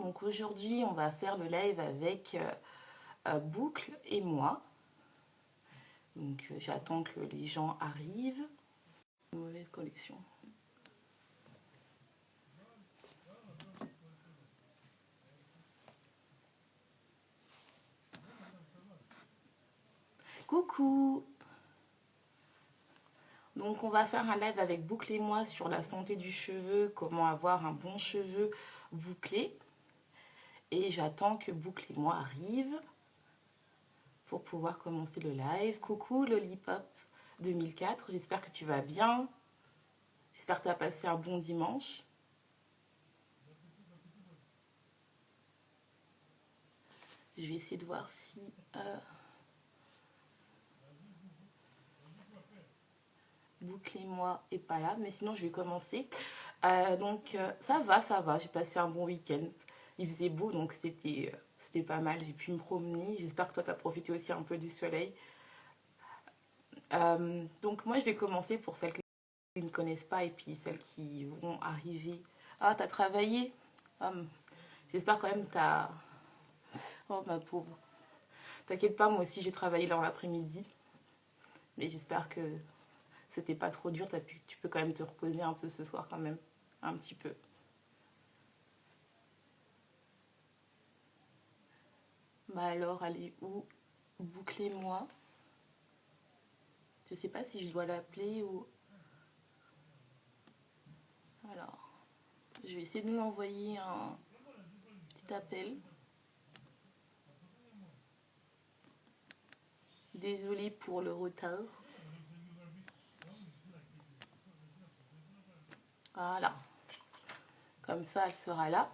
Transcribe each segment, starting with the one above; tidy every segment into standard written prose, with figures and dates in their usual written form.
Donc aujourd'hui, on va faire le live avec Boucle et moi. Donc j'attends que les gens arrivent. Mauvaise connexion. Coucou! Donc on va faire un live avec Boucle et moi sur la santé du cheveu, comment avoir un bon cheveu bouclé. Et j'attends que Boucle et moi arrivent pour pouvoir commencer le live. Coucou Lollipop 2004, j'espère que tu vas bien. J'espère que tu as passé un bon dimanche. Je vais essayer de voir si... Boucle et moi est pas là, mais sinon je vais commencer. Ça va, j'ai passé un bon week-end. Il faisait beau, donc c'était pas mal. J'ai pu me promener. J'espère que toi, tu as profité aussi un peu du soleil. Donc moi, je vais commencer pour celles qui ne connaissent pas et puis celles qui vont arriver. Ah, t'as travaillé. J'espère quand même que t'as... Oh, ma pauvre. T'inquiète pas, moi aussi, j'ai travaillé dans l'après-midi. Mais j'espère que c'était pas trop dur. Tu peux quand même te reposer un peu ce soir quand même. Un petit peu. Bah alors, elle est où? Bouclez-moi. Je sais pas si je dois l'appeler ou... Alors, je vais essayer de lui envoyer un petit appel. Désolée pour le retard. Voilà. Comme ça, elle sera là.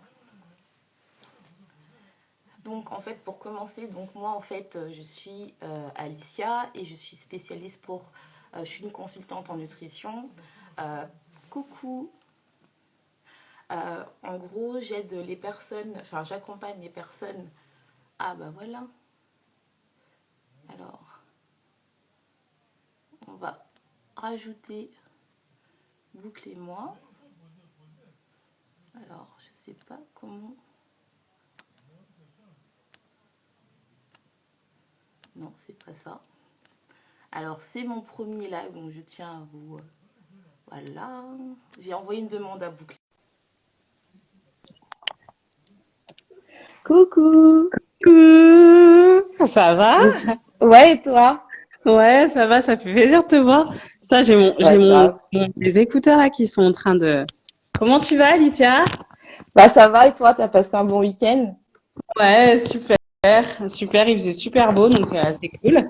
Donc, en fait, pour commencer, donc moi, en fait, je suis Alicia et je suis spécialiste pour... je suis une consultante en nutrition. Coucou. En gros, j'aide les personnes... Enfin, j'accompagne les personnes... Ah, bah voilà. Alors, on va rajouter Boucle et moi. Alors, je sais pas comment... Non, c'est pas ça. Alors, c'est mon premier live, donc je tiens à vous... voilà. J'ai envoyé une demande à Boucle. Coucou. Coucou. Ça va? Ouais, et toi? Ouais, ça va, ça fait plaisir de te voir. Putain, les écouteurs là qui sont en train de... Comment tu vas, Alicia? Bah, ça va, et toi, t'as passé un bon week-end? Ouais, super, super, il faisait super beau, donc c'est cool.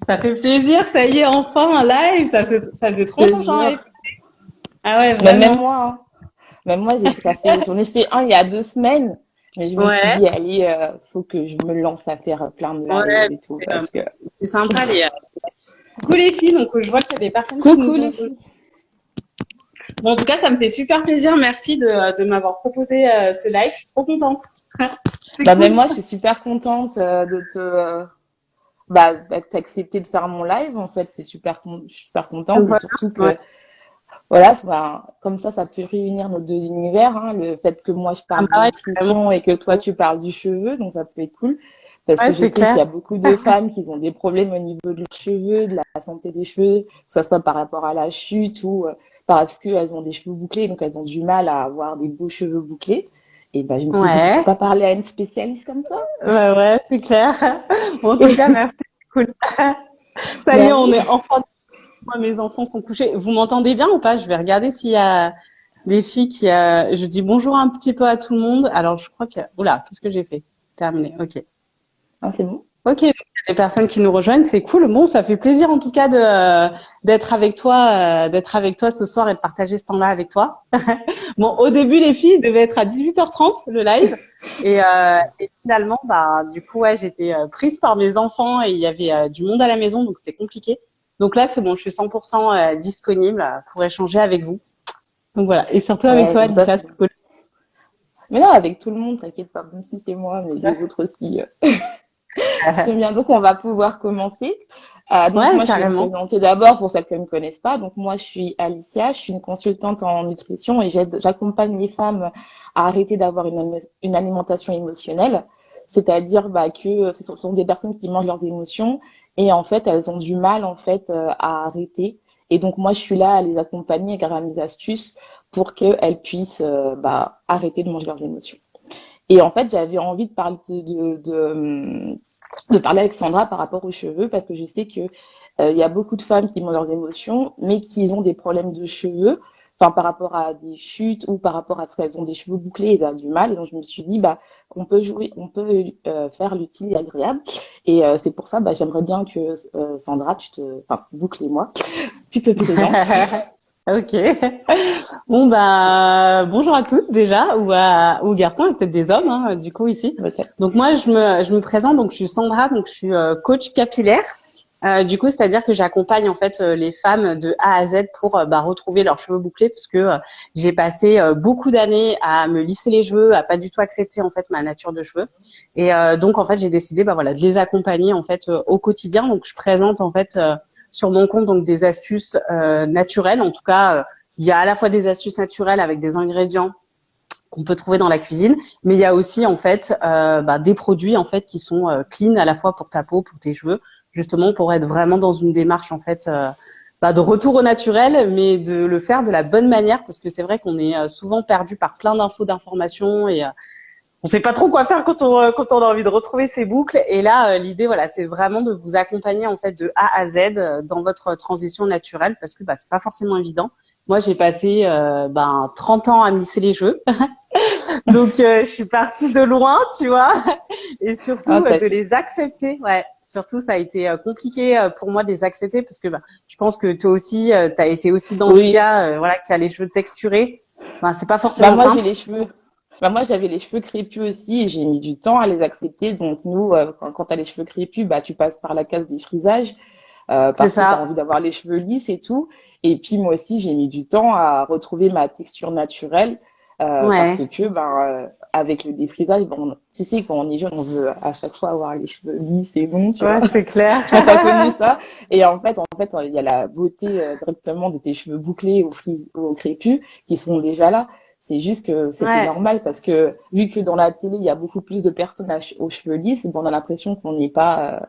Ça fait plaisir, ça y est, enfin un live, ça faisait Je trop te longtemps. jure. Ah ouais, Mais même vraiment. moi, hein. Même moi, j'en ai fait un il y a 2 semaines, mais je me suis Ouais, dit, allez, faut que je me lance à faire plein de lives ouais, et tout, parce que... c'est sympa coucou les filles, donc je vois qu'il y a des personnes qui Coucou nous les ont... filles. Bon, en tout cas, ça me fait super plaisir, merci de m'avoir proposé ce live, je suis trop contente. C'est Bah, même cool. moi, je suis super contente de t'accepter de faire mon live, en fait, je suis super contente, et Voilà, surtout ouais. que voilà, comme ça peut réunir nos deux univers, hein, le fait que moi je Ah parle de bah ouais, carrément. nutrition et que toi tu parles du cheveu, donc ça peut être cool. Parce Ouais, que je c'est sais qu'il clair. y a beaucoup de femmes qui ont des problèmes au niveau de leurs cheveux, de la santé des cheveux, que ce soit par rapport à la chute ou parce qu'elles ont des cheveux bouclés, donc elles ont du mal à avoir des beaux cheveux bouclés. Et ben, je me suis dit, Ouais, pourquoi pas parler à une spécialiste comme toi? ouais, c'est clair. Bon, en tout cas, merci, c'est cool. Ça y est, Ben on oui. est enfin. Moi, mes enfants sont couchés. Vous m'entendez bien ou pas? Je vais regarder s'il y a des filles qui. Je dis bonjour un petit peu à tout le monde. Alors, je crois que. Oula, qu'est-ce que j'ai fait? Terminé. Ok. Ah, c'est bon. Ok, donc il y a des personnes qui nous rejoignent, c'est cool. Bon, ça fait plaisir en tout cas d'être avec toi ce soir et de partager ce temps-là avec toi. Bon, au début, les filles devaient être à 18h30 le live, et finalement, bah, du coup, ouais, j'étais prise par mes enfants et il y avait du monde à la maison, donc c'était compliqué. Donc là, c'est bon, je suis 100% disponible pour échanger avec vous. Donc voilà, et surtout avec Ouais, toi, comme ça, Alicia, c'est c'est bon. cool. Mais non, avec tout le monde, t'inquiète pas, même si c'est moi, mais les autres aussi. C'est bien, donc on va pouvoir commencer. Donc Ouais, moi, je vais me carrément. présenter d'abord pour celles qui ne me connaissent pas. Donc moi, je suis Alicia, je suis une consultante en nutrition et j'accompagne les femmes à arrêter d'avoir une alimentation émotionnelle, c'est-à-dire que ce sont des personnes qui mangent leurs émotions et en fait, elles ont du mal en fait à arrêter. Et donc moi, je suis là à les accompagner grâce à mes astuces pour qu'elles puissent arrêter de manger leurs émotions. Et en fait, j'avais envie de parler de parler avec Sandra par rapport aux cheveux parce que je sais que il y a beaucoup de femmes qui ont leurs émotions, mais qui ont des problèmes de cheveux, enfin par rapport à des chutes ou par rapport à ce qu'elles ont des cheveux bouclés et elles ont du mal. Et donc je me suis dit on peut faire l'utile et agréable. Et c'est pour ça j'aimerais bien que Sandra, bouclez-moi, tu te présentes. Ok. Bon bonjour à toutes déjà, ou aux garçons et peut-être des hommes du coup ici. Okay. Donc moi je me présente, donc je suis Sandra, donc je suis coach capillaire. Du coup, c'est-à-dire que j'accompagne en fait les femmes de A à Z pour retrouver leurs cheveux bouclés, parce que j'ai passé beaucoup d'années à me lisser les cheveux, à pas du tout accepter en fait ma nature de cheveux. Et donc en fait, j'ai décidé de les accompagner en fait au quotidien. Donc je présente en fait sur mon compte donc des astuces naturelles. En tout cas, il y a à la fois des astuces naturelles avec des ingrédients qu'on peut trouver dans la cuisine, mais il y a aussi en fait des produits en fait qui sont clean à la fois pour ta peau, pour tes cheveux, justement pour être vraiment dans une démarche en fait de retour au naturel, mais de le faire de la bonne manière, parce que c'est vrai qu'on est souvent perdu par plein d'informations et on sait pas trop quoi faire quand on a envie de retrouver ses boucles. Et là, l'idée, c'est vraiment de vous accompagner en fait de A à Z dans votre transition naturelle, parce que c'est pas forcément évident. Moi, j'ai passé 30 ans à me lisser les cheveux, donc je suis partie de loin, tu vois, et surtout de les accepter. Ouais, surtout ça a été compliqué pour moi de les accepter, parce que je pense que toi aussi, tu as été aussi dans ce cas, qui a les cheveux texturés. C'est pas forcément moi, simple. j'ai les cheveux. Moi, j'avais les cheveux crépus aussi et j'ai mis du temps à les accepter. Donc, nous, quand tu as les cheveux crépus, tu passes par la case des frisages parce que tu as envie d'avoir les cheveux lisses et tout. Et puis, moi aussi, j'ai mis du temps à retrouver ma texture naturelle parce que, avec le défrisage, tu sais, quand on est jeune, on veut à chaque fois avoir les cheveux lisses et longs, tu vois. C'est clair. Tu as connu ça. Et en fait, il y a la beauté directement de tes cheveux bouclés ou crépus qui sont déjà là. C'est juste que c'était normal parce que vu que dans la télé, il y a beaucoup plus de personnes aux cheveux lisses, on a l'impression qu'on n'est pas,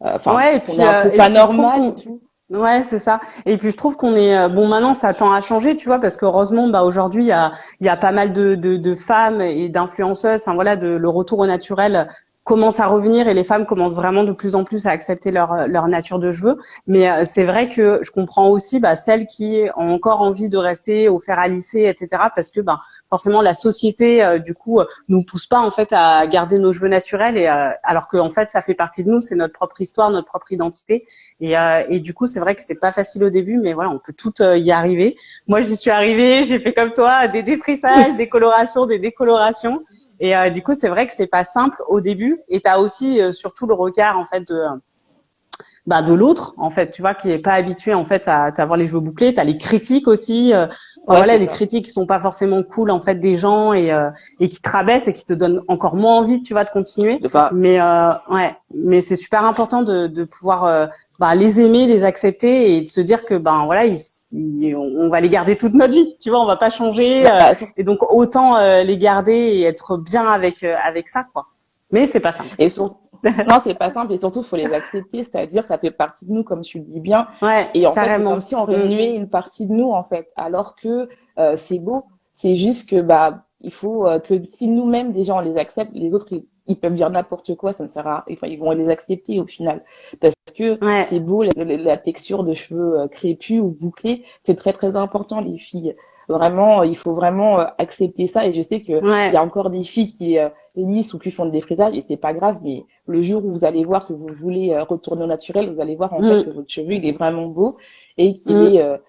qu'on est un peu pas normal et tout. Ouais, c'est ça. Et puis je trouve qu'on est maintenant ça tend à changer, tu vois, parce qu'heureusement aujourd'hui il y a pas mal de femmes et d'influenceuses, le retour au naturel commence à revenir et les femmes commencent vraiment de plus en plus à accepter leur nature de cheveux. Mais c'est vrai que je comprends aussi celles qui ont encore envie de rester au fer à lisser, etc. Parce que forcément la société du coup nous pousse pas en fait à garder nos cheveux naturels, et alors que en fait ça fait partie de nous, c'est notre propre histoire, notre propre identité. Et du coup c'est vrai que c'est pas facile au début, mais voilà, on peut toutes y arriver. Moi j'y suis arrivée, j'ai fait comme toi, des défrissages, des colorations, des décolorations. Et du coup, c'est vrai que c'est pas simple au début. Et t'as aussi surtout le regard en fait de l'autre, en fait, tu vois, qui est pas habitué en fait à avoir les cheveux bouclés. T'as les critiques aussi. Les critiques qui sont pas forcément cool en fait des gens et qui te rabaissent et qui te donnent encore moins envie, tu vois, de continuer. Mais c'est super important de pouvoir les aimer, les accepter et de se dire que on va les garder toute notre vie, tu vois, on va pas changer et donc autant les garder et être bien avec ça, quoi. Mais c'est pas simple. Et non, c'est pas simple et surtout faut les accepter, c'est-à-dire ça fait partie de nous comme tu le dis bien. Et en fait, c'est comme si on remuait une partie de nous en fait, alors que c'est beau. C'est juste que il faut que si nous-mêmes déjà on les accepte, les autres ils peuvent dire n'importe quoi, ça ne sert à rien. Enfin, ils vont les accepter au final parce que c'est beau la texture de cheveux crépus ou bouclés, c'est très très important les filles. Vraiment, il faut vraiment accepter ça. Et je sais que il y a encore des filles qui lissent ou qui font des défrisage et c'est pas grave. Mais le jour où vous allez voir que vous voulez retourner au naturel, vous allez voir en fait que votre cheveu il est vraiment beau et qu'il est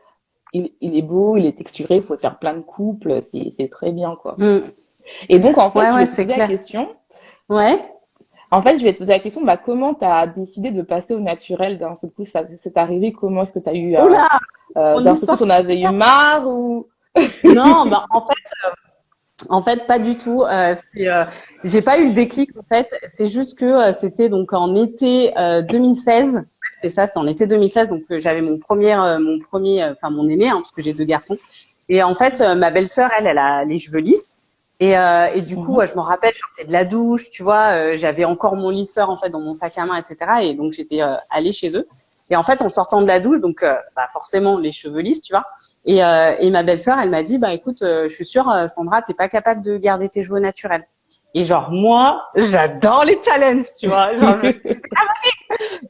il est beau, il est texturé. Il faut faire plein de couples, c'est très bien quoi. Et donc en fait, je vais te poser la question. En fait, je vais te poser la question, comment tu as décidé de passer au naturel d'un seul coup, c'est arrivé, comment est-ce que tu as eu d'un seul coup, t'en avais eu marre ou Non, en fait, pas du tout. J'ai pas eu le déclic en fait. C'est juste que c'était donc en été 2016. c'était ça, c'était en été 2016, donc j'avais mon aîné, hein, parce que j'ai 2 garçons. Et en fait, ma belle-sœur, elle a les cheveux lisses. Et du coup, je m'en rappelle, je sortais de la douche, tu vois, j'avais encore mon lisseur en fait dans mon sac à main, etc. Et donc j'étais allée chez eux. Et en fait, en sortant de la douche, donc forcément les cheveux lisses, tu vois. Et ma belle-sœur, elle m'a dit, bah écoute, je suis sûre, Sandra, t'es pas capable de garder tes cheveux naturels. Et genre moi, j'adore les challenges, tu vois. Genre,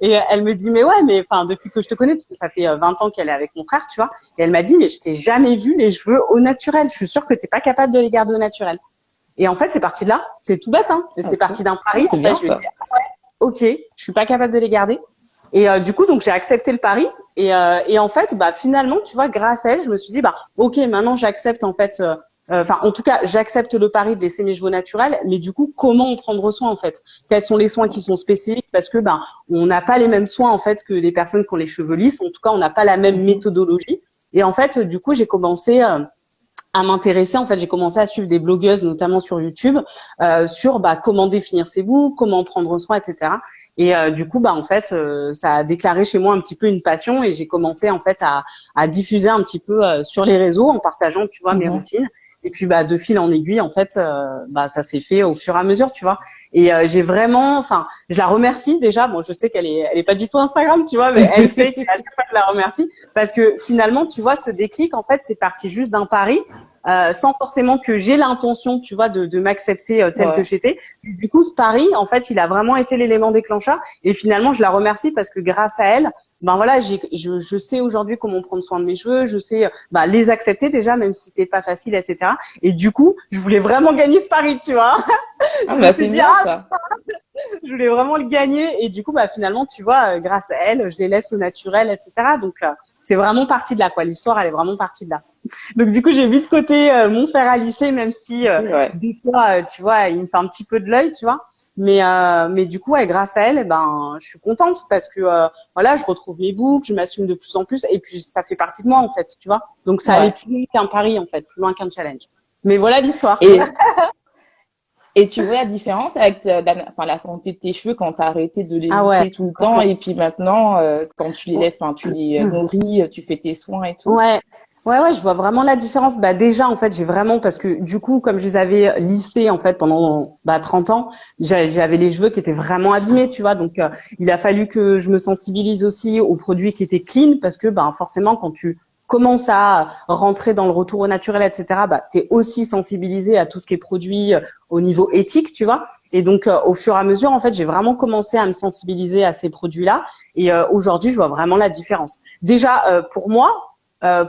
et elle me dit, mais ouais, mais enfin depuis que je te connais, parce que ça fait 20 ans qu'elle est avec mon frère, tu vois. Et elle m'a dit, mais je t'ai jamais vu les cheveux au naturel. Je suis sûre que t'es pas capable de les garder au naturel. Et en fait, c'est parti de là. C'est tout bête, hein. C'est parti d'un pari. C'est en bien fait, je ça. me dis, ah ouais, ok, je suis pas capable de les garder. Et du coup, donc j'ai accepté le pari. Et en fait, bah finalement, tu vois, grâce à elle, je me suis dit, bah ok, maintenant j'accepte en fait. Enfin, en tout cas, j'accepte le pari de laisser mes cheveux naturels. Mais du coup, comment en prendre soin en fait? Quels sont les soins qui sont spécifiques? Parce que on n'a pas les mêmes soins en fait que les personnes qui ont les cheveux lisses. En tout cas, on n'a pas la même méthodologie. Et en fait, du coup, j'ai commencé à m'intéresser. En fait, j'ai commencé à suivre des blogueuses, notamment sur YouTube, sur comment définir ses boucles, comment prendre soin, etc. Et du coup, en fait, ça a déclaré chez moi un petit peu une passion et j'ai commencé en fait à diffuser un petit peu sur les réseaux en partageant, tu vois, mes routines. Et puis de fil en aiguille, en fait, ça s'est fait au fur et à mesure, tu vois. Et j'ai vraiment, enfin, je la remercie déjà. Bon, je sais qu'elle est pas du tout Instagram, tu vois, mais elle sait qu'à chaque fois je la remercie parce que finalement, tu vois, ce déclic, en fait, c'est parti juste d'un pari. Sans forcément que j'ai l'intention, tu vois, de m'accepter telle que j'étais. Du coup, ce pari, en fait, il a vraiment été l'élément déclencheur. Et finalement, je la remercie parce que grâce à elle, voilà, je sais aujourd'hui comment prendre soin de mes cheveux, je sais les accepter déjà, même si c'était pas facile, etc. Et du coup, je voulais vraiment gagner ce pari, tu vois. Ah, Je me suis c'est dit, bien ça. je voulais vraiment le gagner. Et du coup, finalement, tu vois, grâce à elle, je les laisse au naturel, etc. Donc, c'est vraiment parti de là, quoi. L'histoire, elle est vraiment partie de là. Donc, du coup, j'ai mis de côté mon fer à lisser, même si des fois, tu vois, il me fait un petit peu de l'œil, tu vois. Mais du coup, grâce à elle, je suis contente parce que voilà, je retrouve mes boucles, je m'assume de plus en plus, et puis ça fait partie de moi, en fait, tu vois. Donc, ça allait plus loin qu'un pari, en fait, plus loin qu'un challenge. Mais voilà l'histoire. Et tu vois la différence avec la santé de tes cheveux quand tu as arrêté de les Ah ouais. lisser tout le temps et puis maintenant, quand tu les laisses, tu les nourris, tu fais tes soins et tout. Ouais, je vois vraiment la différence. Déjà, en fait, j'ai vraiment, parce que du coup, comme je les avais lissés, en fait, pendant 30 ans, j'avais les cheveux qui étaient vraiment abîmés, tu vois. Donc, il a fallu que je me sensibilise aussi aux produits qui étaient clean, parce que forcément, quand tu commences à rentrer dans le retour au naturel, etc., t'es aussi sensibilisé à tout ce qui est produit au niveau éthique, tu vois. Et donc, au fur et à mesure, en fait, j'ai vraiment commencé à me sensibiliser à ces produits-là. Et aujourd'hui, je vois vraiment la différence. Déjà, pour moi,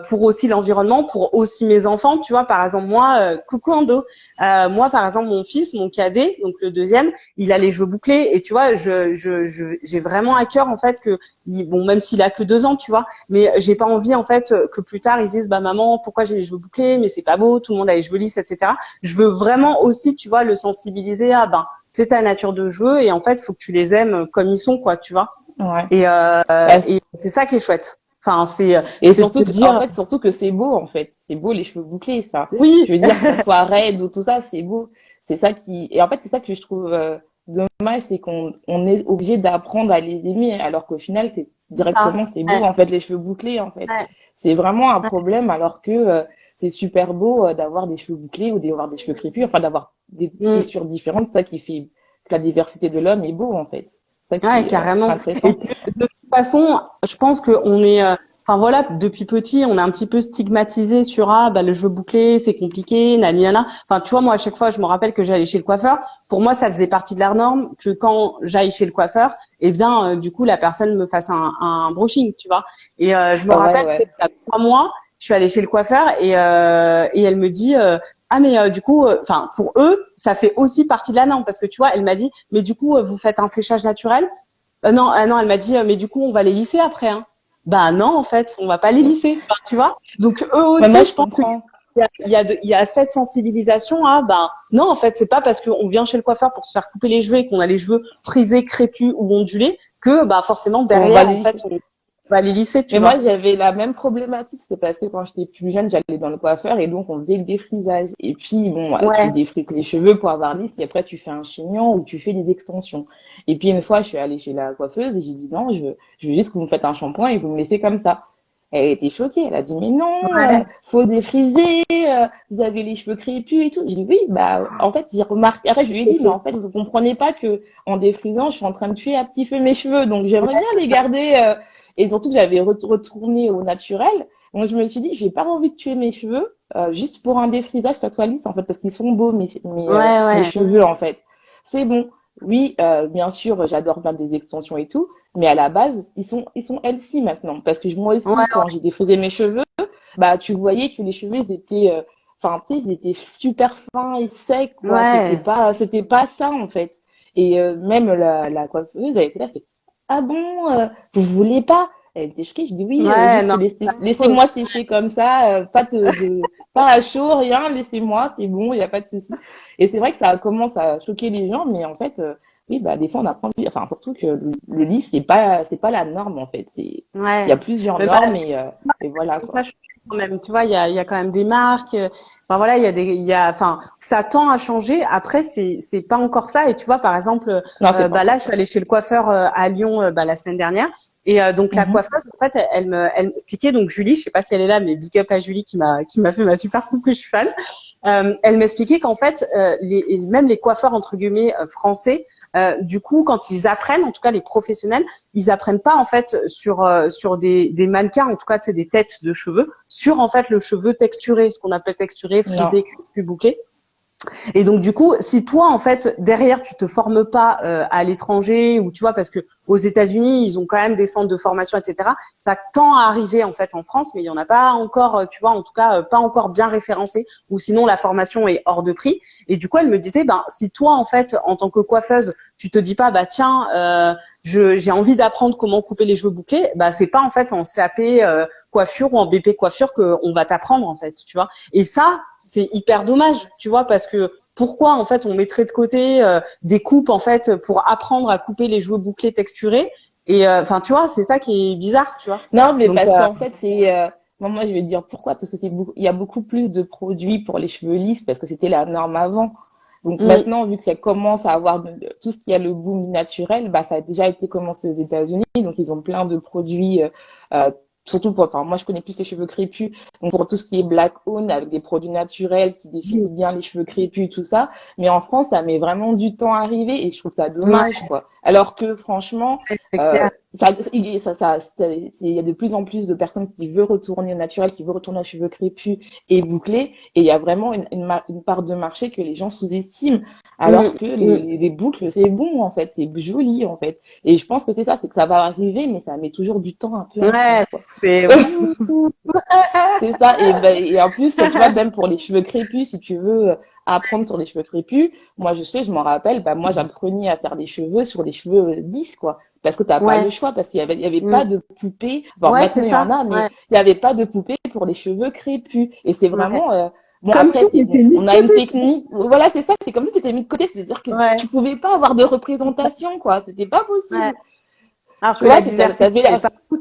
pour aussi l'environnement, pour aussi mes enfants, tu vois, par exemple moi, coucou Ando, moi par exemple mon fils, mon cadet, donc le deuxième, il a les cheveux bouclés et tu vois, j'ai vraiment à cœur en fait que, même s'il a que 2 ans, tu vois, mais j'ai pas envie en fait que plus tard ils disent maman pourquoi j'ai les cheveux bouclés, mais c'est pas beau, tout le monde a les cheveux lisses, etc. Je veux vraiment aussi, tu vois, le sensibiliser à c'est ta nature de cheveux et en fait faut que tu les aimes comme ils sont, quoi, tu vois. Et c'est ça qui est chouette. Enfin, et surtout que, en fait, surtout que c'est beau, en fait. C'est beau, les cheveux bouclés, ça. Oui. Je veux dire, que ça soit raide ou tout ça, c'est beau. C'est ça et en fait, c'est ça que je trouve dommage, c'est qu'on est obligé d'apprendre à les aimer, alors qu'au final, c'est directement, c'est beau, en fait, les cheveux bouclés, en fait. C'est vraiment un problème, alors que c'est super beau d'avoir des cheveux bouclés ou d'avoir des cheveux crépus, enfin, d'avoir des textures différentes, ça qui fait que la diversité de l'homme est beau, en fait. Ça qui est carrément. intéressant. Et puis, de toute façon, je pense qu'on est, depuis petit, on est un petit peu stigmatisé sur le cheveu bouclé, c'est compliqué, nana. Enfin, tu vois, moi à chaque fois, je me rappelle que j'allais chez le coiffeur. Pour moi, ça faisait partie de la norme que quand j'aille chez le coiffeur, du coup, la personne me fasse un brushing, tu vois. Et je me rappelle qu'il y a 3 mois, je suis allée chez le coiffeur et elle me dit du coup, pour eux, ça fait aussi partie de la norme parce que tu vois, elle m'a dit, mais du coup, vous faites un séchage naturel? Non, elle m'a dit, mais du coup, on va les lisser après, hein. Non, en fait, on va pas les lisser, tu vois. Donc eux aussi, moi, je pense qu'il y a cette sensibilisation à, non, en fait, c'est pas parce qu'on vient chez le coiffeur pour se faire couper les cheveux et qu'on a les cheveux frisés, crépus ou ondulés que, forcément derrière, en fait, vas aller lisser, tu Mais vois. moi, j'avais la même problématique. C'est parce que quand j'étais plus jeune, j'allais dans le coiffeur et donc on faisait le défrisage. Et puis, bon, tu Ouais, défrises les cheveux pour avoir lisse et après tu fais un chignon ou tu fais des extensions. Et puis, une fois, je suis allée chez la coiffeuse et j'ai dit non, je veux juste que vous me faites un shampoing et vous me laissez comme ça. Elle était choquée. Elle a dit, mais non, ouais, faut défriser, vous avez les cheveux crépus et tout. J'ai dit, oui, bah, en fait, j'ai remarqué. Après, je lui ai dit, mais en fait, vous comprenez pas que en défrisant, je suis en train de tuer à petit feu mes cheveux. Donc, j'aimerais bien les garder, et surtout que j'avais retourné au naturel. Donc, je me suis dit, j'ai pas envie de tuer mes cheveux, juste pour un défrisage, que ça soit lisse, en fait, parce qu'ils sont beaux, ouais, mes ouais, cheveux, en fait. C'est bon. Oui, bien sûr, j'adore faire des extensions et tout. Mais à la base, ils sont healthy maintenant. Parce que moi ouais, aussi, quand j'ai défrisé mes cheveux, bah, tu voyais que les cheveux, ils étaient, enfin, tu sais, ils étaient super fins et secs, quoi. ouais. C'était pas ça, en fait. Et même la coiffeuse, elle était là, fait, ah bon, vous voulez pas? Elle était choquée. Je dis oui, Ouais, juste non, laissez-moi sécher comme ça, pas à chaud, rien, laissez-moi, c'est bon, il y a pas de souci. Et c'est vrai que ça commence à choquer les gens, mais en fait, oui, bah, des fois, on apprend, enfin, surtout que le lit, c'est pas la norme, en fait. Il y a ouais. plusieurs Mais bah, normes et voilà, ça quoi. change quand même. Tu vois, il y a quand même des marques. Enfin voilà, enfin, ça tend à changer. Après, c'est pas encore ça. Et tu vois, par exemple, Non, c'est pas là, encore je suis ça. allée chez le coiffeur à Lyon, la semaine dernière. Et donc la Mhm. coiffeuse, en fait, elle m'expliquait. Donc Julie, je sais pas si elle est là, mais big up à Julie qui m'a fait ma super coupe que je suis fan. Elle m'expliquait qu'en fait, même les coiffeurs entre guillemets français, du coup, quand ils apprennent, en tout cas les professionnels, ils apprennent pas en fait sur des mannequins, en tout cas, tu sais, des têtes de cheveux, sur en fait le cheveu texturé, ce qu'on appelle texturé, Non. frisé, cupu, bouclé. Et donc du coup, si toi en fait derrière tu te formes pas à l'étranger ou tu vois parce que aux États-Unis ils ont quand même des centres de formation etc. Ça tend à arriver en fait en France, mais il y en a pas encore, tu vois en tout cas pas encore bien référencé ou sinon la formation est hors de prix. Et du coup elle me disait ben si toi en fait en tant que coiffeuse tu te dis pas bah tiens j'ai envie d'apprendre comment couper les cheveux bouclés, bah c'est pas en fait en CAP coiffure ou en BP coiffure que on va t'apprendre en fait, tu vois. Et ça c'est hyper dommage, tu vois, parce que pourquoi en fait on mettrait de côté des coupes en fait pour apprendre à couper les cheveux bouclés texturés et enfin tu vois c'est ça qui est bizarre, tu vois. Non, mais Donc parce qu'en fait, moi, je vais te dire pourquoi. Parce que il y a beaucoup plus de produits pour les cheveux lisses parce que c'était la norme avant. Donc mm, maintenant, vu que ça commence à avoir tout ce qui a le boom naturel, bah, ça a déjà été commencé aux États-Unis. Donc ils ont plein de produits, euh, surtout pour, enfin, moi, je connais plus les cheveux crépus. Donc pour tout ce qui est black owned avec des produits naturels qui définissent bien les cheveux crépus et tout ça. Mais en France, ça met vraiment du temps à arriver et je trouve ça dommage, ouais, quoi. Alors que franchement, c'est euh, clair. il y a de plus en plus de personnes qui veulent retourner au naturel, qui veulent retourner aux cheveux crépus et bouclés. Et il y a vraiment une part de marché que les gens sous-estiment. Alors Mm, que mm, les boucles, c'est bon, en fait. C'est joli, en fait. Et je pense que c'est ça, c'est que ça va arriver, mais ça met toujours du temps un peu en ouais, France, quoi. c'est C'est ça. Et, ben, et en plus, tu vois, même pour les cheveux crépus, si tu veux apprendre sur les cheveux crépus, moi, je m'en rappelle, bah, moi, j'apprenais à faire des cheveux sur les cheveux lisses, quoi. Parce que t'as pas le ouais, choix, parce il y avait pas mm, de poupée. Bon, ouais c'est maintenant, il y en ça, a, mais ouais, il y avait pas de poupée pour les cheveux crépus. Et c'est ouais. vraiment, bon, Comme si après, on était mis on de a une côté. technique. Voilà, c'est ça. C'est comme si c'était mis de côté. C'est-à-dire que Ouais, tu pouvais pas avoir de représentation, quoi. C'était pas ouais. possible. Alors Tu que la vois, diversité t'avais elle est pas. bah,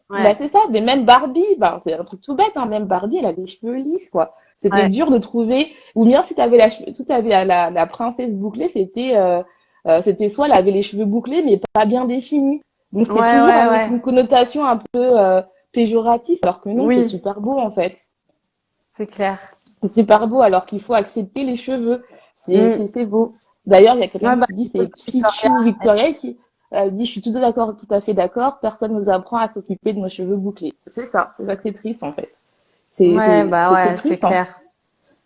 Ouais, c'est ça, mais même Barbie, bah, c'est un truc tout bête, hein. Même Barbie, elle a des cheveux lisses, quoi. C'était ouais, dur de trouver, ou bien si t'avais si t'avais la princesse bouclée, c'était soit elle avait les cheveux bouclés, mais pas bien définis. Donc ouais, c'était toujours ouais, avec ouais. une connotation un peu, péjorative, alors que non, c'est Oui, super beau, en fait. c'est clair. C'est super beau, alors qu'il faut accepter les cheveux. Mm. C'est beau. D'ailleurs, il y a quelqu'un Ouais, bah, qui dit, c'est c'est Victoria. Psychu Victoria qui dit, je suis tout à fait d'accord, personne nous apprend à s'occuper de nos cheveux bouclés. C'est ça que c'est triste, en fait. Ouais, bah C'est ouais, c'est triste, hein. clair.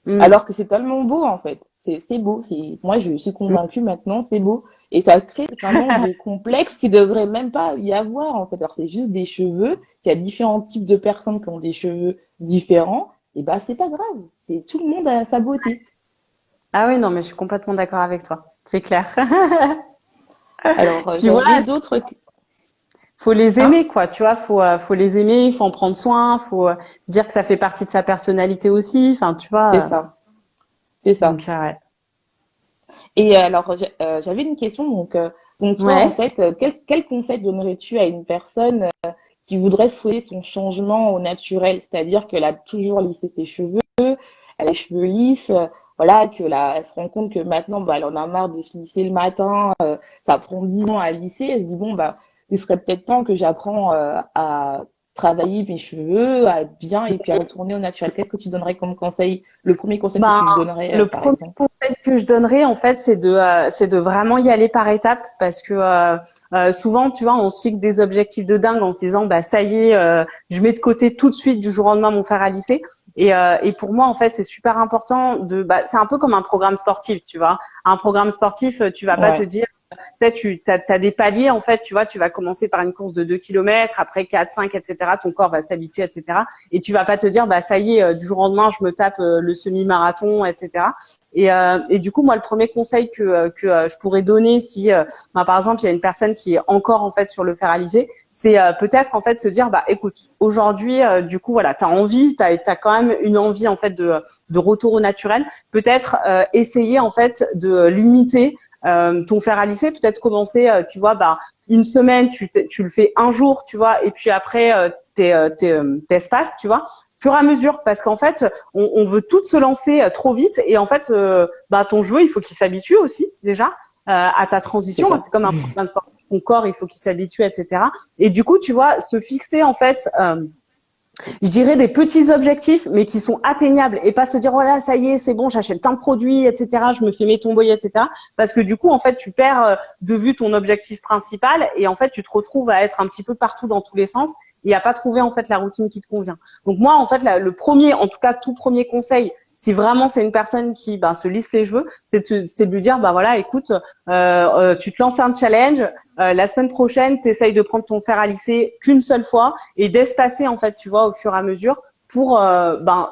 Mm. Alors que c'est tellement beau, en fait. C'est beau. Moi, je suis convaincue maintenant, c'est beau. Et ça crée vraiment des complexes qui devraient même pas y avoir, en fait. Alors, c'est juste des cheveux, qu'il y a différents types de personnes qui ont des cheveux différents. Et bah, c'est pas grave. C'est tout le monde a sa beauté. Ah oui, non, mais je suis complètement d'accord avec toi. C'est clair. Alors, Puis voilà, j'avais d'autres, faut les hein? aimer, quoi. Tu vois, faut les aimer, faut en prendre soin, faut se dire que ça fait partie de sa personnalité aussi. Enfin, tu C'est vois. ça. C'est ça. Donc, ouais. Et alors, j'avais une question. Donc toi, en Ouais. fait, quel conseil donnerais-tu à une personne qui voudrait souhaiter son changement au naturel, c'est-à-dire qu'elle a toujours lissé ses cheveux, elle a les cheveux lisses, voilà, elle se rend compte que maintenant, bah, elle en a marre de se lisser le matin, ça prend 10 ans à lisser, elle se dit, bon, bah, il serait peut-être temps que j'apprends à travailler mes cheveux, à être bien et puis à retourner au naturel. Qu'est-ce que tu donnerais comme conseil? Le premier conseil que tu lui donnerais, le par premier exemple? conseil que je donnerais, en fait, c'est de vraiment y aller par étapes, parce que souvent, tu vois, on se fixe des objectifs de dingue en se disant, bah ça y est, je mets de côté tout de suite du jour au lendemain mon fer à lisser. Et pour moi, en fait, c'est super important c'est un peu comme un programme sportif, tu vois. Un programme sportif, tu vas pas te Ouais, dire, tu sais, t'as des paliers, en fait, tu vois, tu vas commencer par une course de 2 kilomètres, après 4, 5, etc. Ton corps va s'habituer, etc. Et tu vas pas te dire, bah ça y est, du jour au lendemain, je me tape le semi-marathon, etc. Et du coup, moi, le premier conseil que je pourrais donner, si, par exemple, il y a une personne qui est encore en fait sur le fer à lisser, c'est peut-être en fait se dire, bah écoute, aujourd'hui, du coup, voilà, t'as quand même une envie en fait de retour au naturel. Peut-être essayer en fait de limiter ton fer à lisser, peut-être commencer, tu vois, bah une semaine, tu le fais un jour, tu vois, et puis après t'espaces, tu vois, fur et à mesure, parce qu'en fait, on veut toutes se lancer trop vite, et en fait, bah ton jeu, il faut qu'il s'habitue aussi déjà à ta c'est transition. ça. C'est comme un programme sportif, ton corps, il faut qu'il s'habitue, etc. Et du coup, tu vois, se fixer en fait. Je dirais des petits objectifs, mais qui sont atteignables, et pas se dire, voilà, ça y est, c'est bon, j'achète plein de produits, etc. Je me fais mes tomboyer, etc. Parce que du coup, en fait, tu perds de vue ton objectif principal, et en fait, tu te retrouves à être un petit peu partout dans tous les sens et à pas trouver en fait la routine qui te convient. Donc moi, en fait, le premier, en tout cas, tout premier conseil, si vraiment c'est une personne qui se lisse les cheveux, c'est de lui dire, bah voilà, écoute, tu te lances un challenge, la semaine prochaine, tu essayes de prendre ton fer à lisser qu'une seule fois, et d'espacer en fait, tu vois, au fur et à mesure, pour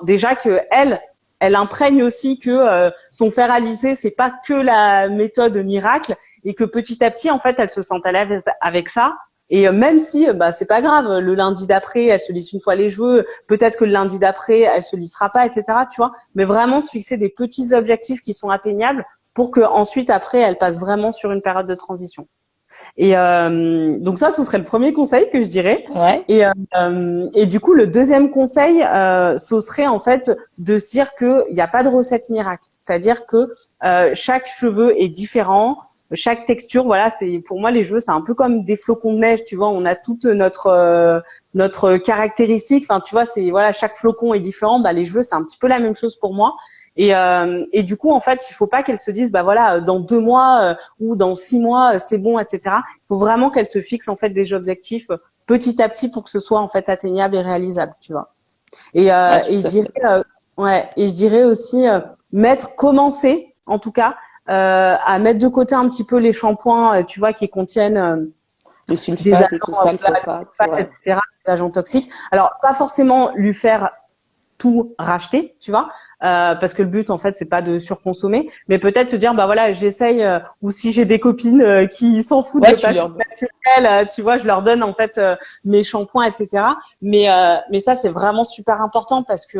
déjà que elle imprègne aussi que son fer à lisser, c'est pas que la méthode miracle, et que petit à petit, en fait, elle se sente à l'aise avec ça. Et même si c'est pas grave, le lundi d'après, elle se lisse une fois les cheveux, peut-être que le lundi d'après, elle se lissera pas, etc. Tu vois, mais vraiment se fixer des petits objectifs qui sont atteignables, pour que ensuite, après, elle passe vraiment sur une période de transition. Et donc ça, ce serait le premier conseil que je dirais. Ouais, Et du coup, le deuxième conseil, ce serait en fait de se dire qu'il n'y a pas de recette miracle. C'est-à-dire que chaque cheveu est différent, chaque texture. Voilà, c'est pour moi les cheveux, c'est un peu comme des flocons de neige. Tu vois, on a toute notre caractéristique. Enfin, tu vois, c'est voilà, chaque flocon est différent. Bah, les cheveux, c'est un petit peu la même chose pour moi. Et du coup, en fait, il faut pas qu'elles se disent, bah voilà, dans 2 mois ou dans 6 mois, c'est bon, etc. Il faut vraiment qu'elles se fixent en fait des objectifs petit à petit, pour que ce soit en fait atteignable et réalisable, tu vois. ouais, Et je tout à dirais, fait. ouais, et je dirais aussi commencer en tout cas à mettre de côté un petit peu les shampoings, tu vois, qui contiennent Le des sulfate et tout agents, ça, le voilà, phosphate, ouais. etc., des agents toxiques. Alors pas forcément lui faire tout racheter, tu vois, parce que le but en fait c'est pas de surconsommer, mais peut-être se dire bah voilà, j'essaye, ou si j'ai des copines qui s'en foutent Ouais, de tu passer leur... au naturel, tu vois, je leur donne en fait mes shampoings, etc. Mais ça c'est vraiment super important, parce que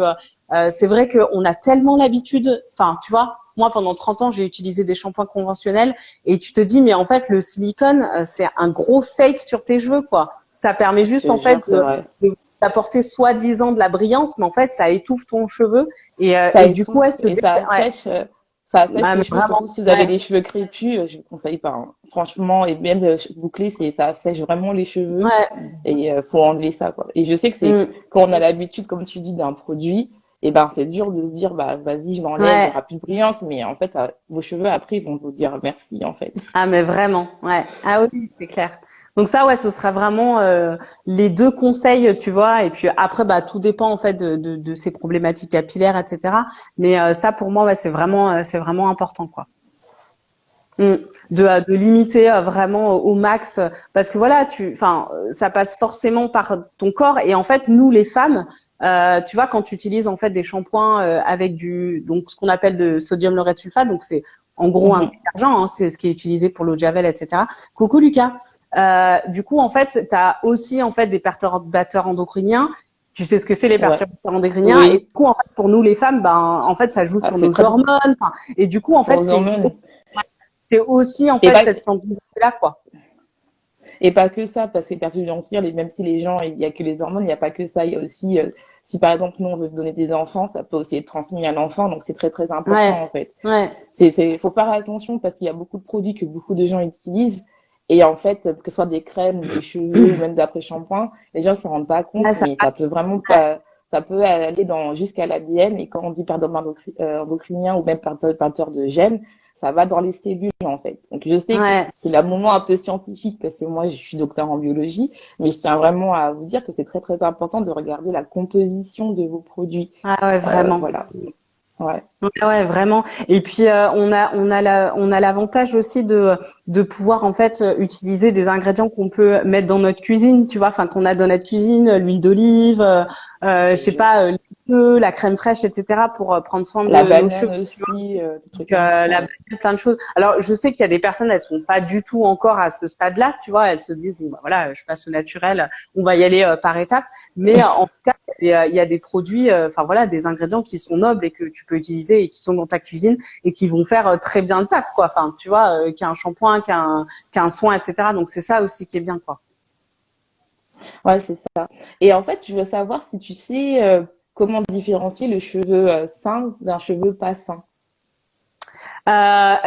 c'est vrai qu'on a tellement l'habitude, enfin tu vois, moi pendant 30 ans j'ai utilisé des shampoings conventionnels, et tu te dis mais en fait le silicone c'est un gros fake sur tes cheveux, quoi. Ça permet Je juste te en fait jure, c'est vrai. d'apporter soi-disant de la brillance, mais en fait, ça étouffe ton cheveu. Ça Et du coup, étouffe ouais, et ouais, ça assèche les mais cheveux, vraiment, surtout si vous avez ouais, les cheveux crépus, je ne conseille pas, hein. Franchement, et même boucler, ça assèche vraiment les cheveux ouais, et faut enlever ça, quoi. Et je sais que c'est quand on a l'habitude, comme tu dis, d'un produit, et ben c'est dur de se dire, bah vas-y, je l'enlève, il y ouais. aura plus de brillance, mais en fait, vos cheveux après ils vont vous dire merci, en fait. Ah, mais vraiment, ouais. Ah oui, c'est clair. Donc ça, ouais, ce sera vraiment les deux conseils, tu vois. Et puis après, bah tout dépend en fait de ces problématiques capillaires, etc. Mais ça, pour moi, ouais, c'est vraiment important, quoi. Mm. De limiter vraiment au max, parce que voilà, ça passe forcément par ton corps. Et en fait, nous les femmes, tu vois, quand tu utilises en fait des shampoings avec donc ce qu'on appelle de sodium laureth sulfate, donc c'est en gros un Mhm. détergent, hein, c'est ce qui est utilisé pour l'eau de javel, etc. Coucou Lucas. Du coup, en fait, tu as aussi en fait des perturbateurs endocriniens. Tu sais ce que c'est, les Ouais. perturbateurs endocriniens. Et Oui. du coup, en fait, pour nous les femmes, en fait, ça joue Ah, sur c'est nos très hormones. Enfin, et du coup, en sur fait, les hormones. c'est aussi en Et fait pas, cette sensibilité-là, quoi. Et pas que ça, parce que perturbations, même si les gens, il y a que les hormones, il n'y a pas que ça. Il y a aussi, si par exemple, nous, on veut donner des enfants, ça peut aussi être transmis à l'enfant. Donc, c'est très, très important, en fait. Ouais. Faut faire attention parce qu'il y a beaucoup de produits que beaucoup de gens utilisent. Et en fait, que ce soit des crèmes, des cheveux, ou même d'après-shampoing, les gens ne s'en rendent pas compte, Ouais, ça, mais ça peut vraiment pas, ça peut aller jusqu'à l'ADN. Et quand on dit perturbateur endocrinien ou même perturbateur de gènes, ça va dans les cellules, en fait. Donc, je sais que ouais. c'est un moment un peu scientifique parce que moi, je suis docteur en biologie, mais je tiens vraiment à vous dire que c'est très, très important de regarder la composition de vos produits. Ah ouais, vraiment. Voilà. Ouais. Ouais, vraiment. Et puis on a l'avantage aussi de pouvoir en fait utiliser des ingrédients qu'on peut mettre dans notre cuisine, tu vois, enfin qu'on a dans notre cuisine, l'huile d'olive, je sais pas, les œufs, la crème fraîche, etc. pour prendre soin de La nos cheveux. banane aussi, des trucs Donc, comme ça. la banane, plein de choses. Alors, je sais qu'il y a des personnes, elles sont pas du tout encore à ce stade-là, tu vois. Elles se disent, bon, bah, voilà, je passe au naturel, on va y aller par étapes. Mais en tout cas, il y a des produits, enfin voilà, des ingrédients qui sont nobles et que tu peux utiliser et qui sont dans ta cuisine et qui vont faire très bien le taf, quoi. Enfin, tu vois, qu'un shampoing, qu'un soin, etc. Donc, c'est ça aussi qui est bien, quoi. Ouais, c'est ça. Et en fait, je veux savoir si tu sais comment différencier le cheveu sain d'un cheveu pas sain. Eh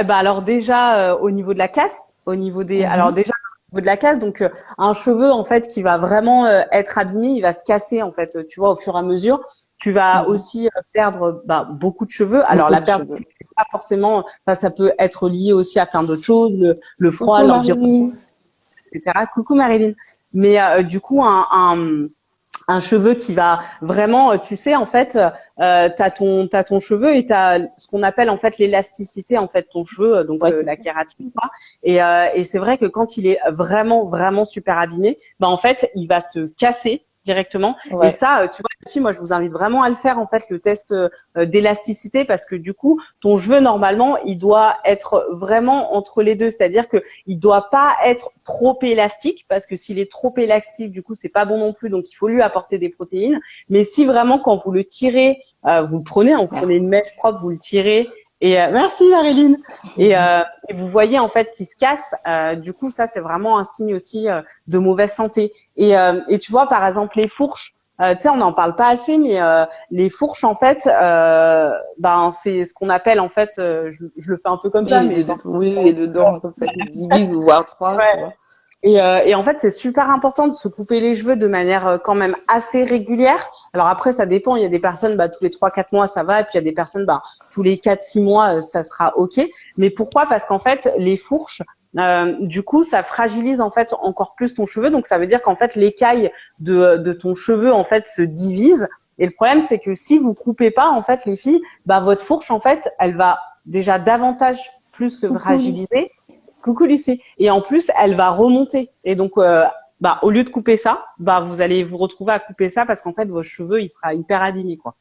ben alors déjà au niveau de la casse, alors Mhm. déjà au niveau de la casse, donc un cheveu en fait qui va vraiment être abîmé, il va se casser en fait, tu vois, au fur et à mesure. Tu vas Mhm. aussi perdre beaucoup de cheveux. Alors Beaucoup la de perte, cheveux. c'est pas forcément, enfin ça peut être lié aussi à plein d'autres choses, le froid, Coucou l'environnement, Marilyn. etc. Coucou Marilyn. Mais du coup un cheveu qui va vraiment, tu sais, en fait, t'as ton cheveu et t'as ce qu'on appelle en fait l'élasticité en fait de ton cheveu, donc Ouais, la kératine, quoi. Et c'est vrai que quand il est vraiment vraiment super abîmé, bah en fait, il va se casser directement. Et ouais. ça, tu vois, les filles, moi, je vous invite vraiment à le faire en fait le test d'élasticité parce que du coup, ton cheveu normalement, il doit être vraiment entre les deux, c'est-à-dire que il doit pas être trop élastique parce que s'il est trop élastique, du coup, c'est pas bon non plus. Donc, il faut lui apporter des protéines. Mais si vraiment, quand vous le tirez, vous le prenez, vous prenez une mèche propre, vous le tirez. Et merci Marilyn. Et vous voyez en fait qu'il se casse. Du coup, ça c'est vraiment un signe aussi de mauvaise santé. Et tu vois, par exemple, les fourches. Tu sais, on n'en parle pas assez, mais les fourches, en fait, ben c'est ce qu'on appelle, en fait, je le fais un peu comme ça, mais Oui, et dedans, comme ça, qui se divise, ou voire trois, tu ouais. vois. Et en fait, c'est super important de se couper les cheveux de manière quand même assez régulière. Alors après, ça dépend. Il y a des personnes, tous les 3-4 mois, ça va. Et puis il y a des personnes, tous les 4-6 mois, ça sera OK. Mais pourquoi? Parce qu'en fait, les fourches, du coup, ça fragilise en fait encore plus ton cheveu. Donc ça veut dire qu'en fait, l'écaille de ton cheveu en fait se divise. Et le problème, c'est que si vous coupez pas, en fait, les filles, votre fourche, en fait, elle va déjà davantage plus se Coucou Lucie. fragiliser. Coucou Lucie. Et en plus, elle va remonter. Et donc, au lieu de couper ça, vous allez vous retrouver à couper ça parce qu'en fait, vos cheveux, il sera hyper abîmé, quoi.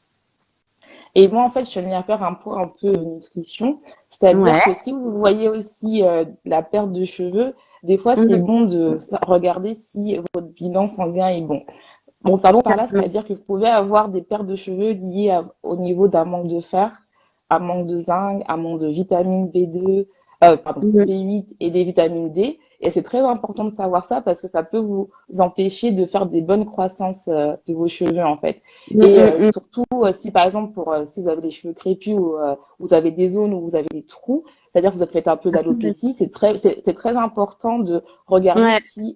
Et moi, en fait, je tenais à faire un point un peu nutrition. C'est-à-dire Ouais. que si vous voyez aussi la perte de cheveux, des fois, c'est Mhm. bon de regarder si votre bilan sanguin est bon. Bon, ça par là, Carrément. c'est-à-dire que vous pouvez avoir des pertes de cheveux liées au niveau d'un manque de fer, un manque de zinc, un manque de vitamine B2, Mhm. B8 et des vitamines D. Et c'est très important de savoir ça parce que ça peut vous empêcher de faire des bonnes croissances de vos cheveux, en fait. Et Mhm. surtout, si par exemple, si vous avez les cheveux crépus ou vous avez des zones où vous avez des trous, c'est-à-dire que vous faites un peu Mhm. d'alopécie, c'est très important de regarder Ouais. si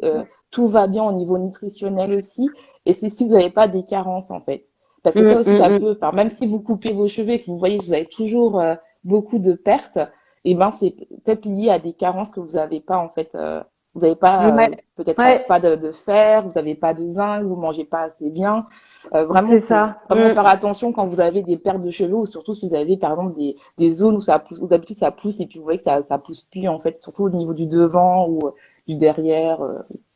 tout va bien au niveau nutritionnel aussi et c'est si vous n'avez pas des carences, en fait. Parce que ça Mhm. aussi, ça Mhm. peut, enfin, même si vous coupez vos cheveux et que vous voyez que vous avez toujours beaucoup de pertes, et ben, c'est peut-être lié à des carences que vous n'avez pas, en fait. Vous n'avez pas, Ouais. peut-être Ouais. pas de fer, vous n'avez pas de zinc, vous mangez pas assez bien. Vraiment, C'est faut ça. vraiment faire attention quand vous avez des pertes de cheveux ou surtout si vous avez, par exemple, des zones où ça pousse, où d'habitude ça pousse et puis vous voyez que ça pousse plus, en fait, surtout au niveau du devant ou du derrière.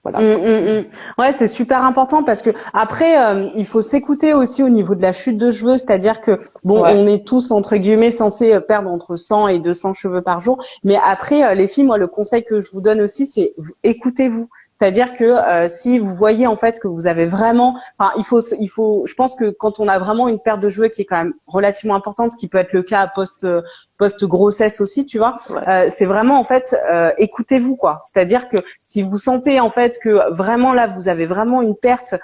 Voilà, quoi. Ouais, c'est super important parce que après, il faut s'écouter aussi au niveau de la chute de cheveux, c'est-à-dire que bon, Ouais. on est tous entre guillemets censés perdre entre 100 et 200 cheveux par jour, mais après, les filles, moi, le conseil que je vous donne aussi, c'est écoutez-vous. C'est-à-dire que si vous voyez en fait que vous avez vraiment, enfin, je pense que quand on a vraiment une perte de cheveux qui est quand même relativement importante, ce qui peut être le cas post grossesse aussi, tu vois, Ouais. c'est vraiment en fait écoutez-vous quoi. C'est-à-dire que si vous sentez en fait que vraiment là vous avez vraiment une perte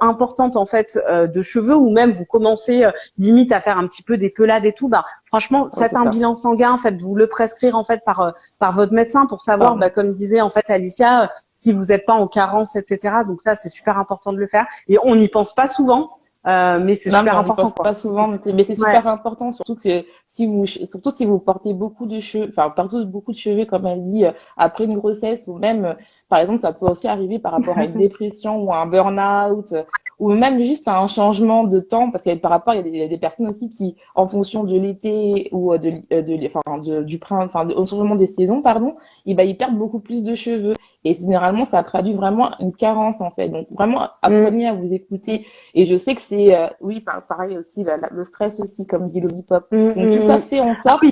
importante en fait de cheveux, ou même vous commencez limite à faire un petit peu des pelades et tout, bah franchement Ouais, faites c'est un ça. bilan sanguin, faites-vous le prescrire en fait par votre médecin pour savoir, Pardon. bah, comme disait en fait Alicia, si vous n'êtes pas en carence, etc. Donc ça c'est super important de le faire, et on n'y pense pas souvent, mais c'est Non, mais super on n'y important pense quoi. pas souvent, mais c'est Ouais. super important, surtout si vous portez beaucoup de cheveux, enfin, partout beaucoup de cheveux, comme elle dit, après une grossesse, ou même, par exemple, ça peut aussi arriver par rapport à une dépression ou à un burn-out, ou même juste à un changement de temps, parce que par rapport, il y a des personnes aussi qui, en fonction de l'été ou du printemps, au changement des saisons, pardon, et ben, ils perdent beaucoup plus de cheveux. Et généralement, ça traduit vraiment une carence, en fait. Donc, vraiment, Mm, apprenez à vous écouter. Et je sais que c'est, oui, pareil aussi, le stress aussi, comme dit Lollipop. mm, Donc tout ça mm. fait en Ah sorte oui,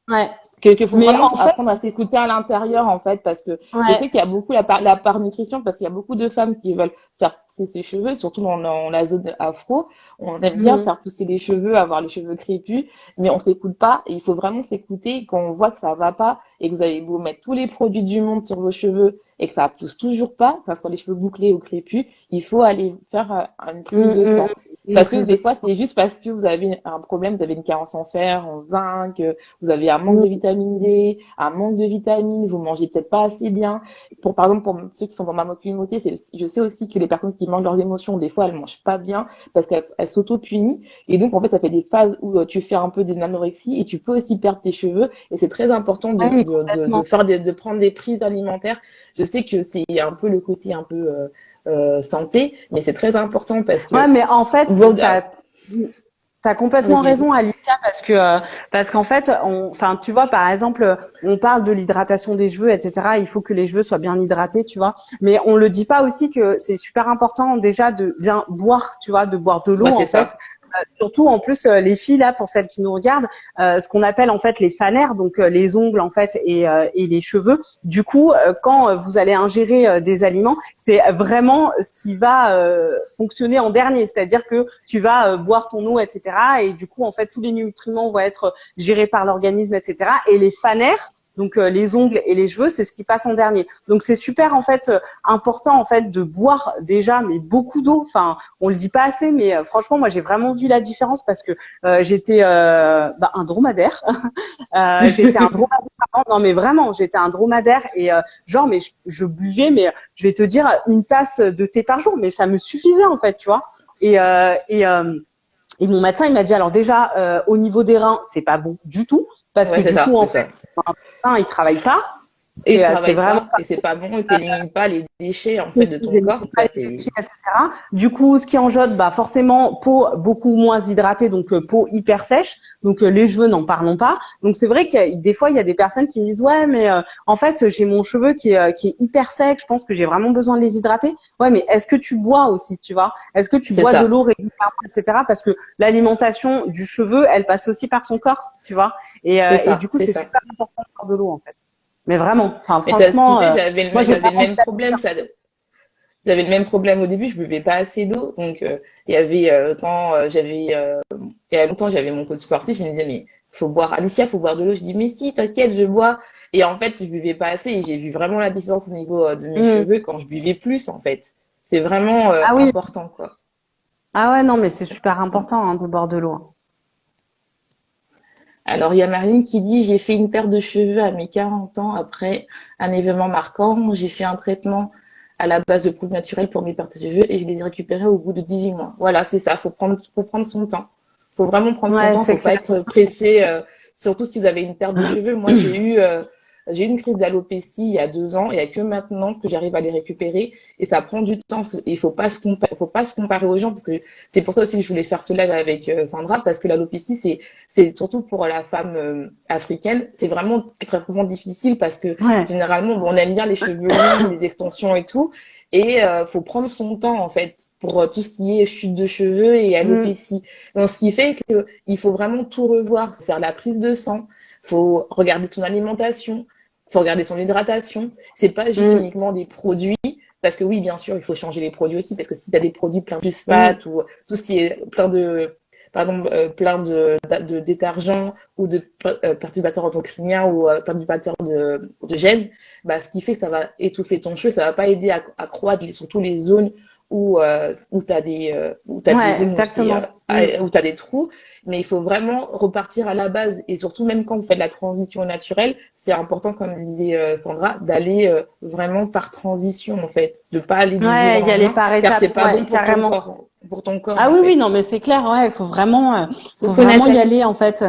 ouais. que faut Mais vraiment en fait, apprendre à s'écouter à l'intérieur, en fait, parce que je ouais. sais qu'il y a beaucoup la part nutrition, parce qu'il y a beaucoup de femmes qui veulent faire pousser ses cheveux, surtout dans la zone afro. On aime bien Mm, faire pousser les cheveux, avoir les cheveux crépus, mais on s'écoute pas. Et il faut vraiment s'écouter quand on voit que ça va pas et que vous avez beau mettre tous les produits du monde sur vos cheveux et que ça pousse toujours pas, que ce soit les cheveux bouclés ou crépus, il faut aller faire une prise mm, de mm, sang. une Parce que prise de. des fois, c'est juste parce que vous avez un problème, vous avez une carence en fer, en zinc, vous avez un manque Mm, de vitamine D, un manque de vitamines, vous mangez peut-être pas assez bien. Par exemple, pour ceux qui sont dans ma communauté, je sais aussi que les personnes qui mangent leurs émotions, des fois, elles mangent pas bien parce qu'elles s'auto-punissent. Et donc, en fait, ça fait des phases où tu fais un peu d'anorexie et tu peux aussi perdre tes cheveux. Et c'est très important oui, complètement. de prendre des prises alimentaires. Je sais que c'est un peu le côté un peu santé, mais c'est très important parce Ouais, que mais en fait, vous, t'as complètement vas-y, vas-y. raison, Alicia, parce qu'en fait, enfin, tu vois, par exemple, on parle de l'hydratation des cheveux, etc. Il faut que les cheveux soient bien hydratés, tu vois. Mais on le dit pas aussi que c'est super important déjà de bien boire, tu vois, de boire de l'eau Bah, c'est en fait. ça. Surtout en plus les filles là, pour celles qui nous regardent, ce qu'on appelle en fait les fanères, donc les ongles en fait et les cheveux. Du coup, quand vous allez ingérer des aliments, c'est vraiment ce qui va fonctionner en dernier, c'est-à-dire que tu vas boire ton eau, etc. Et du coup, en fait, tous les nutriments vont être gérés par l'organisme, etc. Et les fanères, donc les ongles et les cheveux, c'est ce qui passe en dernier. Donc c'est super en fait important en fait de boire déjà, mais beaucoup d'eau. Enfin, on le dit pas assez, mais franchement, moi j'ai vraiment vu la différence parce que j'étais un dromadaire. J'étais un dromadaire avant. Non mais vraiment, j'étais un dromadaire et genre mais je buvais, mais je vais te dire une tasse de thé par jour, mais ça me suffisait en fait, tu vois. Et mon médecin il m'a dit alors déjà au niveau des reins c'est pas bon du tout parce que Ouais, c'est du ça, coup en c'est fait ça. un rein il travaille pas. Et il C'est travaille vraiment pas, et c'est pas bon, et t'élimines pas les déchets, en fait, de ton etc. corps. Donc ça, c'est, Du coup, ce qui enjode, bah forcément, peau beaucoup moins hydratée, donc peau hyper sèche. Donc les cheveux, n'en parlons pas. Donc c'est vrai qu'il y a des fois, il y a des personnes qui me disent ouais, mais en fait, j'ai mon cheveu qui est hyper sec. Je pense que j'ai vraiment besoin de les hydrater. Ouais, mais est-ce que tu bois aussi, tu vois? Est-ce que tu c'est bois de ça. l'eau régulièrement, etc. Parce que l'alimentation du cheveu, elle passe aussi par son corps, tu vois. C'est Et du ça, coup, c'est c'est ça. super important de boire de l'eau en fait. Mais vraiment, enfin Mais tu franchement, sais, moi j'ai j'avais le vraiment. même problème, j'avais le même problème au début, je buvais pas assez d'eau. Donc, il y avait, il y a longtemps, j'avais mon coach sportif, il me disait, mais faut boire, Alicia, faut boire de l'eau. Je dis, mais si, t'inquiète, je bois. Et en fait, je buvais pas assez et j'ai vu vraiment la différence au niveau de mes Hmm. cheveux quand je buvais plus, en fait. C'est vraiment Ah oui. important, quoi. Ah ouais, non, mais c'est super important hein, de boire de l'eau, hein. Alors, il y a Marine qui dit, j'ai fait une perte de cheveux à mes 40 ans après un événement marquant. J'ai fait un traitement à la base de produits naturels pour mes pertes de cheveux et je les ai récupérés au bout de 18 mois. Voilà, c'est ça. Faut prendre son temps. Faut vraiment prendre son Ouais, temps. c'est Faut pas clair. être pressé, surtout si vous avez une perte de cheveux. Moi, j'ai eu une crise d'alopécie il y a 2 ans et il y a que maintenant que j'arrive à les récupérer et ça prend du temps. Il faut pas se comparer aux gens parce que c'est pour ça aussi que je voulais faire ce live avec Sandra parce que l'alopécie c'est surtout pour la femme africaine, c'est vraiment extrêmement difficile parce que Ouais. généralement bon, on aime bien les cheveux longs, les extensions et tout et faut prendre son temps en fait pour tout ce qui est chute de cheveux et Mm. alopécie. Donc ce qui fait que il faut vraiment tout revoir, faire la prise de sang, faut regarder son alimentation, faut regarder son hydratation. C'est pas juste uniquement des produits. Parce que oui, bien sûr, il faut changer les produits aussi. Parce que si tu as des produits plein de phosphate ou tout ce qui est plein de, pardon, plein de détergents ou de perturbateurs endocriniens ou perturbateurs de gènes, bah, ce qui fait que ça va étouffer ton cheveu, ça va pas aider à croître surtout les zones où tu as des zones exactement. où tu as des trous, mais il faut vraiment repartir à la base et surtout même quand vous faites la transition naturelle, c'est important comme disait Sandra d'aller vraiment par transition en fait, de pas aller du jour Ouais, au y aller lendemain par car étapes, c'est pas ouais, bon carrément. pour ton corps Ah en oui, oui, fait. non, mais c'est clair, ouais, faut Coucou vraiment y Nathalie. aller en fait.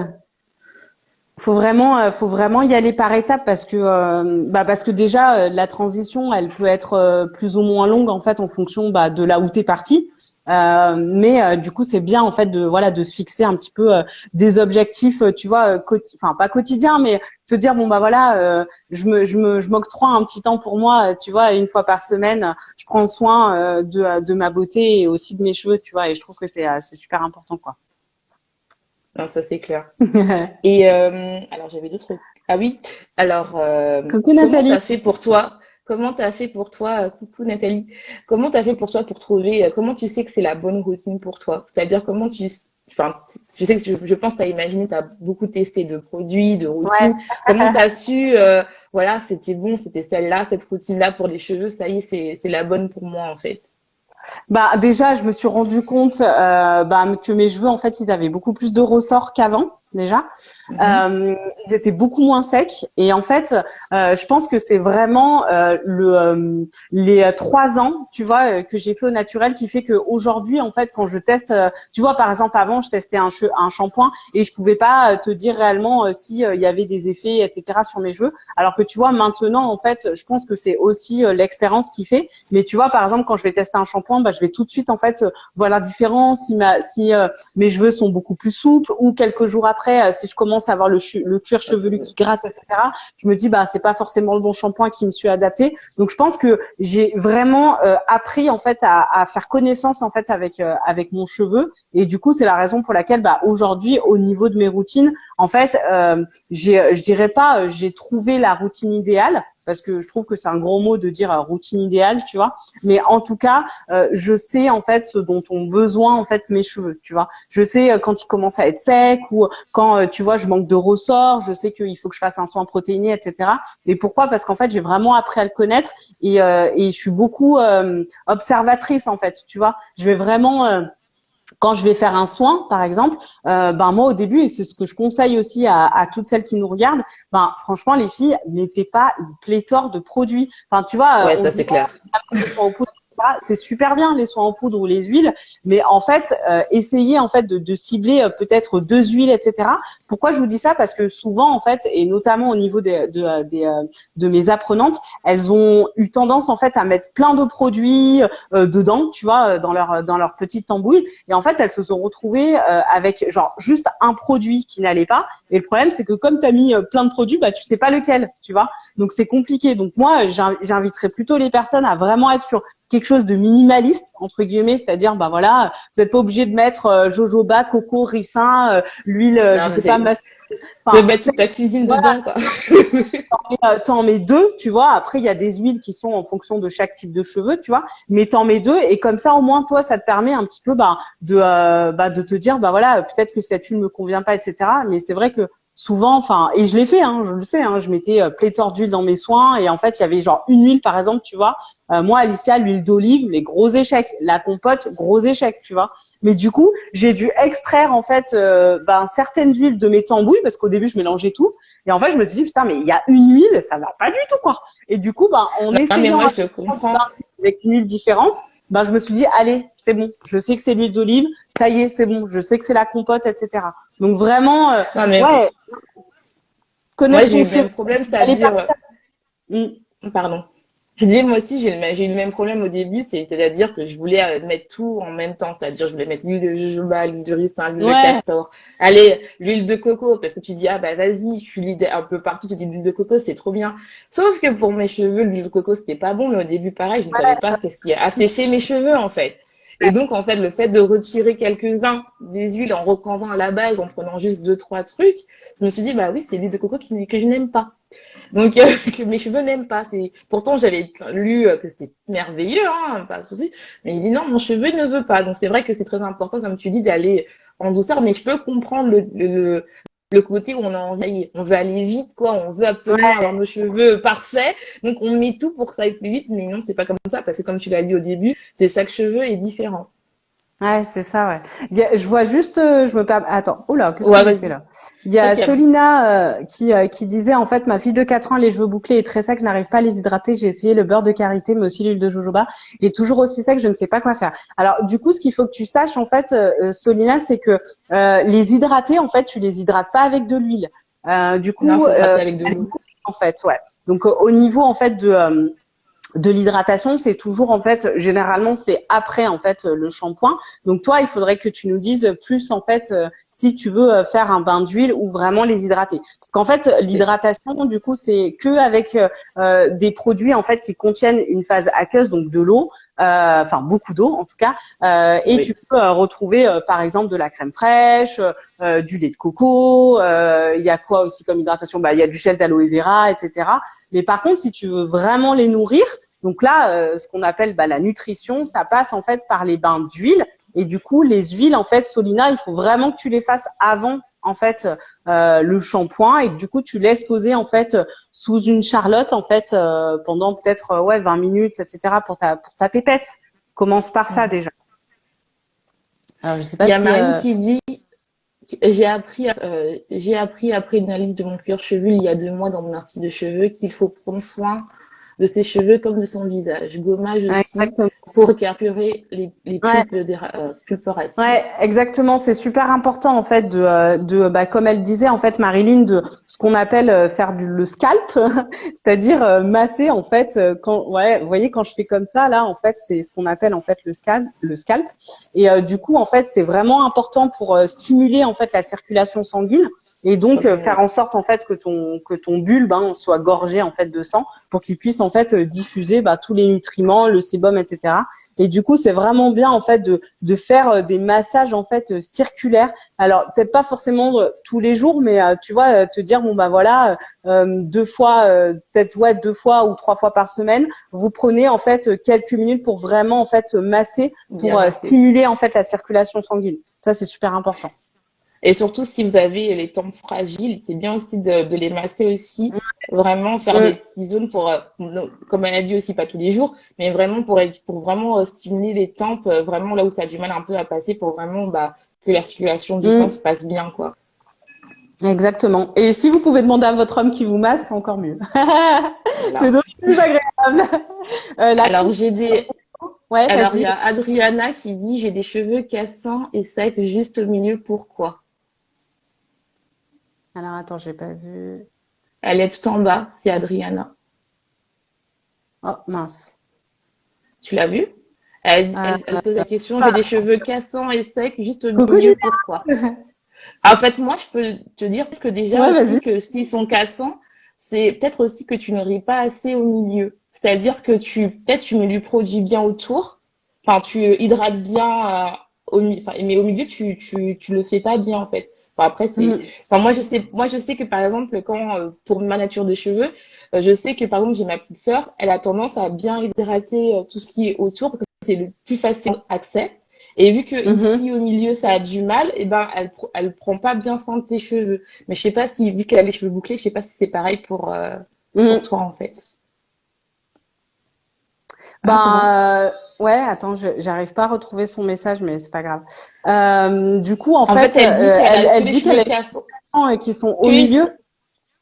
Faut vraiment y aller par étapes parce que déjà la transition, elle peut être plus ou moins longue en fait en fonction de là où t'es parti. Mais du coup, c'est bien en fait de se fixer un petit peu des objectifs, tu vois, enfin pas quotidiens, mais se dire bon bah voilà, je m'octroie un petit temps pour moi, tu vois, une fois par semaine, je prends soin de ma beauté et aussi de mes cheveux, tu vois, et je trouve que c'est super important quoi. Non, ça c'est clair. Et alors j'avais d'autres. Ah oui. Alors Coucou comment t'as Nathalie. fait pour toi? Comment t'as fait pour toi? Coucou Nathalie. Comment t'as fait pour toi pour trouver? Comment tu sais que c'est la bonne routine pour toi? C'est-à-dire comment tu. Enfin, je sais que je pense que t'as imaginé, t'as beaucoup testé de produits, de Ouais. routines. Comment t'as su? Voilà, c'était bon, c'était celle-là, cette routine-là pour les cheveux. Ça y est, c'est la bonne pour moi en fait. Bah déjà, je me suis rendu compte que mes cheveux en fait, ils avaient beaucoup plus de ressorts qu'avant déjà. Mhm. Ils étaient beaucoup moins secs et en fait, je pense que c'est vraiment les 3 ans, tu vois, que j'ai fait au naturel qui fait que aujourd'hui en fait, quand je teste, tu vois, par exemple avant, je testais un shampoing et je pouvais pas te dire réellement si il y avait des effets, etc. sur mes cheveux. Alors que tu vois, maintenant en fait, je pense que c'est aussi l'expérience qui fait. Mais tu vois, par exemple, quand je vais tester un shampoing, je vais tout de suite en fait voir la différence si mes cheveux sont beaucoup plus souples ou quelques jours après, si je commence à avoir le cuir chevelu qui gratte, etc. Je me dis c'est pas forcément le bon shampoing qui me suis adapté. Donc je pense que j'ai vraiment appris en fait à faire connaissance en fait avec mon cheveu et du coup c'est la raison pour laquelle aujourd'hui au niveau de mes routines en fait je dirais pas j'ai trouvé la routine idéale parce que je trouve que c'est un gros mot de dire routine idéale, tu vois. Mais en tout cas, je sais en fait ce dont ont besoin en fait mes cheveux, tu vois. Je sais quand ils commencent à être secs ou quand tu vois je manque de ressort. Je sais qu'il faut que je fasse un soin protéiné, etc. Et pourquoi? Parce qu'en fait j'ai vraiment appris à le connaître et je suis beaucoup observatrice en fait, tu vois. Je vais vraiment quand je vais faire un soin, par exemple, moi au début, et c'est ce que je conseille aussi à toutes celles qui nous regardent, franchement les filles, mettez pas une pléthore de produits. Enfin, tu vois, Ouais, on ça se dit c'est clair. les soins en poudre, etc. C'est super bien les soins en poudre ou les huiles, mais en fait, essayez en fait de cibler peut-être 2 huiles, etc. Pourquoi je vous dis ça? Parce que souvent en fait, et notamment au niveau de mes apprenantes, elles ont eu tendance en fait à mettre plein de produits dedans, tu vois, dans leur petite tambouille, et en fait elles se sont retrouvées avec genre juste un produit qui n'allait pas. Et le problème c'est que comme tu as mis plein de produits, tu sais pas lequel, tu vois. Donc c'est compliqué. Donc moi j'inviterais plutôt les personnes à vraiment être sur quelque chose de minimaliste entre guillemets, c'est-à-dire voilà, vous n'êtes pas obligé de mettre jojoba, coco, ricin, l'huile, Non, je mais sais pas, tu peux enfin mettre toute ta cuisine voilà, dedans, quoi. t'en mets deux, tu vois. Après il y a des huiles qui sont en fonction de chaque type de cheveux, tu vois. Mais t'en mets deux et comme ça au moins toi ça te permet un petit peu de te dire voilà, peut-être que cette huile me convient pas, etc. Mais c'est vrai que souvent, enfin, et je l'ai fait, je le sais, je mettais pléthore d'huile dans mes soins et en fait il y avait genre une huile par exemple, tu vois. Moi, Alicia, l'huile d'olive, mais gros échec. La compote, gros échec, tu vois. Mais du coup, j'ai dû extraire en fait certaines huiles de mes tambouilles parce qu'au début je mélangeais tout. Et en fait, je me suis dit putain, mais il y a une huile, ça va pas du tout quoi. Et du coup, en Non, mais essayant moi, je te comprends. avec une huile différente, je me suis dit allez, c'est bon. Je sais que c'est l'huile d'olive, ça y est, c'est bon. Je sais que c'est la compote, etc. Donc vraiment, Non, mais ouais, moi, connaître j'ai son eu le cheveu, même problème, aller par c'est-à-dire, pardon. Je disais, moi aussi, j'ai eu le même problème au début, c'est-à-dire que je voulais mettre tout en même temps, c'est-à-dire je voulais mettre l'huile de jojoba, l'huile de ricin, l'huile de ouais, castor, allez, l'huile de coco, parce que tu dis, ah bah vas-y, tu lis un peu partout, tu dis l'huile de coco, c'est trop bien. Sauf que pour mes cheveux, l'huile de coco, c'était pas bon, mais au début, pareil, je ne savais pas qu'est-ce qui a asséché mes cheveux, en fait. Et donc, en fait, le fait de retirer quelques-uns des huiles en reprendant à la base, en prenant juste deux, trois trucs, je me suis dit, bah oui, c'est l'huile de coco que je n'aime pas. Donc, que mes cheveux n'aiment pas. Pourtant, j'avais lu que c'était merveilleux, hein, pas de souci. Mais il dit non, mon cheveu ne veut pas. Donc, c'est vrai que c'est très important, comme tu dis, d'aller en douceur. Mais je peux comprendre le côté où on veut aller vite, quoi. On veut absolument avoir nos cheveux parfaits. Donc, on met tout pour que ça aille plus vite. Mais non, c'est pas comme ça. Parce que comme tu l'as dit au début, chaque cheveu est différent. Ouais, c'est ça, ouais. Je vois juste, je me permets. Attends, oh là, qu'est-ce Ouais, que j'ai vas-y. fait là? Il y a Ok. Solina qui disait en fait, ma fille de 4 ans, les cheveux bouclés et très secs, je n'arrive pas à les hydrater. J'ai essayé le beurre de karité, mais aussi l'huile de jojoba, et toujours aussi sec, je ne sais pas quoi faire. Alors, du coup, ce qu'il faut que tu saches en fait, Solina, c'est que les hydrater, en fait, tu les hydrates pas avec de l'huile. Du Non, coup, faut hydrater avec de l'eau. en fait, ouais. Donc, au niveau en fait de l'hydratation, c'est toujours en fait généralement c'est après en fait le shampoing. Donc toi, il faudrait que tu nous dises plus en fait si tu veux faire un bain d'huile ou vraiment les hydrater. Parce qu'en fait l'hydratation du coup c'est que avec des produits en fait qui contiennent une phase aqueuse, donc de l'eau, enfin beaucoup d'eau en tout cas, et Oui. tu peux retrouver par exemple de la crème fraîche, du lait de coco, il y a quoi aussi comme hydratation, il y a du gel d'aloe vera, etc. Mais par contre si tu veux vraiment les nourrir, donc là, ce qu'on appelle la nutrition, ça passe en fait par les bains d'huile. Et du coup, les huiles, en fait, Solina, il faut vraiment que tu les fasses avant en fait le shampoing, et du coup tu laisses poser en fait sous une charlotte en fait pendant peut-être 20 minutes, etc. pour ta pépette. Commence par ça déjà. Alors je sais pas Il y a si Marine qui dit j'ai appris après une analyse de mon cuir chevelu il y a 2 mois dans mon institut de cheveux qu'il faut prendre soin de ses cheveux comme de son visage. Gommage aussi exactement. pour récupérer les Ouais. pulperations. Ouais, exactement. C'est super important en fait comme elle disait en fait Marilyn, de ce qu'on appelle faire le scalp, c'est-à-dire masser en fait vous voyez quand je fais comme ça là en fait c'est ce qu'on appelle en fait le scalp. Et du coup en fait c'est vraiment important pour stimuler en fait la circulation sanguine, et donc faire en sorte en fait que ton bulbe soit gorgé en fait de sang pour qu'il puisse en fait diffuser tous les nutriments, le sébum, etc. Et du coup c'est vraiment bien en fait de faire des massages en fait circulaires. Alors peut-être pas forcément tous les jours, mais tu vois, te dire voilà, 2 fois, peut-être 2 fois ou 3 fois par semaine, vous prenez en fait quelques minutes pour vraiment en fait masser, pour stimuler en fait la circulation sanguine. Ça c'est super important. Et surtout, si vous avez les tempes fragiles, c'est bien aussi de les masser aussi. Vraiment faire des petites zones pour, comme elle a dit aussi, pas tous les jours, mais vraiment pour vraiment stimuler les tempes, vraiment là où ça a du mal un peu à passer, pour vraiment que la circulation du sang se passe bien, quoi. Exactement. Et si vous pouvez demander à votre homme qui vous masse, c'est encore mieux. Voilà. C'est d'autant plus agréable. Alors, Ouais, alors, il vas-y. y a Adriana qui dit, j'ai des cheveux cassants et secs juste au milieu, pourquoi? Alors attends, j'ai pas vu. Elle est tout en bas, c'est Adriana. Oh mince. Tu l'as vue? Elle pose la question, j'ai des cheveux cassants et secs juste au Coucou milieu, Lina. pourquoi? En fait, moi, je peux te dire que déjà Ouais, aussi vas-y. que s'ils sont cassants, c'est peut-être aussi que tu ne ris pas assez au milieu. C'est-à-dire que peut-être tu mets du produit bien autour, enfin, tu hydrates bien, mais au milieu, tu le fais pas bien, en fait. Enfin, après, enfin, moi, je sais que par exemple, pour ma nature de cheveux, je sais que par exemple, j'ai ma petite sœur, elle a tendance à bien hydrater tout ce qui est autour, parce que c'est le plus facile accès. Et vu que ici au milieu ça a du mal, et elle prend pas bien soin de tes cheveux. Mais je sais pas si, vu qu'elle a les cheveux bouclés, je sais pas si c'est pareil pour toi en fait. Ouais, attends, j'arrive pas à retrouver son message, mais c'est pas grave. Du coup, en En fait, fait, elle dit qu'elle a que elle les dit qu'elle cheveux a des cassants. enfants qui sont Que au milieu.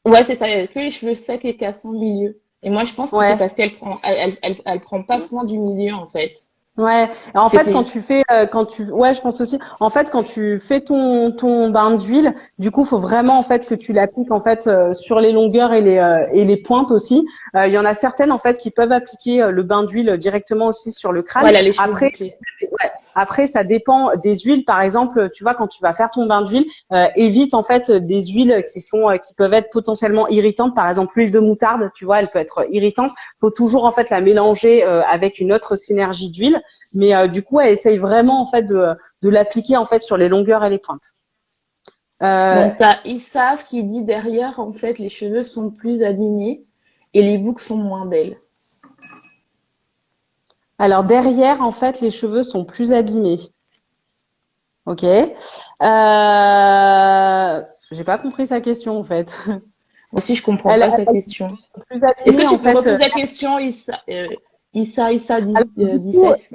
Ouais, c'est ça, que les cheveux secs et cassants au milieu. Et moi, je pense que c'est Ouais. parce elle prend pas soin du milieu en fait. Ouais, Parce en que fait, c'est ouais, je pense aussi. En fait, quand tu fais ton bain d'huile, du coup, faut vraiment en fait que tu l'appliques en fait sur les longueurs et les pointes aussi. Il y en a certaines en fait qui peuvent appliquer le bain d'huile directement aussi sur le crâne. voilà, les cheveux Après, bouclés. ouais, après, ça dépend des huiles. Par exemple, tu vois, quand tu vas faire ton bain d'huile, évite en fait des huiles qui peuvent être potentiellement irritantes. Par exemple, l'huile de moutarde, tu vois, elle peut être irritante. Faut toujours en fait la mélanger avec une autre synergie d'huile. Mais du coup, elle essaye vraiment en fait de l'appliquer en fait sur les longueurs et les pointes. Donc, tu as Issaf qui dit derrière, en fait, les cheveux sont plus abîmés et les boucles sont moins belles. Alors derrière, en fait, les cheveux sont plus abîmés. Ok. J'ai pas compris sa question en fait. Moi aussi, je comprends pas sa question. Plus Est-ce que abîmés, tu en peux fait. reposer la question, Issa Alors, du coup, 17?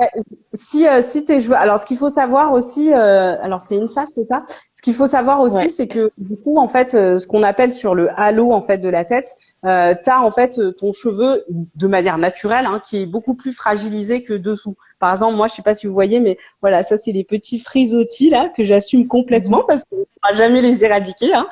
si tes cheveux, alors ce qu'il faut savoir aussi, alors c'est INSAF, c'est ça. Ce qu'il faut savoir aussi, Ouais. c'est que du coup, en fait, ce qu'on appelle sur le halo en fait de la tête, t'as en fait ton cheveu de manière naturelle, hein, qui est beaucoup plus fragilisé que dessous. Par exemple, moi, je sais pas si vous voyez, mais voilà, ça c'est les petits frisottis là que j'assume complètement Mhm. parce qu'on ne pourra jamais les éradiquer. Hein.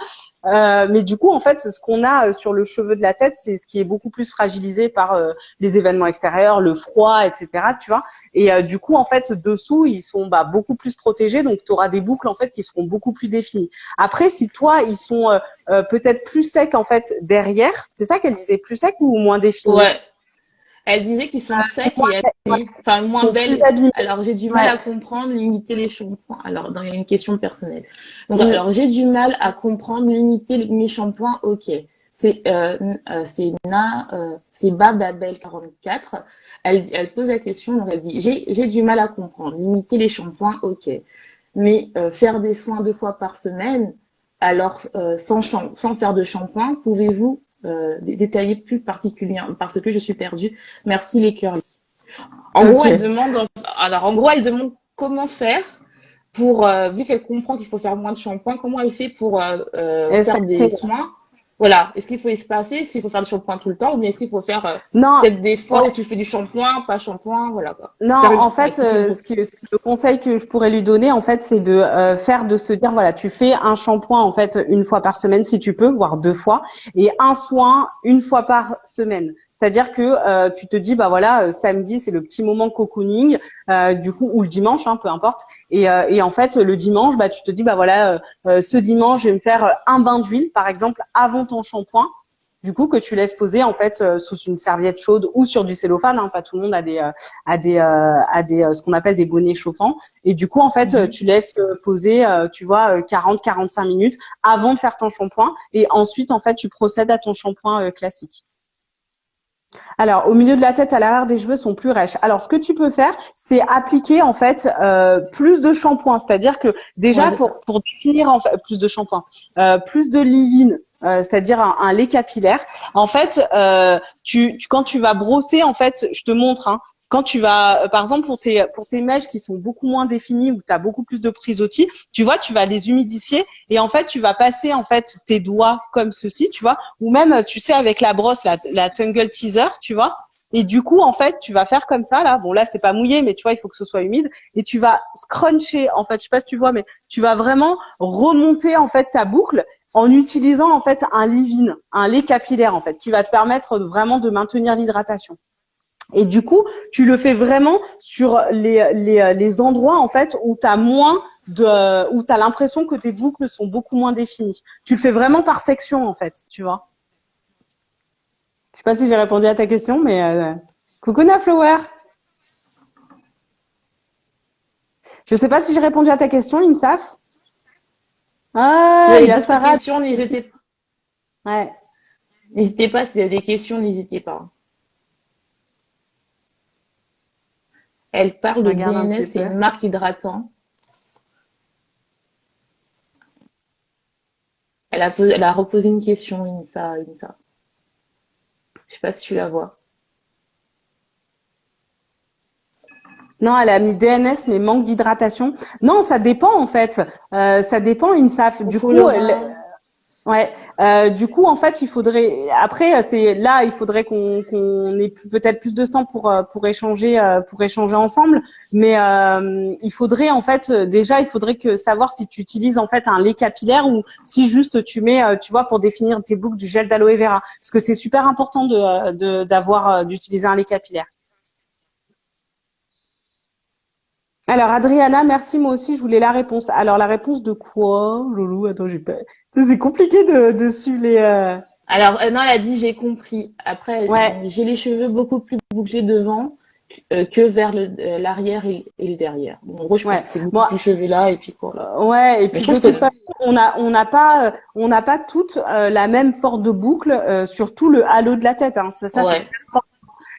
Mais du coup, en fait, ce qu'on a sur le cheveu de la tête, c'est ce qui est beaucoup plus fragilisé par les événements extérieurs, le froid, etc. Tu vois. Et du coup, en fait, dessous, ils sont beaucoup plus protégés, donc tu auras des boucles en fait qui seront beaucoup plus définies. Après, si toi, ils sont peut-être plus secs en fait derrière, c'est ça qu'elle disait, plus secs ou moins définis? Ouais. Elle disait qu'ils sont secs et Ouais, abîmés, enfin ils moins sont plus belles. abîmés. Alors j'ai du mal Ouais. à comprendre, limiter les shampoings. Alors, il y a une question personnelle. Donc, Mm. alors j'ai du mal à comprendre, limiter mes shampoings, ok. C'est Bababel 44. Elle pose la question, donc elle dit, j'ai du mal à comprendre, limiter les shampoings, ok. Mais faire des soins 2 fois par semaine, alors sans faire de shampoing, pouvez-vous détailler plus particulièrement parce que je suis perdue. Merci les curly. Ok. En gros, elle demande comment faire pour, vu qu'elle comprend qu'il faut faire moins de shampoing, comment elle fait pour faire des Espacer. soins. Voilà. Est-ce qu'il faut espacer? Est-ce qu'il faut faire du shampoing tout le temps? Ou bien est-ce qu'il faut faire Non. peut-être des fois Oh, où tu fais du shampoing, pas shampoing, voilà quoi. non, en fait, Plutôt une le conseil que je pourrais lui donner, en fait, c'est de de se dire, voilà, tu fais un shampoing en fait 1 fois par semaine si tu peux, voire 2 fois, et un soin 1 fois par semaine. C'est-à-dire que tu te dis, bah voilà, samedi c'est le petit moment cocooning, du coup, ou le dimanche, hein, peu importe. Et en fait, le dimanche, bah tu te dis, bah voilà, ce dimanche, je vais me faire un bain d'huile, par exemple, avant ton shampoing. Du coup, que tu laisses poser en fait sous une serviette chaude ou sur du cellophane. Hein, pas tout le monde a des ce qu'on appelle des bonnets chauffants. Et du coup, en fait, Mhm. tu laisses poser, tu vois, 40-45 minutes avant de faire ton shampoing. Et ensuite, en fait, tu procèdes à ton shampoing classique. Alors, au milieu de la tête, à l'arrière des cheveux sont plus rêches. Alors, ce que tu peux faire, c'est appliquer en fait plus de shampoing. C'est-à-dire que Ouais, déjà c'est ça. pour définir en fait plus de shampoing, plus de leave-in, c'est-à-dire un lait capillaire. En fait, quand tu vas brosser, en fait, je te montre. Hein, quand tu vas, par exemple, pour tes mèches qui sont beaucoup moins définies où tu as beaucoup plus de prisottis, tu vois, tu vas les humidifier et en fait, tu vas passer en fait tes doigts comme ceci, tu vois, ou même, tu sais, avec la brosse, la Tungle Teaser, tu vois. Et du coup, en fait, tu vas faire comme ça, là. Bon, là, c'est pas mouillé, mais tu vois, il faut que ce soit humide. Et tu vas scruncher, en fait, je sais pas si tu vois, mais tu vas vraiment remonter, en fait, ta boucle en utilisant, en fait, un leave-in, un lait capillaire, en fait, qui va te permettre vraiment de maintenir l'hydratation. Et du coup, tu le fais vraiment sur les endroits, en fait, où tu as où tu as l'impression que tes boucles sont beaucoup moins définies. Tu le fais vraiment par section, en fait, tu vois. Je sais pas si j'ai répondu à ta question, mais coucou Naflower. Je sais pas si j'ai répondu à ta question, Insaf. Si vous Ah, il avez y a d'autres Sarah. questions, Ouais. n'hésitez pas. S'il y a des questions, n'hésitez pas. Elle parle Je de regarde un petit DNS, c'est peu. une marque hydratant. Elle a reposé une question, Insa. Je sais pas si tu la vois. Non, elle a mis DNS, mais manque d'hydratation. Non, ça dépend en fait. Ça dépend, Insaf. Du Coucou coup, Laura. ouais. Du coup, en fait, il faudrait. Après, c'est là, il faudrait qu'on ait peut-être plus de temps pour échanger ensemble. Mais il faudrait en fait déjà, il faudrait que savoir si tu utilises en fait un lait capillaire ou si juste tu mets, tu vois, pour définir tes boucles du gel d'aloe vera, parce que c'est super important d'utiliser un lait capillaire. Alors, Adriana, merci. Moi aussi, je voulais la réponse. Alors, la réponse de quoi, Loulou? Attends, j'ai pas. Ça, c'est compliqué de suivre les. Alors, non, elle a dit j'ai compris. Après, Ouais. j'ai les cheveux beaucoup plus bouclés devant que vers l'arrière et le derrière. Bon, en gros, je pense Ouais. que c'est beaucoup Moi, plus cheveux là et puis quoi là. ouais. Et Mais puis je de pense toute que façon, on n'a pas toutes la même forme de boucle sur tout le halo de la tête. Hein. Ça, c'est ouais, super important.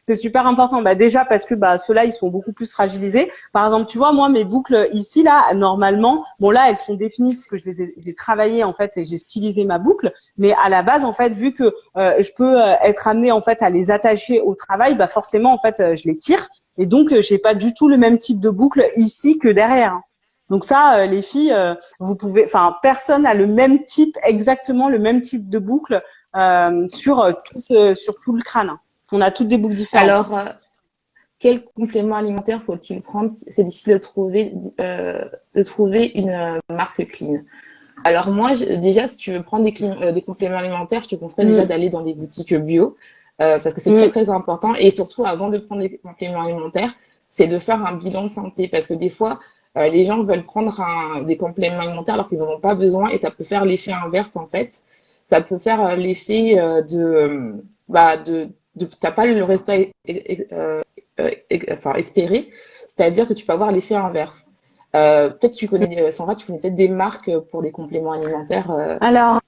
C'est super important. Bah déjà parce que bah ceux-là ils sont beaucoup plus fragilisés. Par exemple, tu vois moi mes boucles ici là normalement, bon là elles sont définies parce que j'ai travaillé en fait et j'ai stylisé ma boucle. Mais à la base en fait vu que je peux être amenée en fait à les attacher au travail, bah forcément en fait je les tire et donc j'ai pas du tout le même type de boucle ici que derrière. Hein. Donc ça les filles, vous pouvez, enfin personne a le même type exactement le même type de boucle sur tout le crâne. Hein. On a toutes des boucles différentes. alors, quel complément alimentaire faut-il prendre? C'est difficile de trouver une marque clean. Alors moi, déjà, si tu veux prendre des compléments alimentaires, je te conseille déjà Mm, d'aller dans des boutiques bio parce que c'est très mm, très important. Et surtout, avant de prendre des compléments alimentaires, c'est de faire un bilan de santé parce que des fois, les gens veulent prendre des compléments alimentaires alors qu'ils n'en ont pas besoin et ça peut faire l'effet inverse en fait. Ça peut faire l'effet t'as pas le résultat enfin, espéré, c'est-à-dire que tu peux avoir l'effet inverse. Peut-être tu mm. connais, Sandra, tu connais peut-être des marques pour les compléments alimentaires. Alors,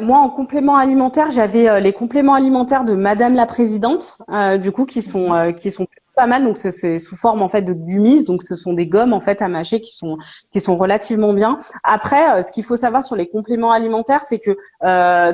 moi, en complément alimentaire, j'avais les compléments alimentaires de Madame la Présidente, du coup, qui sont plutôt pas mal. Donc, c'est sous forme en fait de gummies. Donc, ce sont des gommes en fait à mâcher qui sont relativement bien. Après, ce qu'il faut savoir sur les compléments alimentaires, c'est que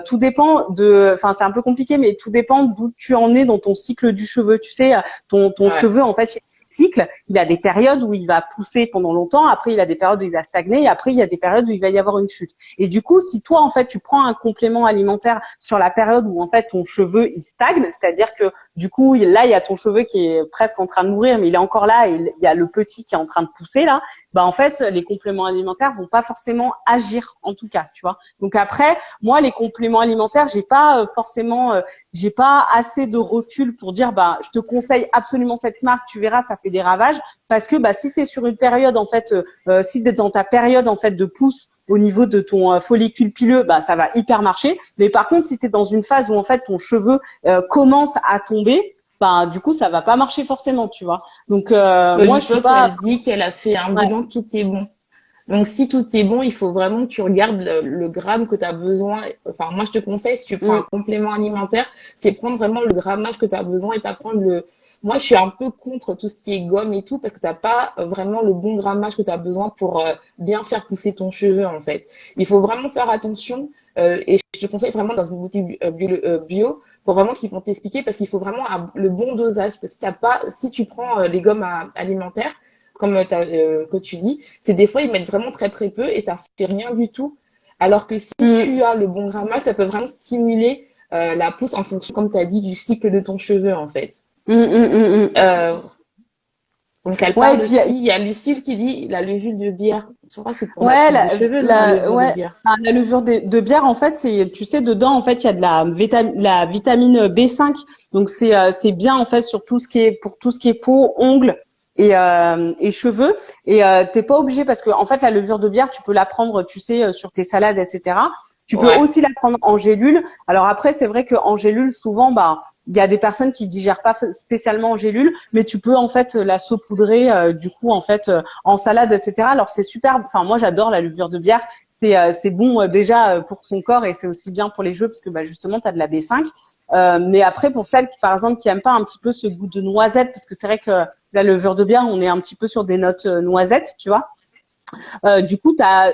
tout dépend de, enfin, c'est un peu compliqué, mais tout dépend d'où tu en es dans ton cycle du cheveu. Tu sais, ton Ouais. cheveu en fait, cycle, il a des périodes où il va pousser pendant longtemps. Après, il a des périodes où il va stagner. Et après, il y a des périodes où il va y avoir une chute. Et du coup, si toi, en fait, tu prends un complément alimentaire sur la période où, en fait, ton cheveu, il stagne, c'est-à-dire que, du coup, là, il y a ton cheveu qui est presque en train de mourir, mais il est encore là et il y a le petit qui est en train de pousser, là, bah, en fait, les compléments alimentaires vont pas forcément agir, en tout cas, tu vois. Donc après, moi, les compléments alimentaires, j'ai pas assez de recul pour dire, bah, je te conseille absolument cette marque, tu verras, ça fait des ravages. Parce que, bah, si tu es sur une période, en fait, si tu es dans ta période, en fait, de pousse, au niveau de ton follicule pileux, bah ça va hyper marcher. Mais par contre, si tu es dans une phase où en fait ton cheveu commence à tomber, bah du coup ça va pas marcher forcément, tu vois. Donc moi je suis Lipop, pas elle dit qu'elle a fait un ouais. bilan, tout est bon. Donc, si tout est bon, il faut vraiment que tu regardes le gramme que tu as besoin. Enfin, moi, je te conseille, si tu prends un Mm, complément alimentaire, c'est prendre vraiment le grammage que tu as besoin et pas prendre le. Moi, je suis un peu contre tout ce qui est gomme et tout parce que tu n'as pas vraiment le bon grammage que tu as besoin pour bien faire pousser ton cheveu, en fait. Il faut vraiment faire attention et je te conseille vraiment dans une boutique bio pour vraiment qu'ils vont t'expliquer parce qu'il faut vraiment le bon dosage. Parce que t'as pas, si tu prends les gommes alimentaires, comme que tu dis, c'est des fois ils mettent vraiment très très peu et ça fait rien du tout. Alors que si mm, tu as le bon grammage, ça peut vraiment stimuler la pousse en fonction, comme tu as dit, du cycle de ton cheveu en fait. mm, mm, mm, mm. Euh, donc elle Ouais, et parle puis aussi, il y a Lucille qui dit la levure de bière. Je crois que c'est pour la ouais, pousse de cheveux, non, la levure de ouais, bière. la levure de bière, en fait, c'est, tu sais, dedans, en fait, il y a de la vitamine B5. Donc, c'est bien, en fait, sur tout ce qui est, pour tout ce qui est peau, ongles et cheveux. Et t'es pas obligé parce que, en fait, la levure de bière, tu peux la prendre, tu sais, sur tes salades, etc. Tu peux Ouais. aussi la prendre en gélule. Alors après, c'est vrai qu'en gélule, souvent, bah, il y a des personnes qui digèrent pas spécialement en gélule, mais tu peux, en fait, la saupoudrer, du coup, en fait, en salade, etc. Alors c'est super. Enfin moi j'adore la levure de bière. C'est bon déjà pour son corps et c'est aussi bien pour les cheveux parce que bah, justement tu as de la B5. Mais après pour celles qui par exemple qui aiment pas un petit peu ce goût de noisette parce que c'est vrai que la levure de bière on est un petit peu sur des notes noisettes, tu vois. Du coup, tu as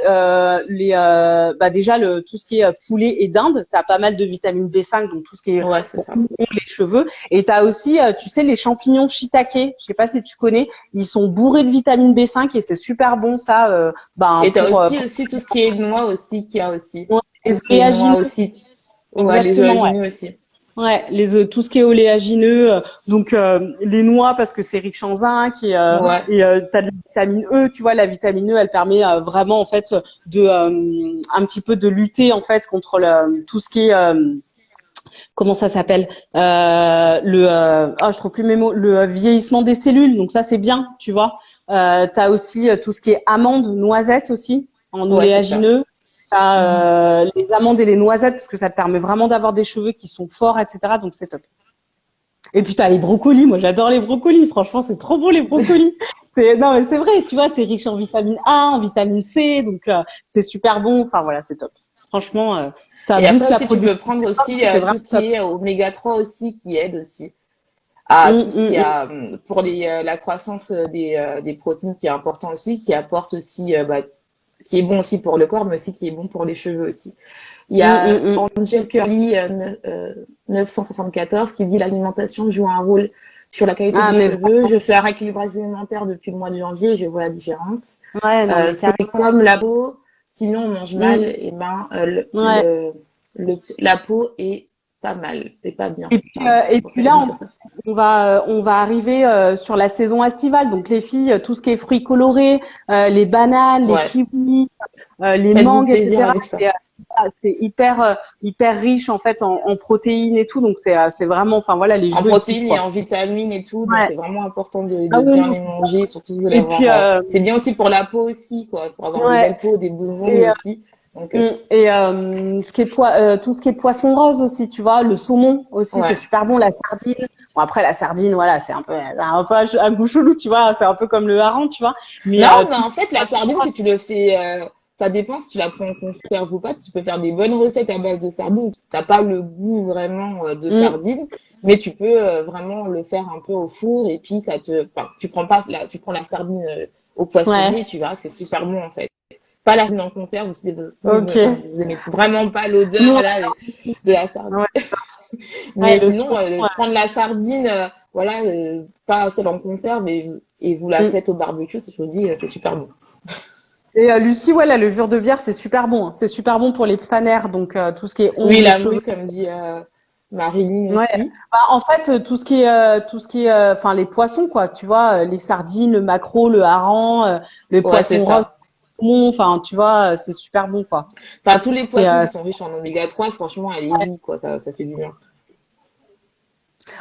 bah déjà tout ce qui est poulet et dinde, tu as pas mal de vitamine B5, donc tout ce qui est Ouais, c'est pour ça. les cheveux. Et tu as aussi, tu sais, les champignons shiitake, je sais pas si tu connais, ils sont bourrés de vitamine B5 et c'est super bon ça ben, Et t'as pour aussi tout ce qui est noix aussi, qu'il y a aussi. les Tout ce qui est noix oléagineux. aussi. Ouais, les Exactement, ouais. oléagineux aussi. Ouais, tout ce qui est oléagineux, donc les noix parce que c'est riche en zinc Ouais. et t'as de la vitamine E, tu vois, la vitamine E, elle permet vraiment en fait de un petit peu de lutter en fait contre tout ce qui est comment ça s'appelle je trouve plus mes mots, le vieillissement des cellules, donc ça c'est bien, tu vois. T'as aussi tout ce qui est amandes, noisettes aussi en Ouais, c'est ça. oléagineux. Mhm. T'as les amandes et les noisettes parce que ça te permet vraiment d'avoir des cheveux qui sont forts, etc. Donc c'est top. Et puis t'as les brocolis. Moi, j'adore les brocolis. Franchement, c'est trop bon les brocolis. Non, mais c'est vrai. Tu vois, c'est riche en vitamine A, en vitamine C, donc c'est super bon. Enfin voilà, c'est top. Franchement, ça Et booste après la aussi, tu peux productivité. prendre aussi C'est tout vraiment ce top. qui est oméga 3 aussi qui aide aussi à tout ce qui Hum. a pour la croissance des protéines qui est important aussi, qui apporte aussi qui est bon aussi pour le corps, mais aussi qui est bon pour les cheveux aussi. Il y a Hum. Angel Curly 974 qui dit l'alimentation joue un rôle sur la qualité Ah, des mais cheveux. Je fais un rééquilibrage alimentaire depuis le mois de janvier et je vois la différence. ouais, non, mais C'est carrément. comme la peau, sinon on mange mal, Hum. et ben Ouais. la peau est pas mal, est pas bien. Pardon, Et pour puis ça là, que je dire ça. on va arriver sur la saison estivale. Donc les filles, tout ce qui est fruits colorés, les bananes, les Ouais, kiwis, les faites-vous mangues, plaisir etc. avec ça. C'est hyper riche en fait en protéines et tout. Donc c'est vraiment, enfin voilà, les En cheveux ils kiffent protéines et quoi. en vitamines et tout, donc Ouais. c'est vraiment important Ah de oui, bien oui. les manger, surtout de Et l'avoir. puis C'est bien aussi pour la peau aussi, quoi, pour avoir des ouais. belles peaux, des beaux ongles Et aussi. Donc ce qui est tout ce qui est poisson rose aussi, tu vois, le saumon aussi, c'est ouais. super bon, la sardine. Bon après la sardine, voilà, c'est un peu un goût chelou, tu vois, c'est un peu comme le hareng, tu vois. Mais Non, mais tout en fait, la sardine, si tu le fais, ça dépend si tu la prends en conserve ou pas. Tu peux faire des bonnes recettes à base de sardine. T'as pas le goût vraiment de mm, sardine, mais tu peux vraiment le faire un peu au four et puis enfin, tu prends pas tu prends la sardine au poissonnier, et ouais, tu verras que c'est super bon en fait. Pas la sardine en conserve enfin, ok. vous aimez vraiment pas l'odeur Nous, là de la sardine. ouais, ouais, Mais le sinon, saumon, ouais. prendre la sardine, voilà, pas celle en conserve et vous la Mm. faites au barbecue, je vous dis, c'est super bon. Et Lucie, ouais, la levure de bière, c'est super bon, hein. C'est super bon pour les fanères, donc tout ce qui est Oui, ongles, la cheveux. mouille, comme dit Marilyn Ouais. aussi. Bah, en fait, tout ce qui est, enfin les poissons quoi, tu vois, les sardines, le maquereau, le hareng, les Ouais, c'est poissons roses, ça. enfin tu vois, c'est super bon quoi. Enfin, tous les Et poissons qui sont riches en oméga 3, franchement, allez-y, quoi, ça fait du bien.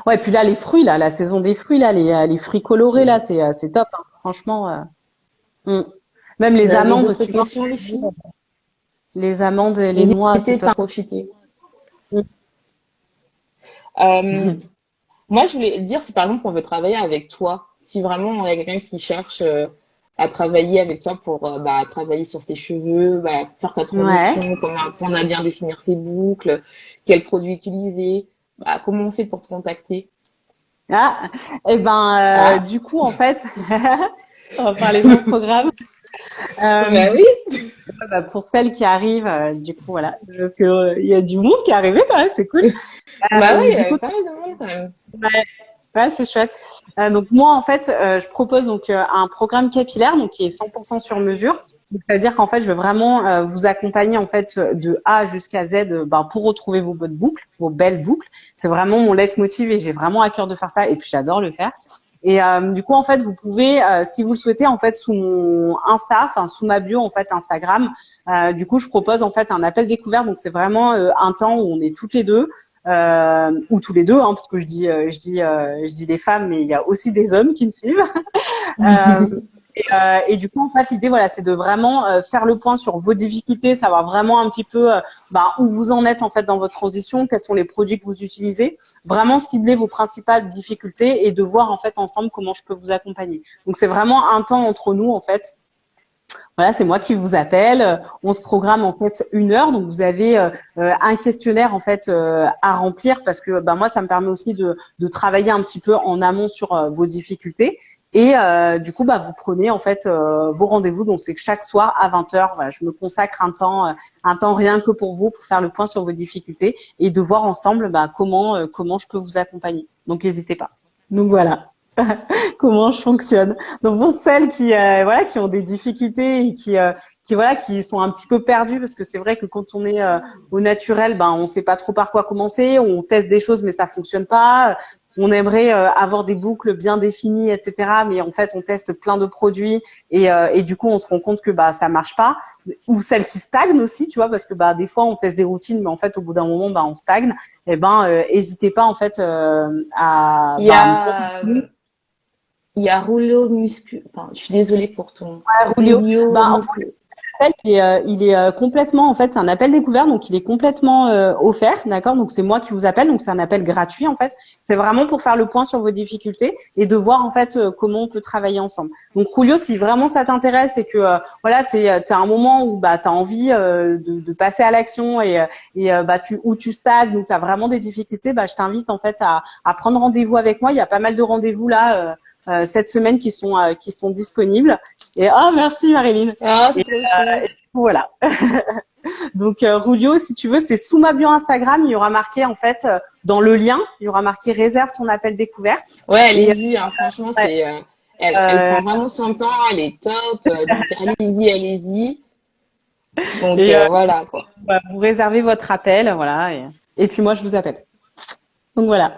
ouais, puis là les fruits là, la saison des fruits là, les fruits colorés là, c'est top, hein. Franchement. Même Vous les avez amandes, d'autres tu vois, questions, les filles? les amandes, et les noix, c'est N'hésitez pas top. à profiter. Mm. Euh, Moi, je voulais dire, si par exemple on veut travailler avec toi, si vraiment il y a quelqu'un qui cherche à travailler avec toi pour travailler sur ses cheveux, faire sa Ouais. transition, comment apprendre à bien définir ses boucles, quels produits utiliser, comment on fait pour te contacter? Ah, et ben Ah, du coup en fait, on va parler de mon programme. bah Du oui, coup, pour celles qui arrivent, du coup voilà, parce que il y a du monde qui est arrivé quand même, c'est cool. bah oui, il y Du coup, avait pas mal de monde quand même. ouais, ouais, c'est chouette. Donc moi, en fait, je propose donc un programme capillaire, donc qui est 100% sur mesure. Donc, c'est-à-dire qu'en fait, je vais vraiment vous accompagner en fait de A jusqu'à Z, pour retrouver vos bonnes boucles, vos belles boucles. C'est vraiment mon leitmotiv et j'ai vraiment à cœur de faire ça. Et puis j'adore le faire. Et du coup, en fait, vous pouvez, si vous le souhaitez, en fait, sous mon Insta, enfin sous ma bio en fait Instagram, du coup, je propose en fait un appel découvert. Donc c'est vraiment un temps où on est toutes les deux ou tous les deux, hein, parce que je dis des femmes, mais il y a aussi des hommes qui me suivent. Euh, et du coup, en fait, l'idée, voilà, c'est de vraiment faire le point sur vos difficultés, savoir vraiment un petit peu où vous en êtes en fait dans votre transition, quels sont les produits que vous utilisez, vraiment cibler vos principales difficultés et de voir en fait ensemble comment je peux vous accompagner. Donc, c'est vraiment un temps entre nous en fait. Voilà, c'est moi qui vous appelle. On se programme en fait 1 heure. Donc vous avez un questionnaire en fait à remplir parce que moi ça me permet aussi de travailler un petit peu en amont sur vos difficultés. Et du coup vous prenez en fait vos rendez-vous. Donc c'est que chaque soir à 20 heures, voilà, je me consacre un temps rien que pour vous pour faire le point sur vos difficultés et de voir ensemble comment je peux vous accompagner. Donc n'hésitez pas. Donc voilà. Comment je fonctionne. Donc pour celles qui qui ont des difficultés et qui sont un petit peu perdues parce que c'est vrai que quand on est au naturel, on sait pas trop par quoi commencer, on teste des choses mais ça fonctionne pas. On aimerait avoir des boucles bien définies, etc. Mais en fait, on teste plein de produits et du coup, on se rend compte que ça marche pas. Ou celles qui stagnent aussi, tu vois, parce que des fois, on teste des routines, mais en fait, au bout d'un moment, on stagne. Et hésitez pas en fait à Il y a, il y a rouleau muscu, enfin, je suis désolée pour ton Rulio. rouleau Bah, muscu. Il est complètement, en fait, c'est un appel découvert, donc il est complètement offert, d'accord? Donc c'est moi qui vous appelle, donc c'est un appel gratuit, en fait. C'est vraiment pour faire le point sur vos difficultés et de voir, en fait, comment on peut travailler ensemble. Donc Julio, si vraiment ça t'intéresse et que voilà, t'as un moment où bah t'as envie de passer à l'action et bah où tu stagnes, où t'as vraiment des difficultés, bah je t'invite en fait à prendre rendez-vous avec moi. Il y a pas mal de rendez-vous là. Cette semaine qui sont disponibles. Et merci Marilyn. Ah, c'est trop chouette. Et voilà. Donc Julio, si tu veux, c'est sous ma bio Instagram, il y aura marqué en fait dans le lien, il y aura marqué réserve ton appel découverte. Ouais, allez-y, hein, franchement, ouais. elle prend vraiment son temps, elle est top, donc allez-y, allez-y. Donc voilà quoi. Vous réservez votre appel, voilà, et puis moi je vous appelle. Donc voilà.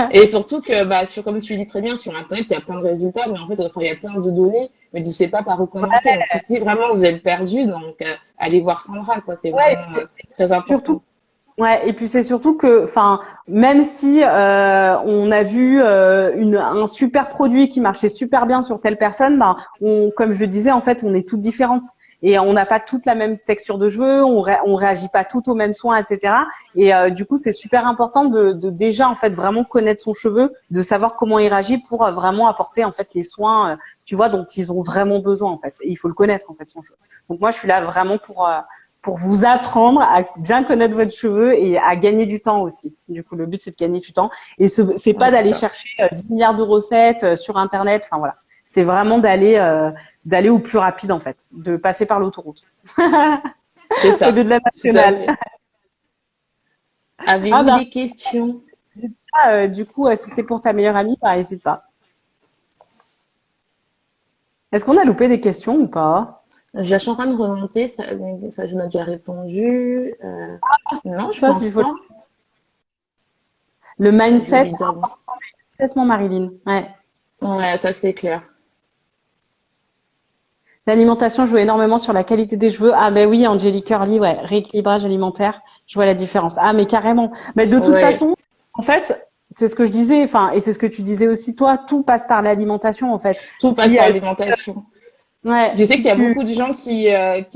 Et surtout que, comme tu dis très bien, sur Internet, il y a plein de résultats, mais en fait, il y a plein de données, mais tu ne sais pas par où commencer. Ouais. Donc, si vraiment vous êtes perdu, donc allez voir Sandra, quoi. C'est vraiment très important. Surtout. Ouais, et puis c'est surtout que, enfin, même si on a vu un super produit qui marchait super bien sur telle personne, comme je le disais, en fait, on est toutes différentes et on n'a pas toute la même texture de cheveux, on réagit pas toutes aux mêmes soins, etc. Et du coup, c'est super important de déjà en fait vraiment connaître son cheveu, de savoir comment il réagit pour vraiment apporter en fait les soins, tu vois, dont ils ont vraiment besoin en fait. Et il faut le connaître en fait son cheveu. Donc moi, je suis là vraiment pour vous apprendre à bien connaître votre cheveu et à gagner du temps aussi. Du coup, le but, c'est de gagner du temps. Et c'est pas d'aller chercher 10 milliards de recettes sur Internet. Enfin, voilà. C'est vraiment d'aller au plus rapide, en fait. De passer par l'autoroute. C'est ça. Au lieu de la nationale. Avez-vous des questions? Du coup, si c'est pour ta meilleure amie, n'hésite pas. Est-ce qu'on a loupé des questions ou pas? Je suis en train de remonter, ça je n'ai déjà répondu. Non, je pense pas. Le mindset, complètement Marilyn. Ouais. Ouais, ça c'est clair. L'alimentation joue énormément sur la qualité des cheveux. Ah ben oui, Angélique Curly, ouais, rééquilibrage alimentaire, je vois la différence. Ah mais carrément. Mais de toute façon, en fait, c'est ce que je disais, enfin, et c'est ce que tu disais aussi toi, tout passe par l'alimentation en fait. Tout passe par l'alimentation. Ouais. Je sais qu'il y a beaucoup de gens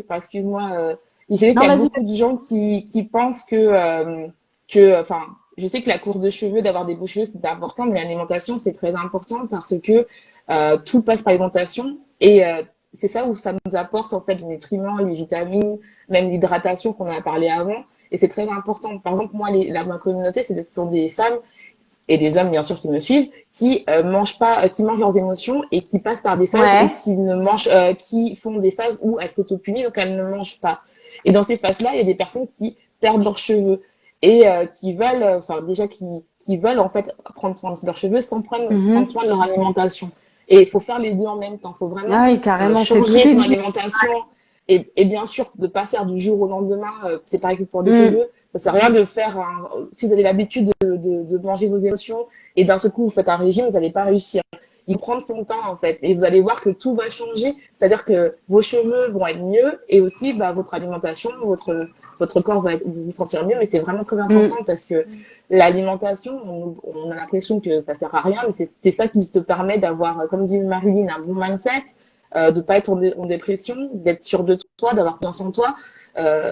excuse-moi, je sais qu'il y a beaucoup de gens qui pensent enfin, je sais que la course de cheveux, d'avoir des beaux cheveux, c'est important, mais l'alimentation, c'est très important parce que tout passe par l'alimentation et c'est ça où ça nous apporte en fait les nutriments, les vitamines, même l'hydratation qu'on a parlé avant. Et c'est très important. Par exemple, moi, ma communauté, ce sont des femmes et des hommes bien sûr qui me suivent, qui mangent pas, qui mangent leurs émotions et qui passent par des phases où qui ne mangent, qui font des phases où elles s'autopunissent, donc elles ne mangent pas. Et dans ces phases-là, il y a des personnes qui perdent leurs cheveux et qui veulent, enfin déjà qui veulent en fait prendre soin de leurs cheveux sans prendre soin de leur alimentation. Et il faut faire les deux en même temps. Il faut vraiment changer son alimentation. Et bien sûr, de pas faire du jour au lendemain, c'est pareil que pour les cheveux. Ça sert à rien de faire si vous avez l'habitude de manger vos émotions et d'un seul coup vous faites un régime, vous n'allez pas réussir. Il prend son temps en fait et vous allez voir que tout va changer. C'est-à-dire que vos cheveux vont être mieux et aussi votre alimentation, votre corps va vous sentir mieux. Mais c'est vraiment très important parce que l'alimentation, on a l'impression que ça sert à rien, mais c'est ça qui te permet d'avoir, comme dit Marilyn, un bon mindset. De pas être en dépression, d'être sûr de toi, d'avoir confiance en toi,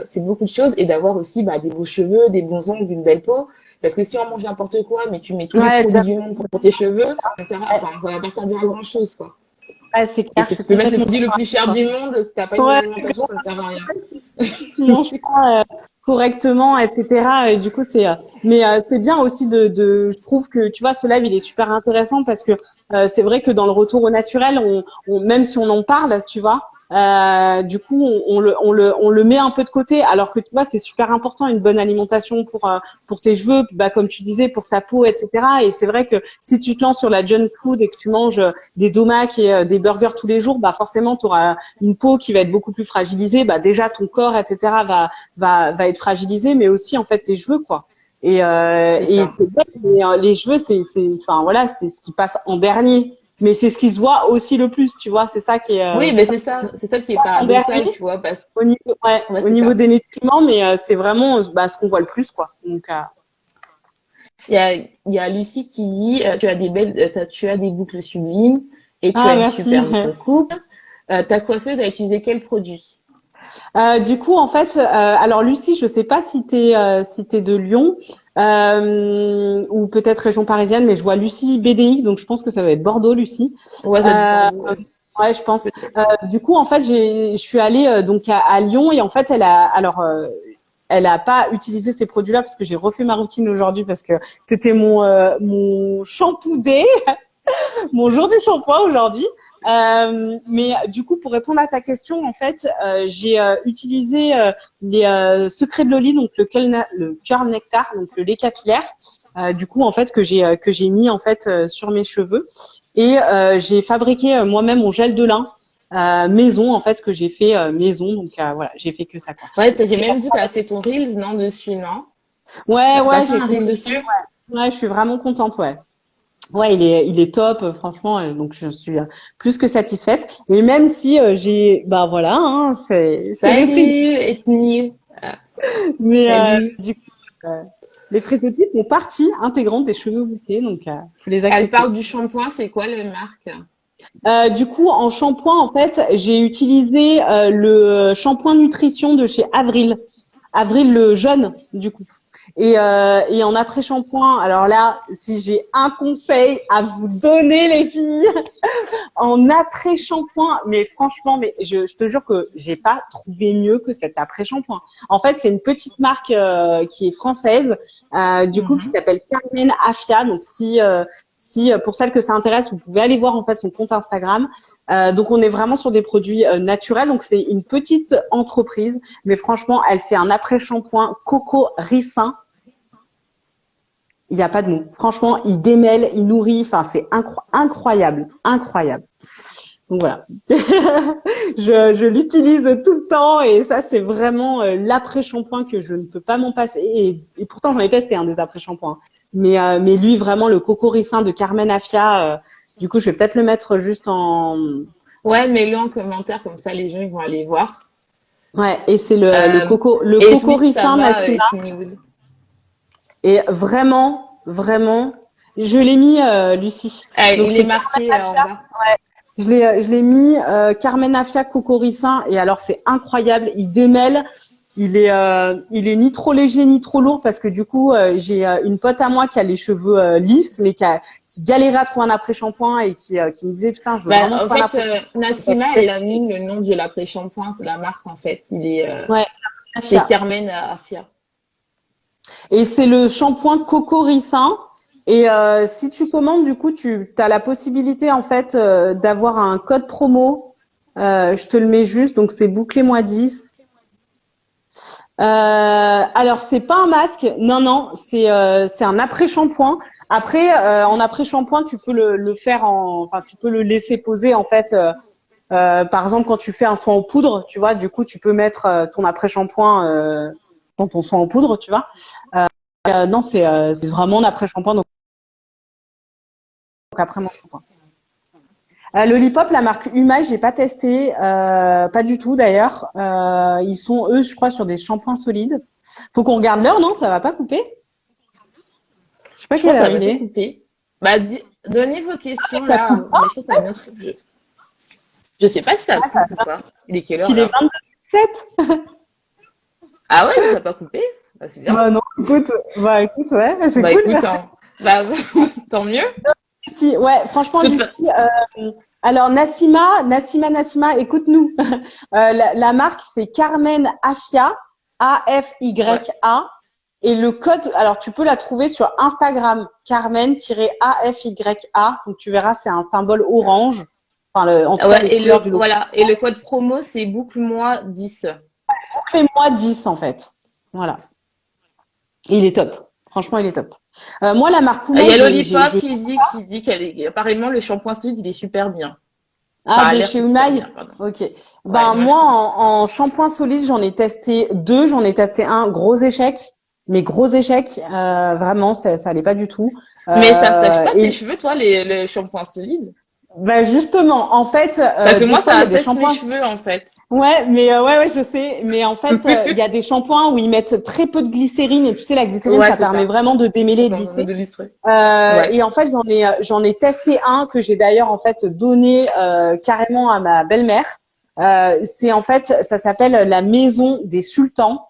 c'est beaucoup de choses et d'avoir aussi des beaux cheveux, des bons ongles, une belle peau. Parce que si on mange n'importe quoi, mais tu mets tous les produits du monde pour tes cheveux, ça va pas servir à grand chose, quoi. Ouais, c'est clair. Et tu peux mettre le produit le plus cher du monde, si t'as pas une bonne alimentation, ça ne sert à rien. Si on mange pas correctement, etc. Et du coup, mais c'est bien aussi je trouve que, tu vois, ce live, il est super intéressant parce que c'est vrai que dans le retour au naturel, même si on en parle, tu vois, du coup, on le met un peu de côté, alors que tu vois, c'est super important une bonne alimentation pour tes cheveux, comme tu disais, pour ta peau, etc. Et c'est vrai que si tu te lances sur la junk food et que tu manges des domacs et des burgers tous les jours, forcément, tu auras une peau qui va être beaucoup plus fragilisée. Déjà, ton corps, etc. va être fragilisé, mais aussi en fait tes cheveux, quoi. Et les cheveux, enfin voilà, c'est ce qui passe en dernier. Mais c'est ce qui se voit aussi le plus, tu vois, c'est ça qui est... Oui, mais c'est ça qui est paradoxal, tu vois, parce au niveau des nutriments, mais c'est vraiment ce qu'on voit le plus, quoi. Donc, il y a Lucie qui dit tu as des boucles sublimes et tu as une super belle coupe. Ta coiffeuse a utilisé quel produit? Du coup, en fait, alors Lucie, je sais pas si t'es de Lyon ou peut-être région parisienne, mais je vois Lucie BDX, donc je pense que ça va être Bordeaux, Lucie. Ouais, ça Euh, dépend d'où, ouais. ouais, je pense. Peut-être. Du coup, en fait, je suis allée donc à Lyon et en fait, elle a pas utilisé ces produits-là parce que j'ai refait ma routine aujourd'hui parce que c'était mon shampoo day. Mon jour du shampoing aujourd'hui. Mais du coup, pour répondre à ta question, en fait, j'ai utilisé les secrets de Loli, donc le cœur nectar, donc le lait capillaire. Du coup, en fait, que j'ai mis en fait sur mes cheveux et j'ai fabriqué moi-même mon gel de lin. Maison en fait que j'ai fait maison donc voilà j'ai fait que ça quoi. Ouais, j'ai même vu, t'as fait ton Reels, non, dessus, non? T'as Ouais fait j'ai un fait Reel dessus? ouais je suis vraiment contente ouais. Ouais, il est top, franchement, donc je suis plus que satisfaite. Et même si bah voilà, hein, c'est les prises, Salut, ethnie. Ah, mais salut. du coup, les frisotis font partie intégrante des cheveux bouclés, donc faut les Elle accepter. parle du shampoing, c'est quoi la marque? Du coup, en shampoing, en fait, j'ai utilisé le shampoing nutrition de chez Avril, Avril le jaune, du coup. Et en après-shampoing, alors là, si j'ai un conseil à vous donner, les filles, en après-shampoing, mais franchement, mais je te jure que j'ai pas trouvé mieux que cet après-shampoing. En fait, c'est une petite marque qui est française, du coup, qui Mhm. s'appelle Carmen Afia. Donc, si pour celles que ça intéresse, vous pouvez aller voir en fait son compte Instagram. Donc, on est vraiment sur des produits naturels. Donc, c'est une petite entreprise, mais franchement, elle fait un après-shampoing coco ricin. Il n'y a pas de mots. Franchement, il démêle, il nourrit. Enfin, c'est incroyable, incroyable. Donc voilà, je l'utilise tout le temps et ça c'est vraiment l'après-shampoing que je ne peux pas m'en passer et pourtant j'en ai testé des après-shampoings. Mais lui vraiment le coco ricin de Carmen Afia, du coup je vais peut-être le mettre juste en Ouais, mets-le en commentaire, comme ça les gens ils vont aller voir. ouais et c'est Euh, le et coco oui, ça ricin va, Nassima ethnie Will. et vraiment je l'ai mis Lucie. Ah, Donc il est c'est marqué en bas. je l'ai mis Carmen Afia Cocorisin et alors c'est incroyable, il démêle, il est ni trop léger ni trop lourd parce que du coup j'ai une pote à moi qui a les cheveux lisses mais qui galérait à trouver un après-shampoing et qui me disait putain je veux vraiment Bah, en trouver un fait, après-shampoing. Nassima, elle a mis le nom de l'après-shampoing, c'est la marque en fait. Ouais, C'est Afia. Carmen Afia. Et c'est le shampoing Cocorisin. Et si tu commandes, du coup, tu as la possibilité en fait d'avoir un code promo. Je te le mets juste, donc c'est bouclez-moi 10. Alors c'est pas un masque, non, c'est un après-shampoing. Après, en après-shampoing, tu peux le faire enfin tu peux le laisser poser en fait. Par exemple, quand tu fais un soin en poudre, tu vois, du coup, tu peux mettre ton après-shampoing dans ton soin en poudre, tu vois. Non, c'est vraiment un après-shampoing, donc après mon shampoing. Lollipop, la marque Humail, j'ai pas testé, pas du tout d'ailleurs. Ils sont eux, je crois, sur des shampoings solides. Faut qu'on regarde l'heure, non? Ça va pas couper? Je sais pas Je crois quelle que ça heure va il te est. couper. Bah, donnez vos questions Ça là, coupe pas? mais je pense que ça va être notre. Je sais pas si ça coupe ou pas. Il est quelle heure Qu'il est là? 22h07? Ah ouais, mais ça n'a pas coupé? Bah, c'est bien. Bah non, écoute, ouais, c'est Bah cool. écoute, bah, tant mieux. Lucie, ouais, franchement, Toute fa- Lucie, alors Nassima, écoute-nous. La marque, c'est Carmen Afia, Ouais. A-F-Y-A. Et le code, alors tu peux la trouver sur Instagram, Carmen-AFYA. Donc tu verras, c'est un symbole orange. Enfin, en tout cas, les Ouais, couleurs du logo. voilà. Et le code promo, c'est boucle-moi 10. Bouclez-moi 10, en fait. Voilà. Et il est top. Franchement, il est top. Moi, la marque Il Oumei, y a Lollipop qui dit qu'elle est, apparemment, le shampoing solide, il est super bien. Ah, Enfin, a de l'air chez super Oumaï? bien, pardon. Ok. Ouais, Ben, moi, je moi, trouve. en shampoing solide, j'en ai testé deux. J'en ai testé un, gros échec. Mais gros échec, vraiment, ça allait pas du tout. Mais ça sèche pas tes Et cheveux, toi, le shampoing solide? ben, justement, en fait, Parce que des moi, fois, il y ça a des sèche mes shampoings. cheveux, en fait. Ouais, mais ouais, je sais. Mais en fait, il y a des shampoings où ils mettent très peu de glycérine. Et tu sais, la glycérine, Ouais, ça c'est permet ça. vraiment de démêler et de Attends, lisser. de l'illustrer. Ouais. Et en fait, j'en ai testé un que j'ai d'ailleurs en fait donné carrément à ma belle-mère. C'est en fait, ça s'appelle la maison des sultans.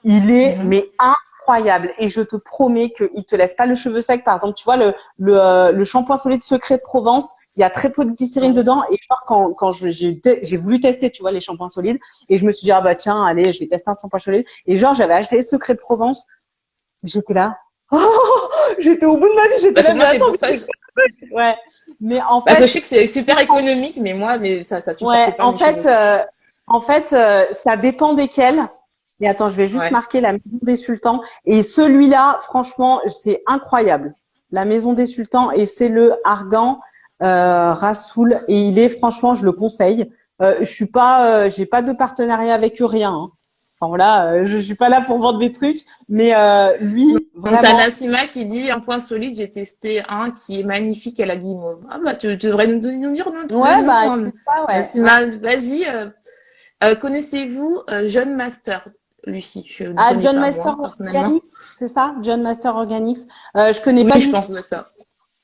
Il est mais incroyable et je te promets qu'il te laisse pas le cheveu sec. Par exemple, tu vois le shampoing solide Secret de Provence, il y a très peu de glycérine dedans et genre quand j'ai voulu tester, tu vois, les shampoings solides et je me suis dit ah bah tiens, allez, je vais tester un shampoing solide et genre j'avais acheté Secret de Provence, j'étais là, oh, j'étais au bout de ma vie, j'étais là, Moi, mais c'est attends, pour ça que ouais, mais en parce que fait, je sais que c'est super économique, mais moi, ça supportait ouais, pas mes cheveux. ça dépend desquels. Et attends, je vais juste Ouais. marquer la maison des sultans. Et celui-là, franchement, c'est incroyable. La maison des sultans et c'est le Argan Rassoul. Et il est, franchement, je le conseille. J'ai pas de partenariat avec eux, rien. Hein. Enfin voilà, je suis pas là pour vendre des trucs, mais lui, Donc, t'as vraiment. Nassima qui dit un point solide, j'ai testé un qui est magnifique à la guimauve. Ah bah tu devrais nous dire le Ouais, nom. bah Hein. c'est ça, ouais. Nassima, vas-y. Connaissez-vous John Master, Lucie? Je ne Ah, connais John pas Master moi personnellement. Organics, c'est ça? John Master Organics. Je connais pas Oui, je du tout. pense de ça.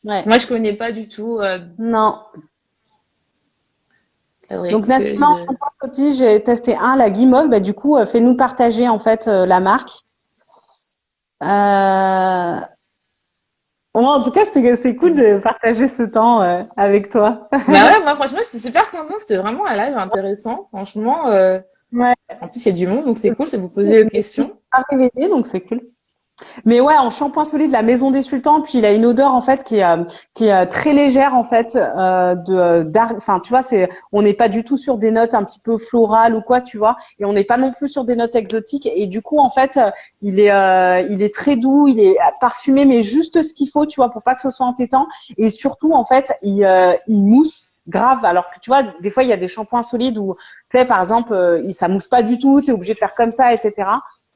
Ouais. Moi, je connais pas du tout. Non. Faudrait Donc, que Nassima, en shampoing petit, j'ai testé un, la guimauve. Bah, du coup, fais-nous partager, en fait, la marque. Euh... Bon, en tout cas, c'est cool de partager ce temps, avec toi. Bah ouais, moi franchement, je suis super contente. C'était vraiment un live intéressant. Franchement, Ouais. en plus, il y a du monde, donc c'est cool, ça vous poser des questions. À révéler, donc c'est cool. Mais ouais, en shampoing solide, la Maison des Sultans, puis il a une odeur en fait qui est très légère en fait enfin tu vois, on n'est pas du tout sur des notes un petit peu florales ou quoi, tu vois, et on n'est pas non plus sur des notes exotiques et du coup en fait, il est très doux, il est parfumé mais juste ce qu'il faut, tu vois, pour pas que ce soit entêtant et surtout en fait, il mousse grave alors que tu vois des fois il y a des shampoings solides où tu sais par exemple ça mousse pas du tout, tu es obligé de faire comme ça, etc.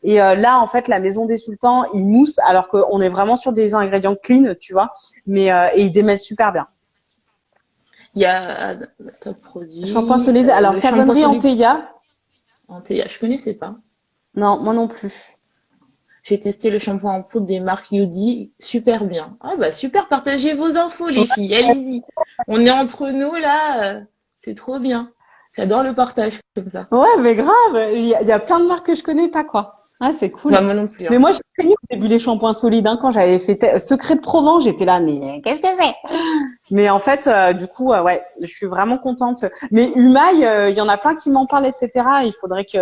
Et là, en fait, la Maison des Sultans, il mousse alors qu'on est vraiment sur des ingrédients clean, tu vois. Mais et il démêle super bien. Il y a top Shampoing produit, solide. Alors, le shampoing savonnerie solide Anteia. Antea. Je connaissais pas. Non, moi non plus. J'ai testé le shampoing en poudre des marques Yudi, super bien. Ah bah super, partagez vos infos les filles, allez-y. On est entre nous là, c'est trop bien. J'adore le partage comme ça. Ouais, mais grave. Il y a plein de marques que je connais pas, quoi. Ah, c'est Bah cool. moi non plus. Mais Hein. moi, j'ai connu au début les shampoings solides. Hein, quand j'avais fait Secret de Provence, j'étais là, mais qu'est-ce que c'est? Mais en fait, du coup, ouais, je suis vraiment contente. Mais Humaï, il y en a plein qui m'en parlent, etc. Il faudrait que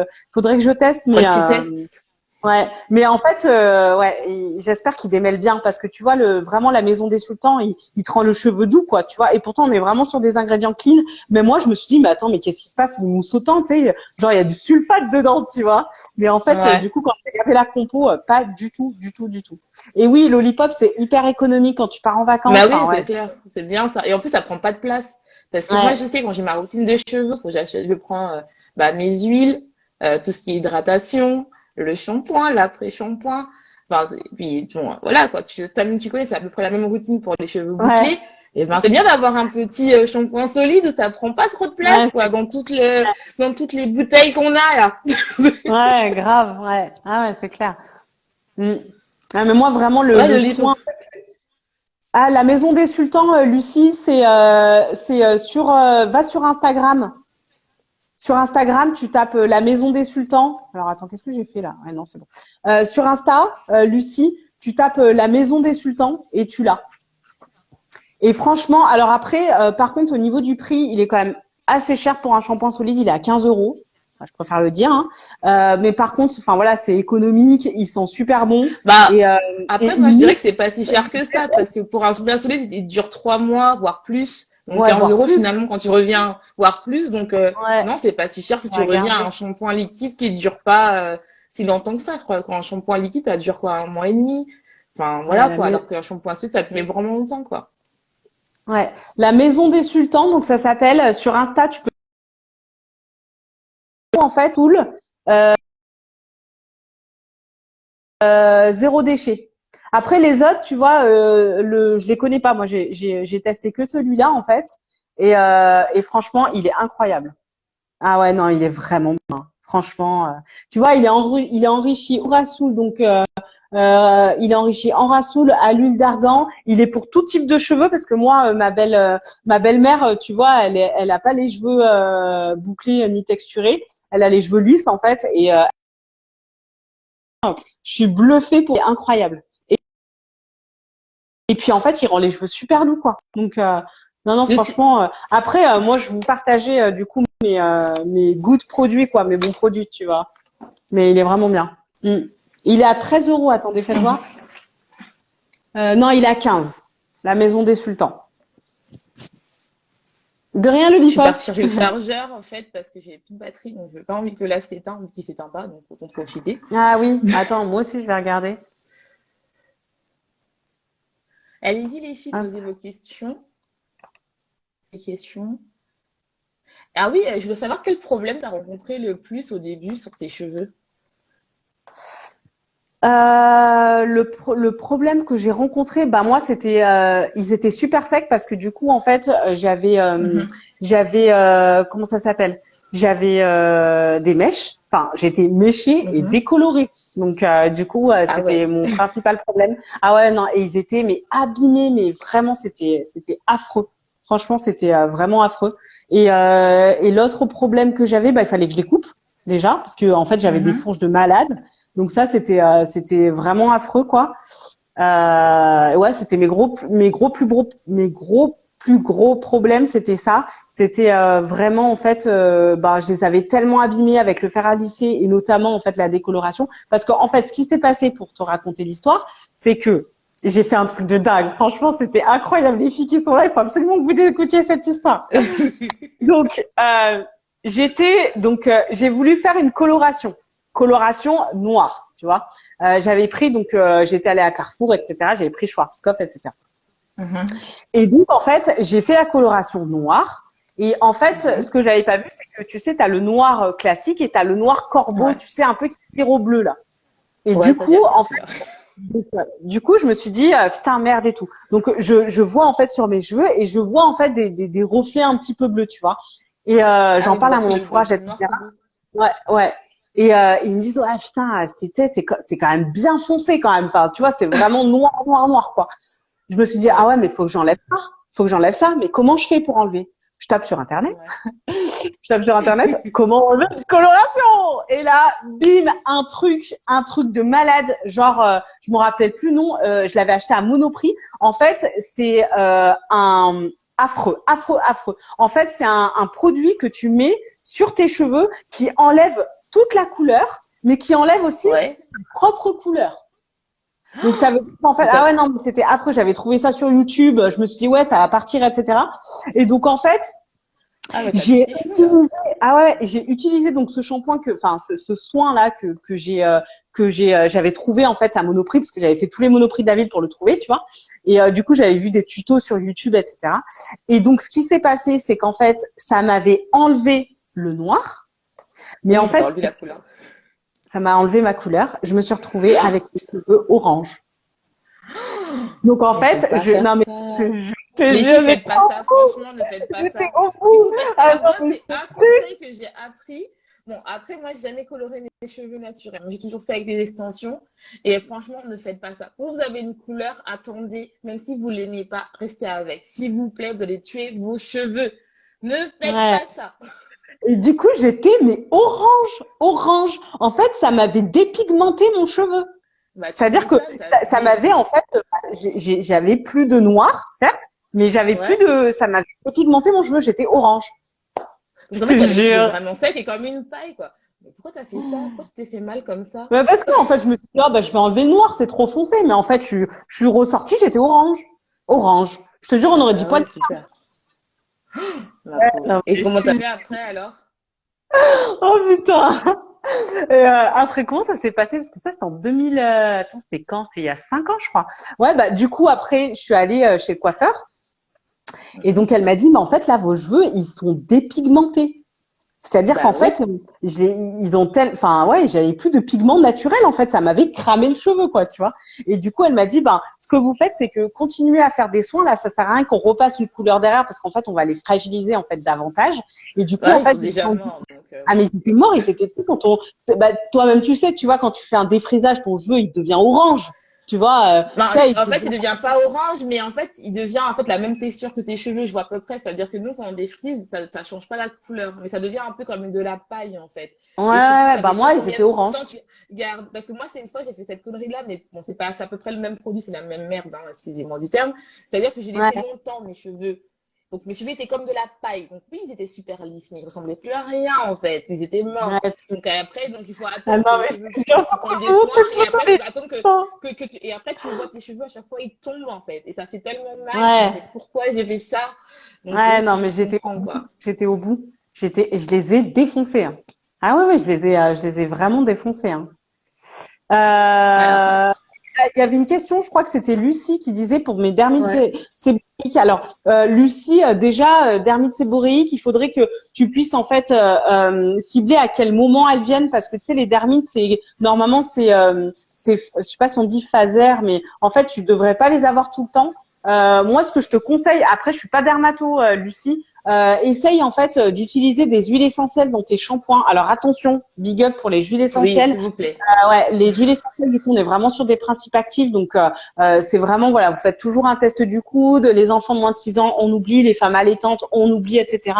je teste, mais Faudrait que tu testes. ouais, mais en fait, ouais, j'espère qu'il démêle bien parce que tu vois, vraiment la Maison des Sultans, il te rend le cheveu doux, quoi, tu vois. Et pourtant, on est vraiment sur des ingrédients clean. Mais moi, je me suis dit, mais attends, mais qu'est-ce qui se passe? Il mousse autant, tu sais, genre il y a du sulfate dedans, tu vois. Mais en fait, Ouais. du coup, quand j'ai regardé la compo, pas du tout, du tout, du tout. Et oui, Lollipop, c'est hyper économique quand tu pars en vacances. Bah oui, Enfin, c'est ouais, clair, c'est bien ça. Et en plus, ça prend pas de place. Parce que moi, ouais, je sais, quand j'ai ma routine de cheveux, faut que je prends bah, mes huiles, tout ce qui est hydratation, le shampoing, l'après-shampoing. Enfin, puis, bon, voilà, quoi. Toi-même, tu connais, c'est à peu près la même routine pour les cheveux ouais, bouclés. Et ben, c'est bien d'avoir un petit shampoing solide où ça prend pas trop de ouais, place, quoi, dans toutes les bouteilles qu'on a, là. ouais, grave, ouais. Ah ouais, c'est clair. Mm. Ah, mais moi, vraiment, Ouais, le le lit. soin. Ah, la Maison des Sultans, Lucie, va sur Instagram. Sur Instagram, tu tapes la Maison des Sultans. Alors attends, qu'est-ce que j'ai fait là? Ouais, non, c'est bon. Sur Insta, Lucie, tu tapes la Maison des Sultans et tu l'as. Et franchement, alors après, par contre, au niveau du prix, il est quand même assez cher pour un shampoing solide. Il est à 15 euros. Enfin, je préfère le dire. Hein. Mais par contre, enfin voilà, c'est économique. Ils sont super bons Bah, et, euh, et après, moi, je ils dirais moussent, que c'est pas si cher que ça, parce que pour un bien solide, il dure 3 mois, voire plus. Donc ouais, 15 voire euros plus. finalement quand tu reviens, voire plus. Donc Ouais, non, c'est pas si cher si on tu va reviens à regarder. un shampoing liquide qui dure pas si longtemps que ça. Je crois qu'un shampoing liquide, ça dure quoi, un mois et demi. Enfin Ouais, voilà quoi, alors qu'un shampoing solide, ça te met vraiment longtemps quoi. la Maison des Sultans, donc ça s'appelle sur Insta, tu peux en fait cool, zéro déchet. Après les autres, tu vois, je les connais pas. Moi, j'ai testé que celui-là en fait, et franchement, il est incroyable. Ah ouais, non, il est vraiment bien. Franchement, tu vois, il est enrichi au Rassoul, donc Il est enrichi en rassoul, à l'huile d'argan. Il est pour tout type de cheveux parce que moi, ma belle-mère, tu vois, elle a pas les cheveux bouclés ni texturés. Elle a les cheveux lisses en fait. Et je suis bluffée pour, c'est incroyable. Et puis en fait, il rend les cheveux super doux, quoi. Donc non, franchement. Après, moi, je vous partageais du coup mes goûts de produits, quoi, mes bons produits, tu vois. Mais il est vraiment bien. Il est à 13 euros. Attendez, faites voir. Non, il est à 15. La Maison des Sultans. De rien, le Je suis Lipop. partie chercher le chargeur en fait parce que j'avais plus de batterie donc je n'ai pas envie que le lave s'éteint ou qu'il s'éteint pas donc autant profiter. Ah oui. Attends, moi aussi, je vais regarder. Allez-y les filles, posez vos questions. Ces questions. Ah oui, je veux savoir quel problème tu as rencontré le plus au début sur tes cheveux. Le problème que j'ai rencontré, bah moi c'était, ils étaient super secs parce que du coup en fait j'avais comment ça s'appelle? J'avais des mèches. Enfin, j'étais méchée et décolorée. Donc du coup c'était mon principal problème. Ah ouais non et ils étaient mais abîmés mais vraiment c'était affreux. Franchement c'était vraiment affreux. Et l'autre problème que j'avais, bah il fallait que je les coupe déjà parce que en fait j'avais des fourches de malade. Donc ça, c'était vraiment affreux, quoi. Ouais, c'était mes plus gros problèmes, c'était ça. C'était vraiment, en fait, bah, je les avais tellement abîmés avec le fer à lisser et notamment, en fait, la décoloration. Parce qu'en fait, ce qui s'est passé pour te raconter l'histoire, c'est que j'ai fait un truc de dingue. Franchement, c'était incroyable. Les filles qui sont là, il faut absolument que vous écoutiez cette histoire. Donc, j'ai voulu faire une coloration noire, tu vois. J'avais pris j'étais allée à Carrefour, etc. J'avais pris Schwarzkopf, etc. Et donc en fait, j'ai fait la coloration noire. Et en fait, ce que j'avais pas vu, c'est que tu sais, t'as le noir classique et t'as le noir corbeau, tu sais, un peu qui tire au bleu là. Et du coup, en fait, du coup, je me suis dit putain merde et tout. Donc je vois en fait sur mes cheveux et je vois en fait des reflets un petit peu bleus, tu vois. Et j'en parle à mon entourage, etc. Ouais. Et ils me disent ouais putain t'es quand même bien foncé quand même. Enfin, tu vois c'est vraiment noir quoi. Je me suis dit ah ouais mais faut que j'enlève ça. Mais comment je fais pour enlever? Je tape sur internet. Comment enlever une coloration? Et là bim un truc de malade. Genre je me rappelle plus non. Je l'avais acheté à Monoprix. En fait c'est un affreux. En fait c'est un produit que tu mets sur tes cheveux qui enlève toute la couleur, mais qui enlève aussi sa propre couleur. Donc ça veut dire en fait ah ouais non mais c'était affreux. J'avais trouvé ça sur YouTube. Je me suis dit ouais ça va partir etc. Et donc en fait j'ai utilisé donc ce shampoing ce soin là que j'avais trouvé en fait à Monoprix parce que j'avais fait tous les Monoprix de la ville pour le trouver tu vois. Et du coup j'avais vu des tutos sur YouTube etc. Et donc ce qui s'est passé c'est qu'en fait ça m'avait enlevé le noir. Mais en fait, ça m'a enlevé ma couleur. Je me suis retrouvée avec les cheveux orange. Donc en fait, les filles, faites pas ça. Franchement, ne faites pas ça. Au bout. C'est un conseil que j'ai appris. Bon, après, moi, j'ai jamais coloré mes cheveux naturels. J'ai toujours fait avec des extensions. Et franchement, ne faites pas ça. Quand vous avez une couleur, attendez. Même si vous l'aimez pas, restez avec. S'il vous plaît, vous allez tuer vos cheveux. Ne faites pas ça. Et du coup, j'étais orange. En fait, ça m'avait dépigmenté mon cheveu. C'est-à-dire que ça m'avait en fait, j'avais plus de noir, certes, mais j'avais plus de, ça m'avait dépigmenté mon cheveu. J'étais orange. En fait, t'avais les cheveux vraiment secs et comme une paille, quoi. Mais pourquoi t'as fait ça? Pourquoi tu t'es fait mal comme ça? Bah parce que en fait, je me suis dit, je vais enlever le noir, c'est trop foncé. Mais en fait, je suis ressortie, j'étais orange. Je te jure, on aurait dit pas. Super. Et comment t'as fait après alors? Oh putain. Et après comment ça s'est passé parce que ça c'était en 2000 attends c'était quand? C'était il y a 5 ans je crois. Ouais bah du coup après je suis allée chez le coiffeur et donc elle m'a dit mais en fait là vos cheveux ils sont dépigmentés. C'est-à-dire qu'en fait ils ont j'avais plus de pigments naturels en fait, ça m'avait cramé le cheveu quoi, tu vois. Et du coup elle m'a dit ce que vous faites c'est que continuez à faire des soins là, ça sert à rien qu'on repasse une couleur derrière parce qu'en fait on va les fragiliser en fait davantage. Et du coup en fait déjà morts, donc. Ah, mais c'était mort et c'était tout quand bah, toi-même, tu sais, tu vois, quand tu fais un défrisage, ton cheveu, il devient orange. Tu vois, Non, tu sais, en fait, il devient pas orange, mais en fait, il devient en fait la même texture que tes cheveux, je vois à peu près. C'est-à-dire que nous, quand on défrise, ça change pas la couleur, mais ça devient un peu comme de la paille, en fait. ouais, Et surtout, ouais, ça bah, dépend moi, ils combien étaient de orange. temps tu gardes. Parce que moi, c'est une fois, j'ai fait cette connerie-là, mais bon, c'est à peu près le même produit, c'est la même merde, hein, excusez-moi du terme. C'est-à-dire que j'ai laissé Ouais, longtemps mes cheveux. Donc, mes cheveux étaient comme de la paille. Donc, oui, ils étaient super lisses, mais ils ressemblaient plus à rien, en fait. Ils étaient morts. ouais. Donc, après, donc, il faut Ah attendre que non, les mais cheveux c'est bien qu'ils prennent des vraiment soins, cette et photo après, il des faut attendre temps. et après tu vois tes cheveux à chaque fois ils tombent en fait et ça fait tellement mal, tu dis Ouais, mais pourquoi j'ai fait ça? Donc ouais, oui, non, je mais comprends quoi. j'étais au bout. Je les ai défoncés, hein. Ah ouais, ouais, je les ai vraiment défoncés, hein. Alors Il y avait une question, je crois que c'était Lucie qui disait pour mes dermites ouais. séborrhéiques. Alors, Lucie, déjà, dermites séborrhéiques, il faudrait que tu puisses en fait cibler à quel moment elles viennent parce que tu sais, les dermites, normalement je sais pas si on dit phasaire, mais en fait, tu devrais pas les avoir tout le temps. Moi, ce que je te conseille, après, je suis pas dermato, Lucie, essaye en fait d'utiliser des huiles essentielles dans tes shampoings. Alors attention, big up pour les huiles Oui, essentielles. s'il vous plaît. Ouais, les huiles essentielles, du coup, on est vraiment sur des principes actifs. Donc, c'est vraiment, voilà, vous faites toujours un test du coude. Les enfants de moins de 6 ans, on oublie. Les femmes allaitantes, on oublie, etc.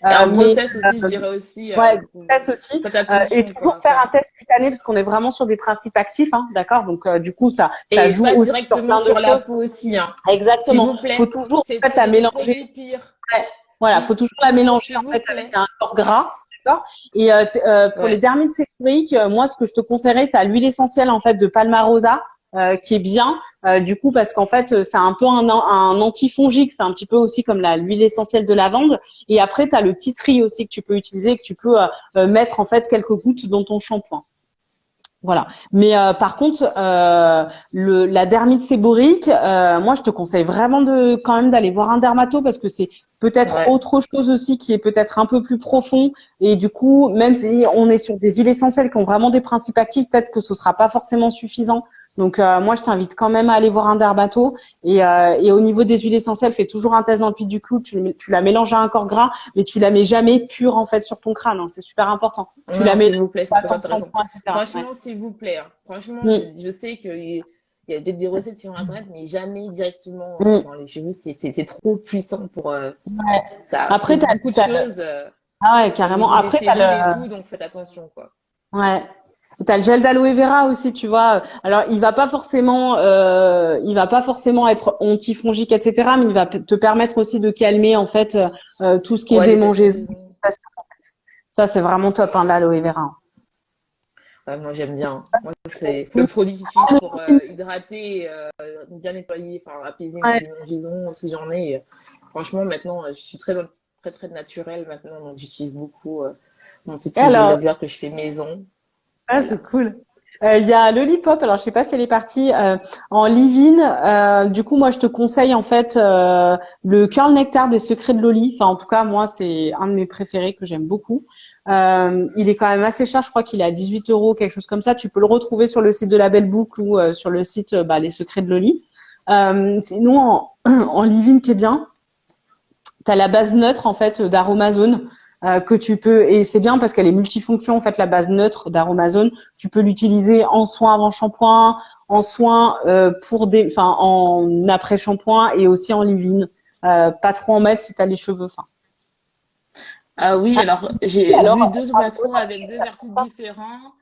Et en Mais grossesse aussi, je dirais aussi ouais, test aussi. faites Et attention toujours quoi. faire un test cutané parce qu'on est vraiment sur des principes actifs, hein, d'accord. Donc, du coup, ça Et joue pas aussi sur directement plein de sur la choses. peau aussi hein. S'il Exactement. vous Faut plaît. toujours en fait la C'est des mélanger. produits pires. Ouais. Voilà, faut Oui, toujours la mélanger s'il en vous fait avec plaît. un corps gras, d'accord. Et pour les Ouais. dermites séborrhéiques, moi ce que je te conseillerais, tu as l'huile essentielle en fait de Palmarosa qui est bien, du coup parce qu'en fait c'est un peu un antifongique, c'est un petit peu aussi comme l'huile essentielle de lavande. Et après tu as le tea tree aussi que tu peux utiliser, que tu peux mettre en fait quelques gouttes dans ton shampoing. Voilà. Mais par contre, la dermite séborrhéique, moi, je te conseille vraiment quand même d'aller voir un dermato parce que c'est peut-être Ouais. autre chose aussi qui est peut-être un peu plus profond. Et du coup, même si on est sur des huiles essentielles qui ont vraiment des principes actifs, peut-être que ce sera pas forcément suffisant. Donc, moi, je t'invite quand même à aller voir un dermato. Et au niveau des huiles essentielles, fais toujours un test dans le pli du cou. Tu la mélanges à un corps gras, mais tu la mets jamais pure en fait sur ton crâne, hein. C'est super important. Tu la Non, mets s'il vous plaît, c'est pas très ton intéressant. shampoing, etc. Ouais. Franchement, s'il vous plaît, hein. Franchement, Mm, je sais qu'il y a peut-être des recettes sur Internet, mais jamais directement mm. dans les cheveux. C'est trop puissant pour Ouais. pour Après, beaucoup de choses. ah ouais, Et carrément. les Après, sérums et tout, donc faites attention, quoi. ouais. T'as le gel d'aloe vera aussi, tu vois. Alors, il va pas forcément être antifongique, etc. Mais il va te permettre aussi de calmer, en fait, tout ce qui est Ouais, les démangeaison. démangeaisons. Parce que ça, c'est vraiment top, hein, l'aloe vera. Ouais, moi, j'aime bien. Moi, c'est le produit que j'utilise pour hydrater, bien nettoyer, enfin, apaiser mes Ouais. démangeaisons si j'en ai. Franchement, maintenant, je suis très naturelle maintenant, donc j'utilise beaucoup mon Et petit gel alors, de que je fais maison. ah, Voilà. c'est cool. Il y a Lollipop, alors je sais pas si elle est partie en leave-in. Du coup, moi, je te conseille en fait le Curl Nectar des Secrets de Loli. Enfin, en tout cas, moi, c'est un de mes préférés que j'aime beaucoup. Il est quand même assez cher, je crois qu'il est à 18 euros, quelque chose comme ça. Tu peux le retrouver sur le site de La Belle Boucle ou sur le site Les Secrets de Loli. Sinon, en leave-in qui est bien, t'as la base neutre en fait d'Aromazone que tu peux, et c'est bien parce qu'elle est multifonction en fait, la base neutre d'Aromazone. Tu peux l'utiliser en soin avant shampoing, en soin en après shampoing et aussi en leave-in. Pas trop en mettre si t'as les cheveux fins. Ah oui, alors Et j'ai alors, vu deux patrons avec deux vertus différents.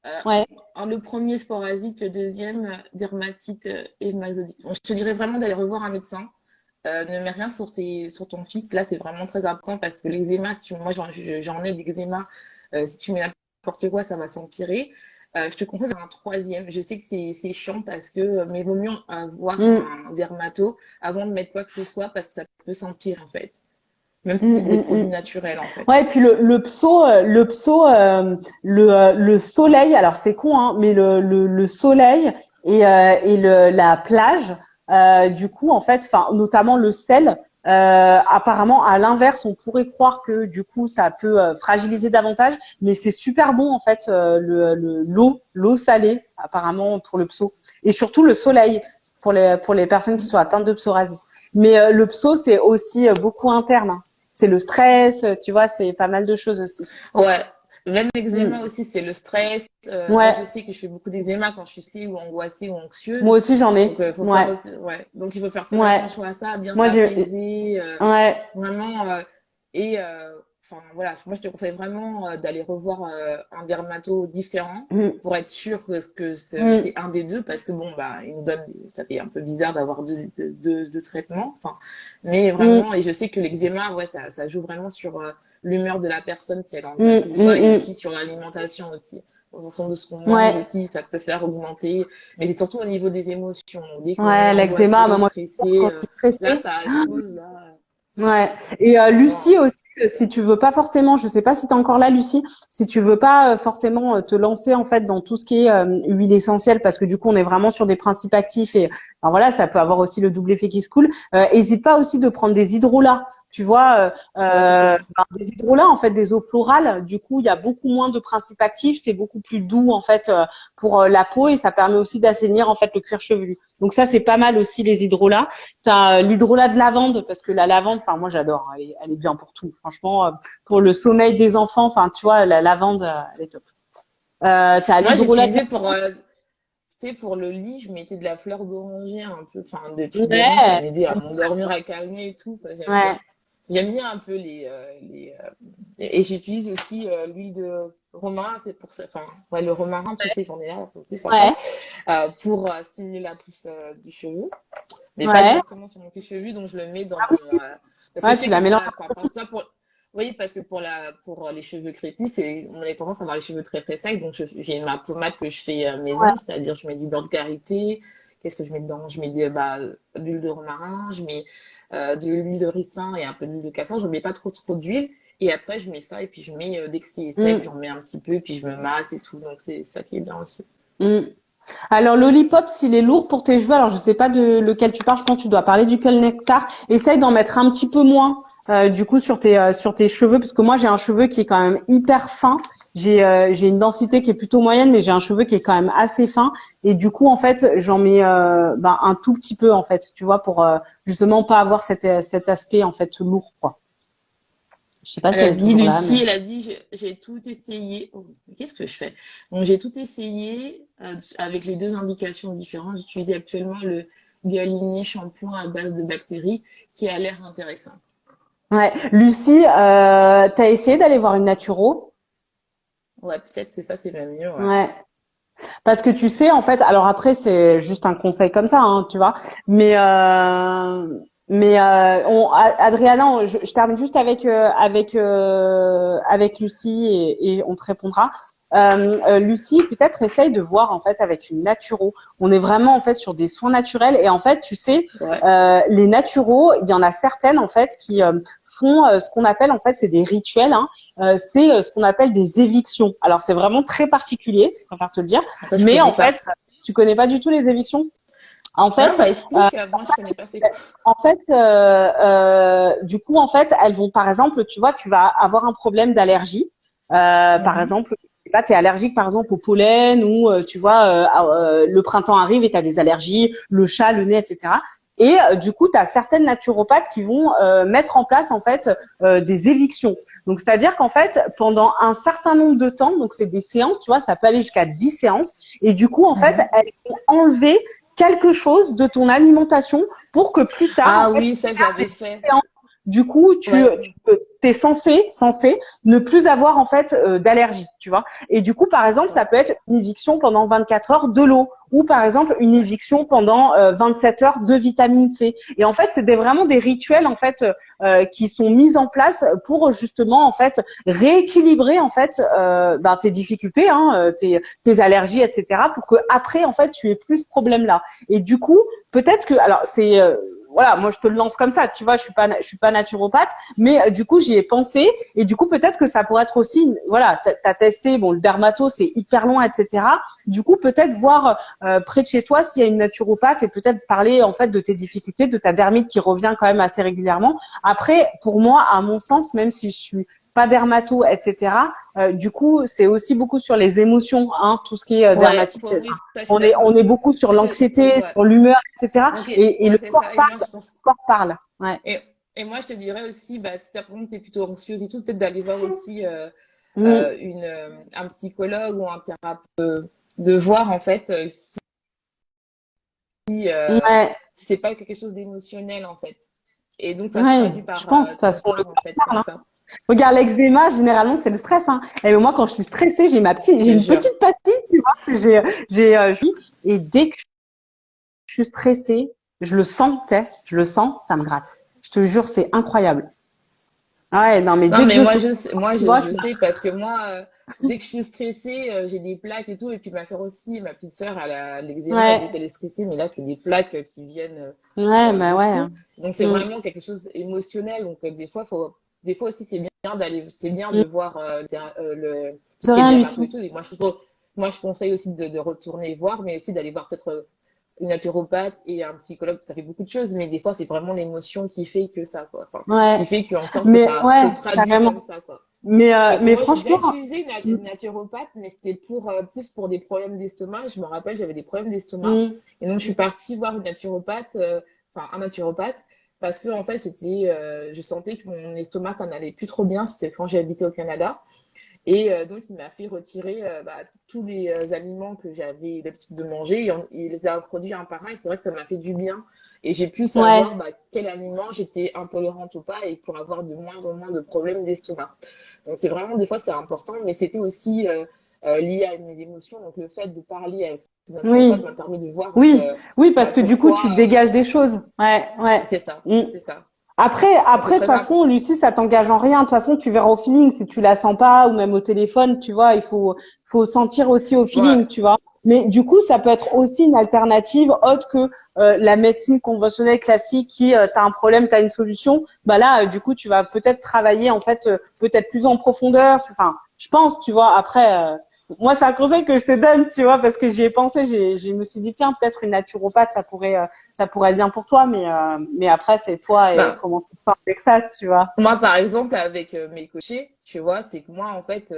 Euh, ouais. le premier sporasique, le deuxième dermatite émasodique. Bon, je te dirais vraiment d'aller revoir un médecin. Ne mets rien sur ton fils. Là, c'est vraiment très important parce que l'eczéma, moi j'en ai d'eczéma. Si tu mets n'importe quoi, ça va s'empirer. Je te conseille un troisième. Je sais que c'est chiant parce que, mais vaut mieux avoir Mm, un dermato avant de mettre quoi que ce soit parce que ça peut s'empirer en fait. Même si mm, c'est des mm, produits mm. naturels en fait. Ouais, et puis le soleil, alors c'est con, hein, mais le soleil et la plage, du coup, en fait, enfin, notamment le sel, apparemment, à l'inverse, on pourrait croire que du coup, ça peut fragiliser davantage, mais c'est super bon en fait, l'eau salée, apparemment pour le pso, et surtout le soleil pour les personnes qui sont atteintes de psoriasis. Mais le pso, c'est aussi beaucoup interne, hein. C'est le stress, tu vois, c'est pas mal de choses aussi. Ouais, Même Mm. l'eczéma aussi, c'est le stress. Moi, Ouais, je sais que je fais beaucoup d'eczéma quand je suis stressée ou angoissée ou moi anxieuse. aussi j'en Donc, ai. faut faire Ouais, aussi, ouais. Donc, il faut faire très ouais. attention à ça, bien Moi j'ai, s'apaiser, ouais. vraiment. Et, enfin, voilà, moi, je te conseille vraiment d'aller revoir un dermato différent Mm, pour être sûr que mm, c'est un des deux, parce que bon, bah, il nous donne, ça fait un peu bizarre d'avoir deux traitements. Enfin, mais mm, vraiment, et je sais que l'eczéma, ouais, ça joue vraiment sur l'humeur de la personne, si elle est mm, angoissée ou pas, et mm, aussi sur l'alimentation aussi. En fonction de ce qu'on mm. mange Ouais, aussi, ça peut faire augmenter. Mais c'est surtout au niveau des émotions. Dès qu'on est ouais, l'eczéma, bah, angoissé, moi, stressé, quand je suis là, stressée. ça explose, là. Ouais. Et Bon. Lucie aussi, si tu veux pas forcément, je sais pas si tu es encore là, Lucie, si tu veux pas forcément te lancer en fait dans tout ce qui est huile essentielle, parce que du coup on est vraiment sur des principes actifs et enfin, voilà, ça peut avoir aussi le double effet qui se coule. Hésite pas aussi de prendre des hydrolats. Tu vois, Ouais, ça c'est bien. des hydrolats en fait, des eaux florales. Du coup, il y a beaucoup moins de principes actifs, c'est beaucoup plus doux en fait pour la peau et ça permet aussi d'assainir en fait le cuir chevelu. Donc ça c'est pas mal aussi les hydrolats. T'as l'hydrolat de lavande parce que la lavande, enfin moi j'adore, elle est bien pour tout. Franchement, pour le sommeil des enfants, enfin tu vois la lavande, elle est top. T'as Moi, l'hydrolat de j'utilisais pour, tu sais, pour le lit, je mettais de la fleur d'oranger un peu, enfin, des trucs d'orange, ça ouais, m'aidait à m'endormir, à calmer et tout, ça j'aime bien. ouais, J'aime bien un peu et j'utilise aussi l'huile de romarin, c'est pour ça, enfin, ouais, le romarin, tu sais, j'en ai là un peu plus encore, ouais, pour stimuler la pousse du cheveu, mais pas ouais. directement sur mon cuir chevelu, donc je le mets dans mon, parce que je Ouais, sais tu que la pour mélanges. la, tu vois, oui, parce que pour les cheveux crépus, on a tendance à avoir les cheveux très très secs, donc j'ai ma pommade que je fais Ouais. maison, c'est-à-dire je mets du beurre de karité. Qu'est-ce que je mets dedans? Je mets de l'huile de romarin, je mets de l'huile de ricin et un peu d'huile de castor. Je mets pas trop d'huile. Et après, je mets ça et puis je mets, dès que c'est sec, Mm, j'en mets un petit peu, puis je me masse et tout. Donc c'est ça qui est bien aussi. mm. Alors l'Olipop, s'il est lourd pour tes cheveux, alors je sais pas de lequel tu parles, je pense que tu dois parler du Cull Nectar. Essaye d'en mettre un petit peu moins du coup sur tes cheveux, parce que moi j'ai un cheveu qui est quand même hyper fin. J'ai une densité qui est plutôt moyenne, mais j'ai un cheveu qui est quand même assez fin. Et du coup en fait j'en mets un tout petit peu en fait, tu vois, pour justement pas avoir cet aspect en fait lourd quoi. Je sais pas Elle si a elle est dit, toujours là, Lucie, mais elle a dit, j'ai tout essayé. Oh, mais qu'est-ce que je fais? Donc, j'ai tout essayé avec les deux indications différentes. J'utilise actuellement le Galigné shampoing à base de bactéries qui a l'air intéressant. ouais. Lucie, t'as essayé d'aller voir une naturo? Ouais, peut-être c'est ça, c'est le mieux, ouais. Ouais. Parce que tu sais, en fait, alors après, c'est juste un conseil comme ça, hein, tu vois. Mais, Adriana, je termine juste avec Lucie et on te répondra. Lucie, peut-être essaye de voir en fait avec une naturo. On est vraiment en fait sur des soins naturels et en fait, tu sais, Ouais. les naturaux, il y en a certaines en fait qui font ce qu'on appelle en fait, c'est des rituels. Hein, c'est ce qu'on appelle des évictions. Alors c'est vraiment très particulier, je préfère te le dire. Ça, je Mais connais en pas. fait, tu connais pas du tout les évictions. En Non, fait, bah explique, moi je connais pas c'est quoi. du coup, en fait, elles vont, par exemple, tu vois, tu vas avoir un problème d'allergie. Par Mhm. exemple, je sais pas, tu es allergique, par exemple, au pollen ou, tu vois, le printemps arrive et tu as des allergies, le chat, le nez, etc. Et du coup, tu as certaines naturopathes qui vont mettre en place, en fait, des évictions. Donc, c'est-à-dire qu'en fait, pendant un certain nombre de temps, donc c'est des séances, tu vois, ça peut aller jusqu'à 10 séances. Et du coup, en fait, Mhm. elles vont enlever quelque chose de ton alimentation pour que plus tard, en Ah fait, oui, ça je l'avais fait. du coup, Ouais. t'es censé ne plus avoir en fait d'allergie, tu vois. Et du coup, par exemple, ça Ouais. peut être une éviction pendant 24 heures de l'eau ou par exemple une Ouais. éviction pendant 27 heures de vitamine C. Et en fait, c'est vraiment des rituels en fait qui sont mis en place pour justement en fait rééquilibrer en fait tes difficultés, hein, tes allergies, etc. pour que après en fait tu aies plus ce problème là. Et du coup, peut-être que alors c'est voilà, moi je te le lance comme ça, tu vois, je suis pas naturopathe, mais du coup j'y ai pensé et du coup peut-être que ça pourrait être aussi, voilà, t'as testé, bon le dermato c'est hyper loin, etc. Du coup peut-être voir près de chez toi s'il y a une naturopathe et peut-être parler en fait de tes difficultés, de ta dermite qui revient quand même assez régulièrement. Après, pour moi, à mon sens, même si je suis pas dermato, etc. Du coup, c'est aussi beaucoup sur les émotions, hein, tout ce qui est Ouais, dermatite. oui, ça je suis d'accord. On est beaucoup sur Je l'anxiété, Ouais. sur l'humeur, etc. Ok, Et le ouais, c'est corps ça. Et parle, moi, je le pense. corps parle. Ouais. Et moi, je te dirais aussi, bah, si par exemple, t'es plutôt anxieuse et tout, peut-être d'aller voir aussi Mm. un psychologue ou un thérapeute, de voir en fait Ouais, si c'est pas quelque chose d'émotionnel en fait. Et donc ça se ouais, traduit je par pense, de toute ton façon, le corps en corps fait parle, comme hein. ça. Regarde, l'eczéma, généralement, c'est le stress, hein. Et moi, quand je suis stressée, Je j'ai te une jure. petite pastille, tu vois, et dès que je suis stressée, je le sens, je le sens, ça me gratte. Je te jure, c'est incroyable. Ouais, non, mais Non, Dieu que mais je sois, moi, tu vois, je sais parce que moi, dès que je suis stressée, j'ai des plaques et tout. Et puis ma soeur aussi, ma petite soeur, elle a l'eczéma et dès ouais, qu'elle est stressée, mais là, c'est des plaques qui viennent ouais, bah ouais, beaucoup. hein. Donc c'est Mm, vraiment quelque chose émotionnel. Donc des fois aussi, c'est bien mm. de voir tout De ce qui est rien, dermato Lucie. et tout. Et moi, je conseille aussi de retourner voir, mais aussi d'aller voir peut-être une naturopathe et un psychologue. Ça fait beaucoup de choses, mais des fois, c'est vraiment l'émotion qui fait que ça, quoi. Enfin, qui Ouais, fait qu'en sorte que mais ça se ouais, traduit comme carrément. ça, quoi. Parce que Mais moi, j'ai déjà franchement, utilisé mm, une naturopathe, mais c'était pour plus pour des problèmes d'estomac. Je me rappelle, j'avais des problèmes d'estomac. mm, Et donc, je suis partie voir une naturopathe, enfin, un naturopathe, parce que, en fait, je sentais que mon estomac ça n'allait plus trop bien. C'était quand j'habitais au Canada. Et donc, il m'a fait retirer tous les aliments que j'avais l'habitude de manger. Il les a produits un par un. Et c'est vrai que ça m'a fait du bien. Et j'ai pu ouais, savoir quel aliment j'étais intolérante ou pas et pour avoir de moins en moins de problèmes d'estomac. Donc, c'est vraiment, des fois, c'est important. Mais c'était aussi lié à mes émotions. Donc, le fait de parler avec ce naturopathe oui, m'a permis de voir oui, oui, parce que du coup, pourquoi. tu dégages des choses. Ouais, ouais. C'est ça. Mm. C'est ça. Donc, c'est Après, de toute très façon, important. Lucie, ça t'engage en rien. De toute façon, tu verras au feeling. Si tu la sens pas, ou même au téléphone, tu vois, faut sentir aussi au Ouais. feeling, tu vois. Mais du coup, ça peut être aussi une alternative autre que la médecine conventionnelle classique qui, t'as un problème, t'as une solution. Bah là, du coup, tu vas peut-être travailler en fait, peut-être plus en profondeur. Enfin, je pense, tu vois. Après, moi, c'est un conseil que je te donne, tu vois, parce que j'y ai pensé. Je me suis dit, tiens, peut-être une naturopathe, ça pourrait être bien pour toi, mais après, c'est toi et Ben, comment tu te sens avec ça, tu vois. moi, par exemple, avec mes coachés, tu vois, c'est que moi, en fait,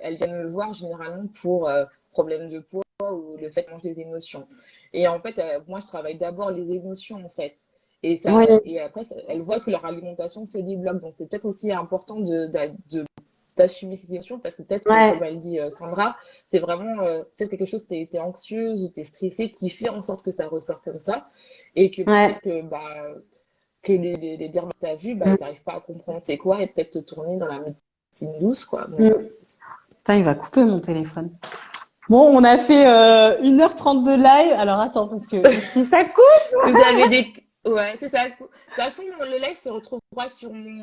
elles viennent me voir généralement pour problème de poids ou le fait de manger des émotions. Et en fait, moi, je travaille d'abord les émotions, en fait. Oui, Et après, elles voient que leur alimentation se débloque. Donc, c'est peut-être aussi important d'assumer ces émotions parce que peut-être que, comme ouais, elle dit Sandra, c'est vraiment peut-être quelque chose, t'es anxieuse ou t'es stressée qui fait en sorte que ça ressort comme ça. Et que ouais. peut-être que les dermatologues que tu as vus, bah, Mm, ils n'arrivent pas à comprendre c'est quoi et peut-être te tourner dans la médecine douce, quoi. mm. Putain, il va couper mon téléphone. Bon, on a fait 1h30 de live. Alors attends, parce que si ça coupe, Si vous avez des... Ouais, c'est ça. De toute façon, le live se retrouvera sur mon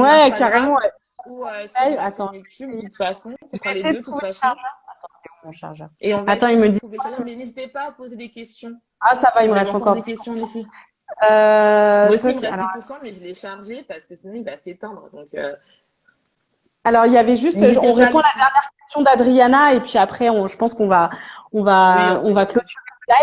ouais, carrément. Instagram Ouais. ou sur ma Attends, chaîne YouTube, de toute façon. Ce je sera vais les essayer deux, de de toute trouver le façon. chargeur. Mon chargeur. Et on va Attends, essayer il me de dit. trouver le chargeur. Mais n'hésitez pas à poser des questions. Ah, ça va, Si il me vous avez reste encore encore des 10 questions, les filles. Moi aussi, il me reste Alors, 10%, mais je l'ai chargé parce que sinon, il va s'éteindre. Donc, il y avait juste, on n'hésitez pas, répond les à la filles. dernière question d'Adriana et puis après, je pense Oui, on après, va les filles. clôturer le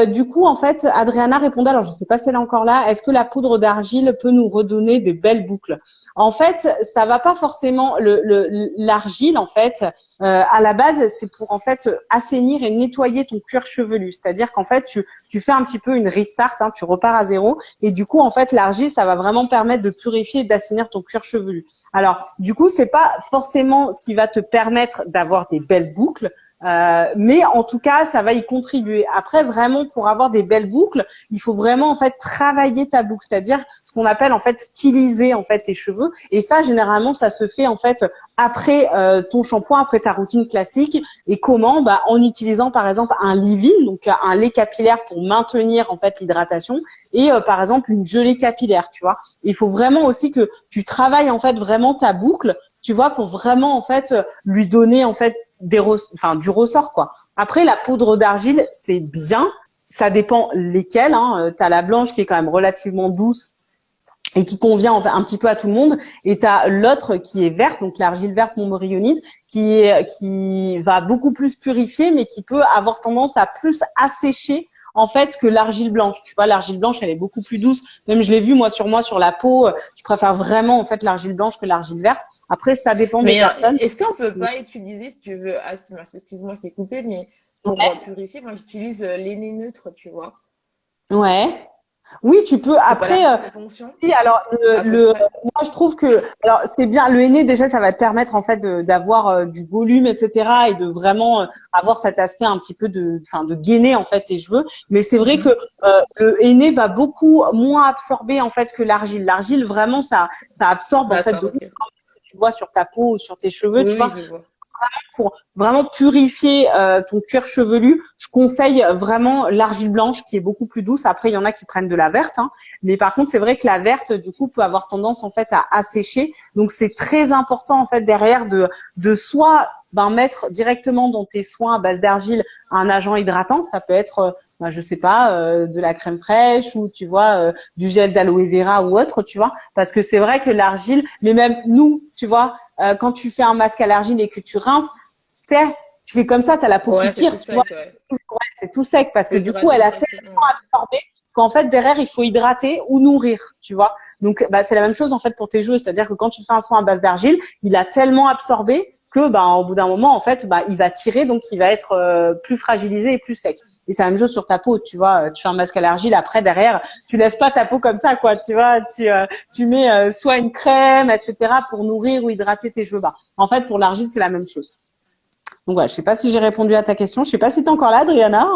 live. Du coup, en fait, Adriana répondait, alors je sais pas si elle est encore là, est-ce que la poudre d'argile peut nous redonner des belles boucles? En fait, ça va pas forcément, l'argile, en fait, à la base, c'est pour, en fait, assainir et nettoyer ton cuir chevelu. C'est-à-dire qu'en fait, tu fais un petit peu une restart, hein, tu repars à zéro. Et du coup, en fait, l'argile, ça va vraiment permettre de purifier et d'assainir ton cuir chevelu. Alors, du coup, c'est pas forcément ce qui va te permettre d'avoir des belles boucles, mais en tout cas, ça va y contribuer. Après, vraiment, pour avoir des belles boucles, il faut vraiment en fait travailler ta boucle, c'est-à-dire ce qu'on appelle en fait styliser en fait tes cheveux. Et ça, généralement, ça se fait en fait après ton shampoing, après ta routine classique. Et comment? Bah, en utilisant par exemple un leave-in, donc un lait capillaire pour maintenir en fait l'hydratation, et par exemple une gelée capillaire, tu vois. Il faut vraiment aussi que tu travailles en fait vraiment ta boucle, tu vois, pour vraiment en fait lui donner en fait du ressort quoi. Après la poudre d'argile, c'est bien, ça dépend lesquelles. Hein. T'as la blanche qui est quand même relativement douce et qui convient en fait, un petit peu à tout le monde. Et t'as l'autre qui est verte, donc l'argile verte montmorillonite, qui va beaucoup plus purifier, mais qui peut avoir tendance à plus assécher en fait que l'argile blanche. Tu vois, l'argile blanche, elle est beaucoup plus douce. Même je l'ai vu moi sur la peau. Je préfère vraiment en fait l'argile blanche que l'argile verte. Après, ça dépend des Mais personnes. est-ce qu'on peut pas utiliser, si tu veux, excuse-moi, je t'ai coupé, mais pour purifier, moi j'utilise l'aîné neutre, tu vois. Ouais. Oui, tu peux. C'est pas la Après, fonction, si, alors à peu près. moi je trouve que alors c'est bien le henné déjà ça va te permettre en fait d'avoir du volume etc. et de vraiment avoir cet aspect un petit peu de gainer en fait tes cheveux. Mais c'est vrai que Mhm. le henné va beaucoup moins absorber en fait que l'argile. L'argile vraiment ça absorbe en fait D'accord, de ouf ok. tu vois sur ta peau ou sur tes cheveux Oui, tu oui, vois je vois. pour vraiment purifier ton cuir chevelu, je conseille vraiment l'argile blanche qui est beaucoup plus douce. Après, il y en a qui prennent de la verte, hein. Mais par contre, c'est vrai que la verte, du coup, peut avoir tendance en fait à assécher. Donc, c'est très important en fait derrière de soit mettre directement dans tes soins à base d'argile un agent hydratant. Ça peut être je sais pas, de la crème fraîche ou tu vois du gel d'aloe vera ou autre, tu vois, parce que c'est vrai que l'argile, mais même nous, tu vois, quand tu fais un masque à l'argile et que tu rinces, tu sais, tu fais comme ça, tu as la peau qui Ouais, c'est tout tire, tu vois, sec, ouais. c'est tout sec parce que Faut du coup, hydrater elle a directement, tellement ouais. absorbé qu'en fait, derrière, il faut hydrater ou nourrir, tu vois. Donc, c'est la même chose en fait pour tes cheveux, c'est-à-dire que quand tu fais un soin à base d'argile, il a tellement absorbé que, au bout d'un moment, en fait, il va tirer, donc il va être plus fragilisé et plus sec. Et c'est la même chose sur ta peau, tu vois. Tu fais un masque à l'argile, après derrière, tu laisses pas ta peau comme ça, quoi. Tu vois, tu mets soit une crème, etc. pour nourrir ou hydrater tes cheveux bas. En fait, pour l'argile, c'est la même chose. Donc voilà, je sais pas si j'ai répondu à ta question. Je sais pas si t'es encore là, Adriana.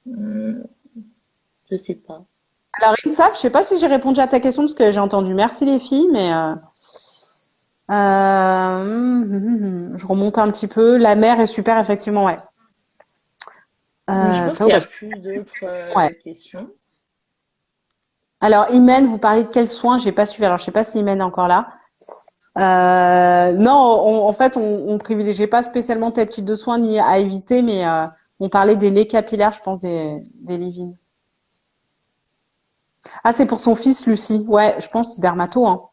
Hmm, je sais pas. Alors, Insaf, je sais pas si j'ai répondu à ta question parce que j'ai entendu merci les filles, mais je remonte un petit peu. La mer est super, effectivement, ouais. Mais je pense Ça, qu'il y bah, a plus d'autres ouais. questions. Alors, Imen, vous parlez de quels soins? J'ai pas suivi. Alors, je sais pas si Imen est encore là. Non, en fait, on privilégiait pas spécialement tel type de soins ni à éviter, mais on parlait des laits capillaires, je pense, des leave-in. Ah, c'est pour son fils, Lucie. Ouais, je pense dermato, hein.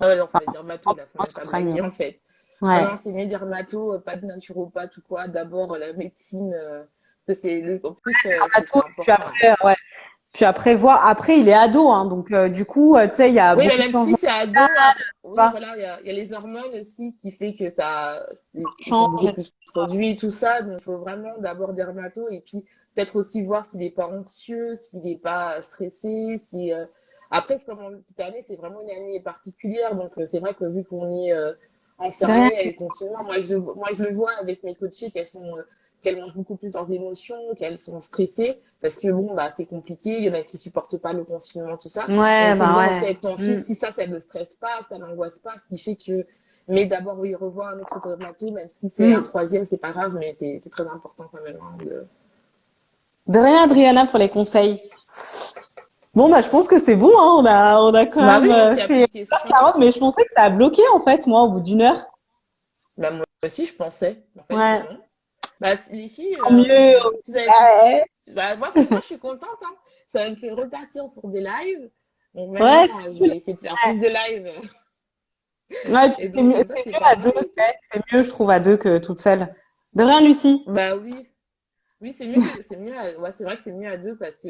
Ah ouais, non, Enfin, fallait dermato, là, faut moi, même ce pas serait mieux. blaguer, en fait. Ah Ouais. non, c'est mieux dermato, pas de naturopathe ou quoi. D'abord, la médecine, parce que en plus, c'est Dermato, puis important, hein. après, ouais. Puis après voir. Après, il est ado, hein. Donc, du coup, tu sais, il y a Oui, mais beaucoup de même si changements. c'est ado, Tu oui, vois, voilà, il y a les hormones aussi qui fait que ça, ils sont change, beaucoup etc. plus produits et tout ça. Donc, il faut vraiment d'abord dermato et puis peut-être aussi voir s'il n'est pas anxieux, s'il n'est pas stressé, si. Après, c'est comme cette année, c'est vraiment une année particulière. Donc, c'est vrai que vu qu'on est De rien. enfermé avec le confinement, moi, je le vois avec mes coachées qu'elles mangent beaucoup plus leurs émotions, qu'elles sont stressées parce que bon, bah, c'est compliqué. Il y en a qui supportent pas le confinement, tout ça. Donc, Ouais, c'est de voir aussi ouais. avec ton Mm. fils si ça ne le stresse pas, ça l'angoisse pas, ce qui fait que. Mais d'abord, oui, revoir un autre dermato, même si c'est un Mm. troisième, c'est pas grave, mais c'est très important quand même, hein, De rien, Adriana, pour les conseils. Bon, je pense que c'est bon, hein. On a quand Bah même oui, hein, s'il n'y a plus fait de questions. 1h40, mais je pensais que ça a bloqué, en fait, moi, au bout d'une heure. Bah moi aussi, je pensais. En fait, Ouais. non. Bah, les filles, Tant mieux. si vous avez pu. Ouais. Bah, moi, franchement, je suis contente, hein. Ça me fait repartir sur des lives. Donc Ouais, maintenant, c'est je cool. vais essayer de faire plus de lives. Ouais, puis Et donc, comme ça, c'est c'est mieux pas à mal deux, et tout. c'est mieux, je trouve, à deux que toute seule. De rien, Lucie. Bah oui. Oui, ouais, c'est vrai que c'est mieux à deux parce que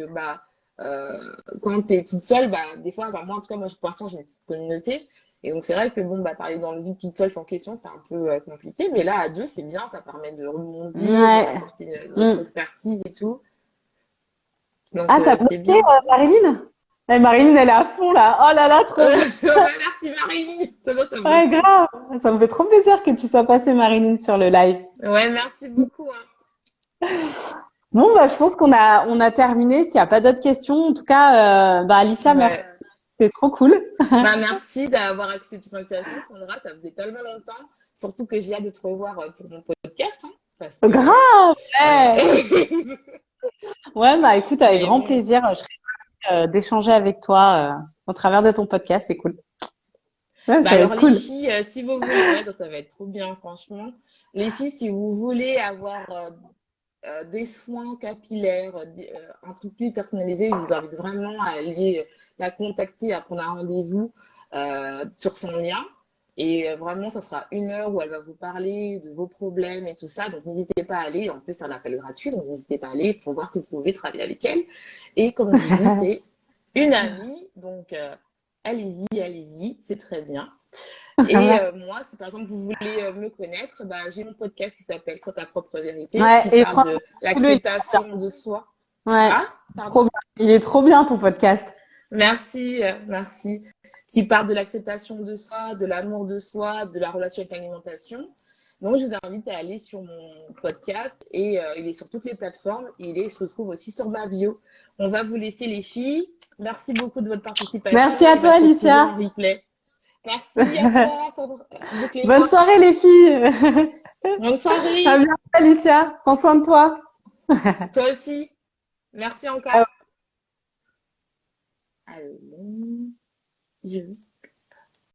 quand tu es toute seule, des fois, moi en tout cas, moi pour l'instant j'ai une petite communauté et donc c'est vrai que bon parler dans le vide toute seule sans question, c'est un peu compliqué, mais là à deux c'est bien, ça permet de rebondir, Ouais. d'apporter Mm. notre expertise et tout, donc Ah, ça a c'est bloqué, bien. Marilyn? Eh, Marilyn, elle est à fond, là. Oh là là, trop bien. Merci Marie, ça bloque Ouais, pas. grave. Ça me fait trop plaisir que tu sois passée, Marilyn, sur le live. Ouais, merci beaucoup, hein. Bon, je pense on a terminé. S'il n'y a pas d'autres questions, en tout cas, Alicia, merci. Ouais. C'est trop cool. Bah, merci d'avoir accepté ton invitation, Sandra. Ça faisait tellement longtemps. Surtout que j'ai hâte de te revoir pour mon podcast, hein, parce que voilà. Grave, ouais. Euh, Ouais, écoute, avec Mais grand bon. plaisir. Je serais d'échanger avec toi au travers de ton podcast. C'est cool. Ouais, Bah ça va alors être les cool. filles, si vous voulez, ouais, ça va être trop bien, franchement. Les filles, si vous voulez avoir des soins capillaires, un truc plus personnalisé, je vous invite vraiment à aller la contacter, à prendre un rendez-vous sur son lien. Et vraiment, ça sera 1 heure où elle va vous parler de vos problèmes et tout ça. Donc, n'hésitez pas à aller. En plus, c'est un appel gratuit, donc n'hésitez pas à aller pour voir si vous pouvez travailler avec elle. Et comme je dis, c'est une amie. Donc, allez-y, allez-y, c'est très bien. Et Merci. moi, si par exemple vous voulez me connaître, j'ai mon podcast qui s'appelle Toi ta propre vérité, Ouais, qui et parle franchement, de le il est trop bien. l'acceptation de soi. Ouais, Ah, pardon. trop bien. Il est trop bien ton podcast. Merci, merci. Qui parle de l'acceptation de soi, de l'amour de soi, de la relation avec l'alimentation. Donc, je vous invite à aller sur mon podcast et il est sur toutes les plateformes. Il se trouve aussi sur ma bio. On va vous laisser les filles. Merci beaucoup de votre participation. Merci à Il va toi, se retrouver en Alicia. replay. Merci à toi, Bonne Clément. soirée, les filles. Bonne À soirée. bientôt, Alicia. Prends soin de toi. Toi aussi. Merci encore. Allô. Je